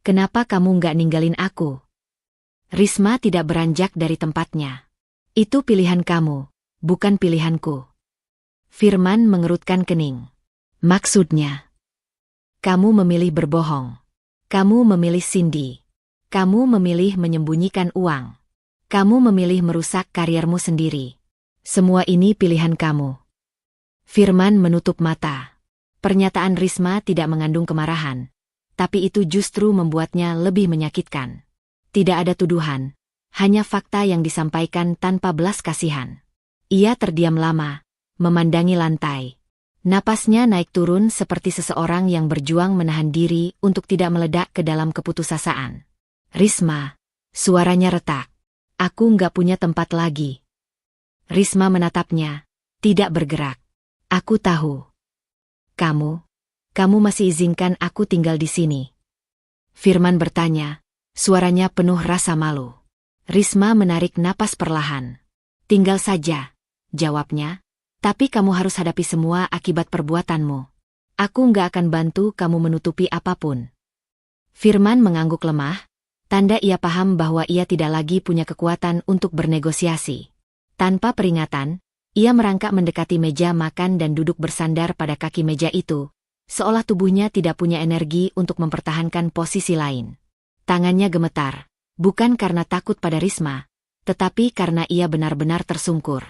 Kenapa kamu nggak ninggalin aku? Risma tidak beranjak dari tempatnya. Itu pilihan kamu, bukan pilihanku. Firman mengerutkan kening. Maksudnya? Kamu memilih berbohong. Kamu memilih Cindy. Kamu memilih menyembunyikan uang. Kamu memilih merusak kariermu sendiri. Semua ini pilihan kamu. Firman menutup mata. Pernyataan Risma tidak mengandung kemarahan, tapi itu justru membuatnya lebih menyakitkan. Tidak ada tuduhan. Hanya fakta yang disampaikan tanpa belas kasihan. Ia terdiam lama, memandangi lantai. Napasnya naik turun seperti seseorang yang berjuang menahan diri untuk tidak meledak ke dalam keputusasaan. Risma, suaranya retak. Aku nggak punya tempat lagi. Risma menatapnya, tidak bergerak. Aku tahu. Kamu masih izinkan aku tinggal di sini? Firman bertanya, suaranya penuh rasa malu. Risma menarik napas perlahan. Tinggal saja, jawabnya. Tapi kamu harus hadapi semua akibat perbuatanmu. Aku nggak akan bantu kamu menutupi apapun. Firman mengangguk lemah, tanda ia paham bahwa ia tidak lagi punya kekuatan untuk bernegosiasi. Tanpa peringatan, ia merangkak mendekati meja makan dan duduk bersandar pada kaki meja itu, seolah tubuhnya tidak punya energi untuk mempertahankan posisi lain. Tangannya gemetar. Bukan karena takut pada Risma, tetapi karena ia benar-benar tersungkur.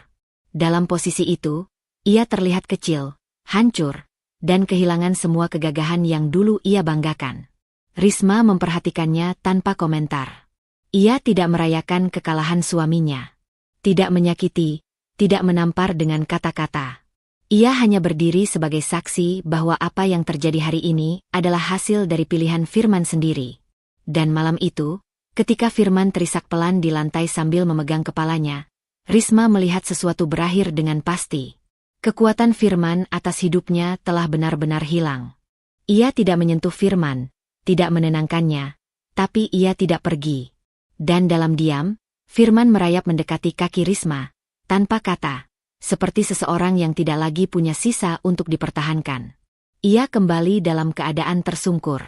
Dalam posisi itu, ia terlihat kecil, hancur, dan kehilangan semua kegagahan yang dulu ia banggakan. Risma memperhatikannya tanpa komentar. Ia tidak merayakan kekalahan suaminya. Tidak menyakiti, tidak menampar dengan kata-kata. Ia hanya berdiri sebagai saksi bahwa apa yang terjadi hari ini adalah hasil dari pilihan Firman sendiri. Dan malam itu, ketika Firman terisak pelan di lantai sambil memegang kepalanya, Risma melihat sesuatu berakhir dengan pasti. Kekuatan Firman atas hidupnya telah benar-benar hilang. Ia tidak menyentuh Firman, tidak menenangkannya, tapi ia tidak pergi. Dan dalam diam, Firman merayap mendekati kaki Risma, tanpa kata, seperti seseorang yang tidak lagi punya sisa untuk dipertahankan. Ia kembali dalam keadaan tersungkur.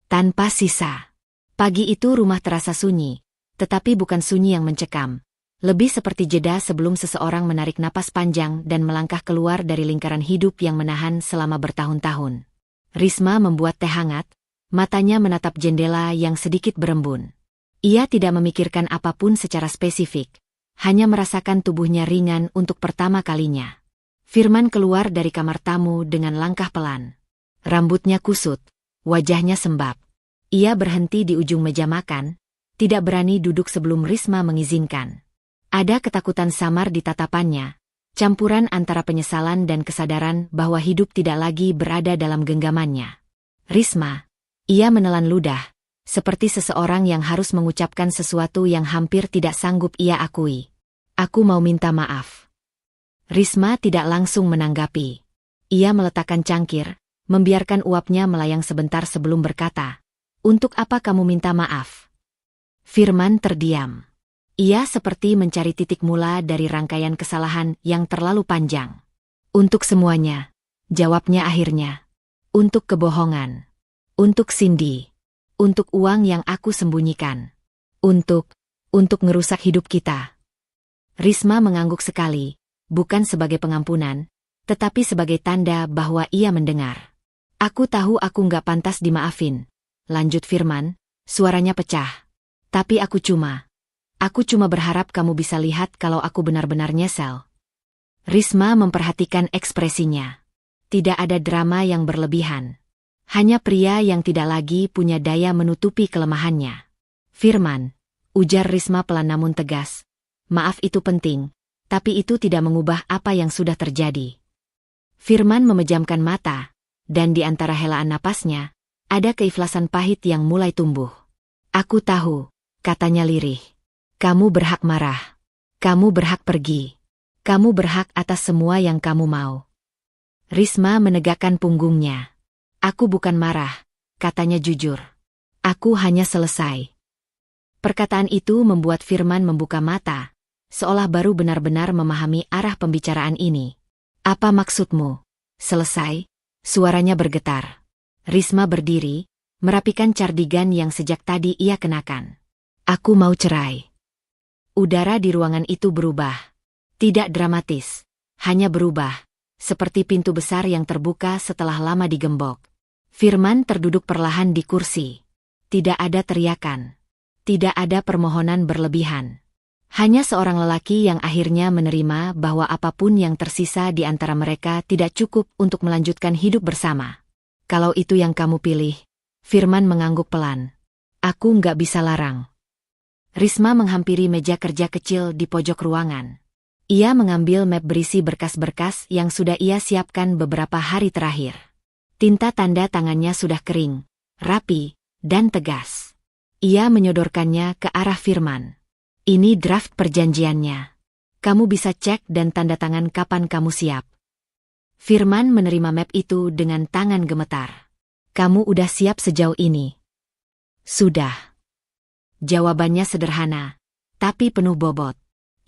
Tanpa sisa. Pagi itu rumah terasa sunyi, tetapi bukan sunyi yang mencekam. Lebih seperti jeda sebelum seseorang menarik napas panjang dan melangkah keluar dari lingkaran hidup yang menahan selama bertahun-tahun. Risma membuat teh hangat, matanya menatap jendela yang sedikit berembun. Ia tidak memikirkan apapun secara spesifik, hanya merasakan tubuhnya ringan untuk pertama kalinya. Firman keluar dari kamar tamu dengan langkah pelan. Rambutnya kusut, wajahnya sembab. Ia berhenti di ujung meja makan, tidak berani duduk sebelum Risma mengizinkan. Ada ketakutan samar di tatapannya, campuran antara penyesalan dan kesadaran bahwa hidup tidak lagi berada dalam genggamannya. Risma, ia menelan ludah, seperti seseorang yang harus mengucapkan sesuatu yang hampir tidak sanggup ia akui. Aku mau minta maaf. Risma tidak langsung menanggapi. Ia meletakkan cangkir, membiarkan uapnya melayang sebentar sebelum berkata, "Untuk apa kamu minta maaf?" Firman terdiam. Ia seperti mencari titik mula dari rangkaian kesalahan yang terlalu panjang. Untuk semuanya, jawabnya akhirnya. Untuk kebohongan. Untuk Cindy. Untuk uang yang aku sembunyikan. Untuk ngerusak hidup kita. Risma mengangguk sekali, bukan sebagai pengampunan, tetapi sebagai tanda bahwa ia mendengar. Aku tahu aku nggak pantas dimaafin, lanjut Firman, suaranya pecah. Tapi aku cuma berharap kamu bisa lihat kalau aku benar-benar nyesel. Risma memperhatikan ekspresinya. Tidak ada drama yang berlebihan. Hanya pria yang tidak lagi punya daya menutupi kelemahannya. Firman, ujar Risma pelan namun tegas. Maaf itu penting, tapi itu tidak mengubah apa yang sudah terjadi. Firman memejamkan mata, dan di antara helaan napasnya, ada keikhlasan pahit yang mulai tumbuh. Aku tahu, katanya lirih. Kamu berhak marah. Kamu berhak pergi. Kamu berhak atas semua yang kamu mau. Risma menegakkan punggungnya. Aku bukan marah, katanya jujur. Aku hanya selesai. Perkataan itu membuat Firman membuka mata, seolah baru benar-benar memahami arah pembicaraan ini. Apa maksudmu? Selesai? Suaranya bergetar. Risma berdiri, merapikan cardigan yang sejak tadi ia kenakan. Aku mau cerai. Udara di ruangan itu berubah. Tidak dramatis, hanya berubah, seperti pintu besar yang terbuka setelah lama digembok. Firman terduduk perlahan di kursi. Tidak ada teriakan. Tidak ada permohonan berlebihan. Hanya seorang lelaki yang akhirnya menerima bahwa apapun yang tersisa di antara mereka tidak cukup untuk melanjutkan hidup bersama. Kalau itu yang kamu pilih, Firman mengangguk pelan. Aku nggak bisa larang. Risma menghampiri meja kerja kecil di pojok ruangan. Ia mengambil map berisi berkas-berkas yang sudah ia siapkan beberapa hari terakhir. Tinta tanda tangannya sudah kering, rapi, dan tegas. Ia menyodorkannya ke arah Firman. Ini draft perjanjiannya. Kamu bisa cek dan tanda tangan kapan kamu siap. Firman menerima map itu dengan tangan gemetar. Kamu udah siap sejauh ini? Sudah. Jawabannya sederhana, tapi penuh bobot.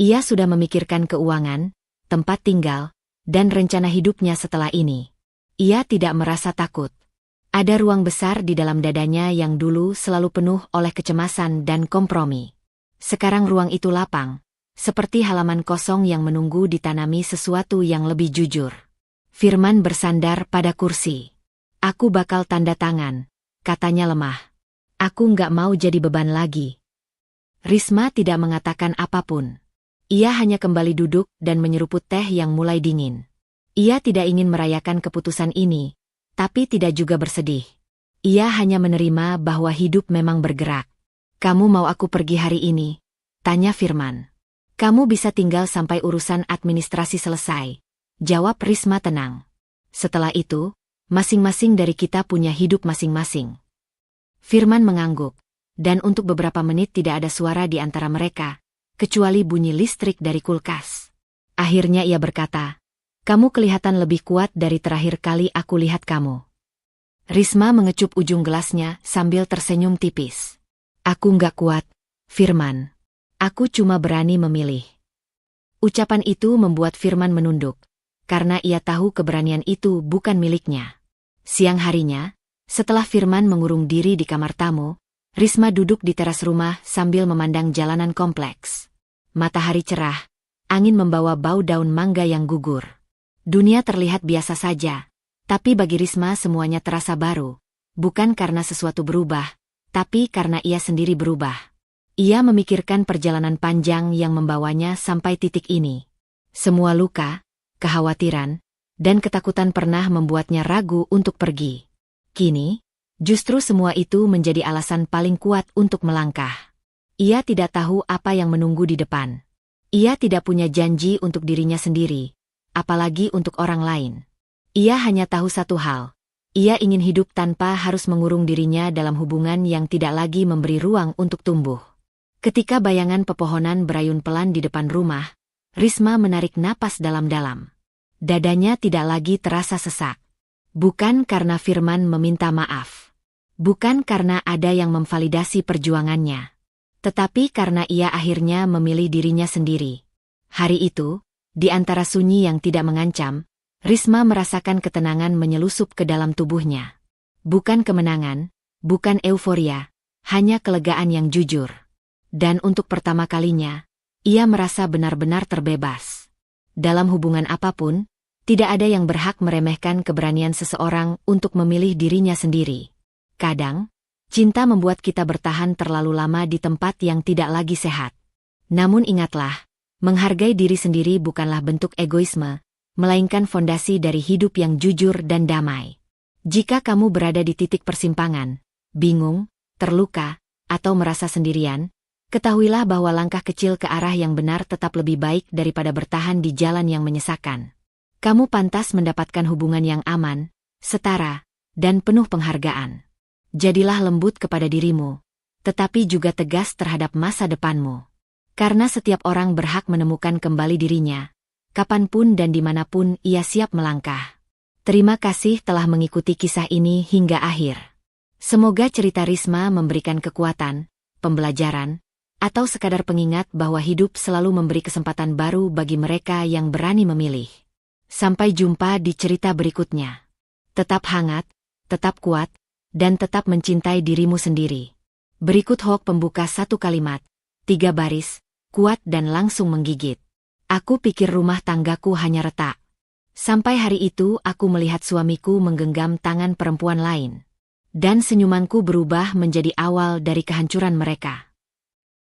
Ia sudah memikirkan keuangan, tempat tinggal, dan rencana hidupnya setelah ini. Ia tidak merasa takut. Ada ruang besar di dalam dadanya yang dulu selalu penuh oleh kecemasan dan kompromi. Sekarang ruang itu lapang, seperti halaman kosong yang menunggu ditanami sesuatu yang lebih jujur. Firman bersandar pada kursi. Aku bakal tanda tangan, katanya lemah. Aku nggak mau jadi beban lagi. Risma tidak mengatakan apapun. Ia hanya kembali duduk dan menyeruput teh yang mulai dingin. Ia tidak ingin merayakan keputusan ini, tapi tidak juga bersedih. Ia hanya menerima bahwa hidup memang bergerak. Kamu mau aku pergi hari ini? Tanya Firman. Kamu bisa tinggal sampai urusan administrasi selesai. Jawab Risma tenang. Setelah itu, masing-masing dari kita punya hidup masing-masing. Firman mengangguk, dan untuk beberapa menit tidak ada suara di antara mereka, kecuali bunyi listrik dari kulkas. Akhirnya ia berkata, kamu kelihatan lebih kuat dari terakhir kali aku lihat kamu. Risma mengecup ujung gelasnya sambil tersenyum tipis. Aku nggak kuat, Firman. Aku cuma berani memilih. Ucapan itu membuat Firman menunduk, karena ia tahu keberanian itu bukan miliknya. Siang harinya, setelah Firman mengurung diri di kamar tamu, Risma duduk di teras rumah sambil memandang jalanan kompleks. Matahari cerah, angin membawa bau daun mangga yang gugur. Dunia terlihat biasa saja, tapi bagi Risma semuanya terasa baru. Bukan karena sesuatu berubah, tapi karena ia sendiri berubah. Ia memikirkan perjalanan panjang yang membawanya sampai titik ini. Semua luka, kekhawatiran, dan ketakutan pernah membuatnya ragu untuk pergi. Kini, justru semua itu menjadi alasan paling kuat untuk melangkah. Ia tidak tahu apa yang menunggu di depan. Ia tidak punya janji untuk dirinya sendiri, apalagi untuk orang lain. Ia hanya tahu satu hal. Ia ingin hidup tanpa harus mengurung dirinya dalam hubungan yang tidak lagi memberi ruang untuk tumbuh. Ketika bayangan pepohonan berayun pelan di depan rumah, Risma menarik napas dalam-dalam. Dadanya tidak lagi terasa sesak. Bukan karena Firman meminta maaf. Bukan karena ada yang memvalidasi perjuangannya. Tetapi karena ia akhirnya memilih dirinya sendiri. Hari itu, di antara sunyi yang tidak mengancam, Risma merasakan ketenangan menyelusup ke dalam tubuhnya. Bukan kemenangan, bukan euforia, hanya kelegaan yang jujur. Dan untuk pertama kalinya, ia merasa benar-benar terbebas. Dalam hubungan apapun, tidak ada yang berhak meremehkan keberanian seseorang untuk memilih dirinya sendiri. Kadang, cinta membuat kita bertahan terlalu lama di tempat yang tidak lagi sehat. Namun ingatlah, menghargai diri sendiri bukanlah bentuk egoisme, melainkan fondasi dari hidup yang jujur dan damai. Jika kamu berada di titik persimpangan, bingung, terluka, atau merasa sendirian, ketahuilah bahwa langkah kecil ke arah yang benar tetap lebih baik daripada bertahan di jalan yang menyesakan. Kamu pantas mendapatkan hubungan yang aman, setara, dan penuh penghargaan. Jadilah lembut kepada dirimu, tetapi juga tegas terhadap masa depanmu. Karena setiap orang berhak menemukan kembali dirinya, kapanpun dan dimanapun ia siap melangkah. Terima kasih telah mengikuti kisah ini hingga akhir. Semoga cerita Risma memberikan kekuatan, pembelajaran, atau sekadar pengingat bahwa hidup selalu memberi kesempatan baru bagi mereka yang berani memilih. Sampai jumpa di cerita berikutnya. Tetap hangat, tetap kuat, dan tetap mencintai dirimu sendiri. Berikut hoax pembuka 1 kalimat, 3 baris, kuat dan langsung menggigit. Aku pikir rumah tanggaku hanya retak. Sampai hari itu aku melihat suamiku menggenggam tangan perempuan lain. Dan senyumanku berubah menjadi awal dari kehancuran mereka.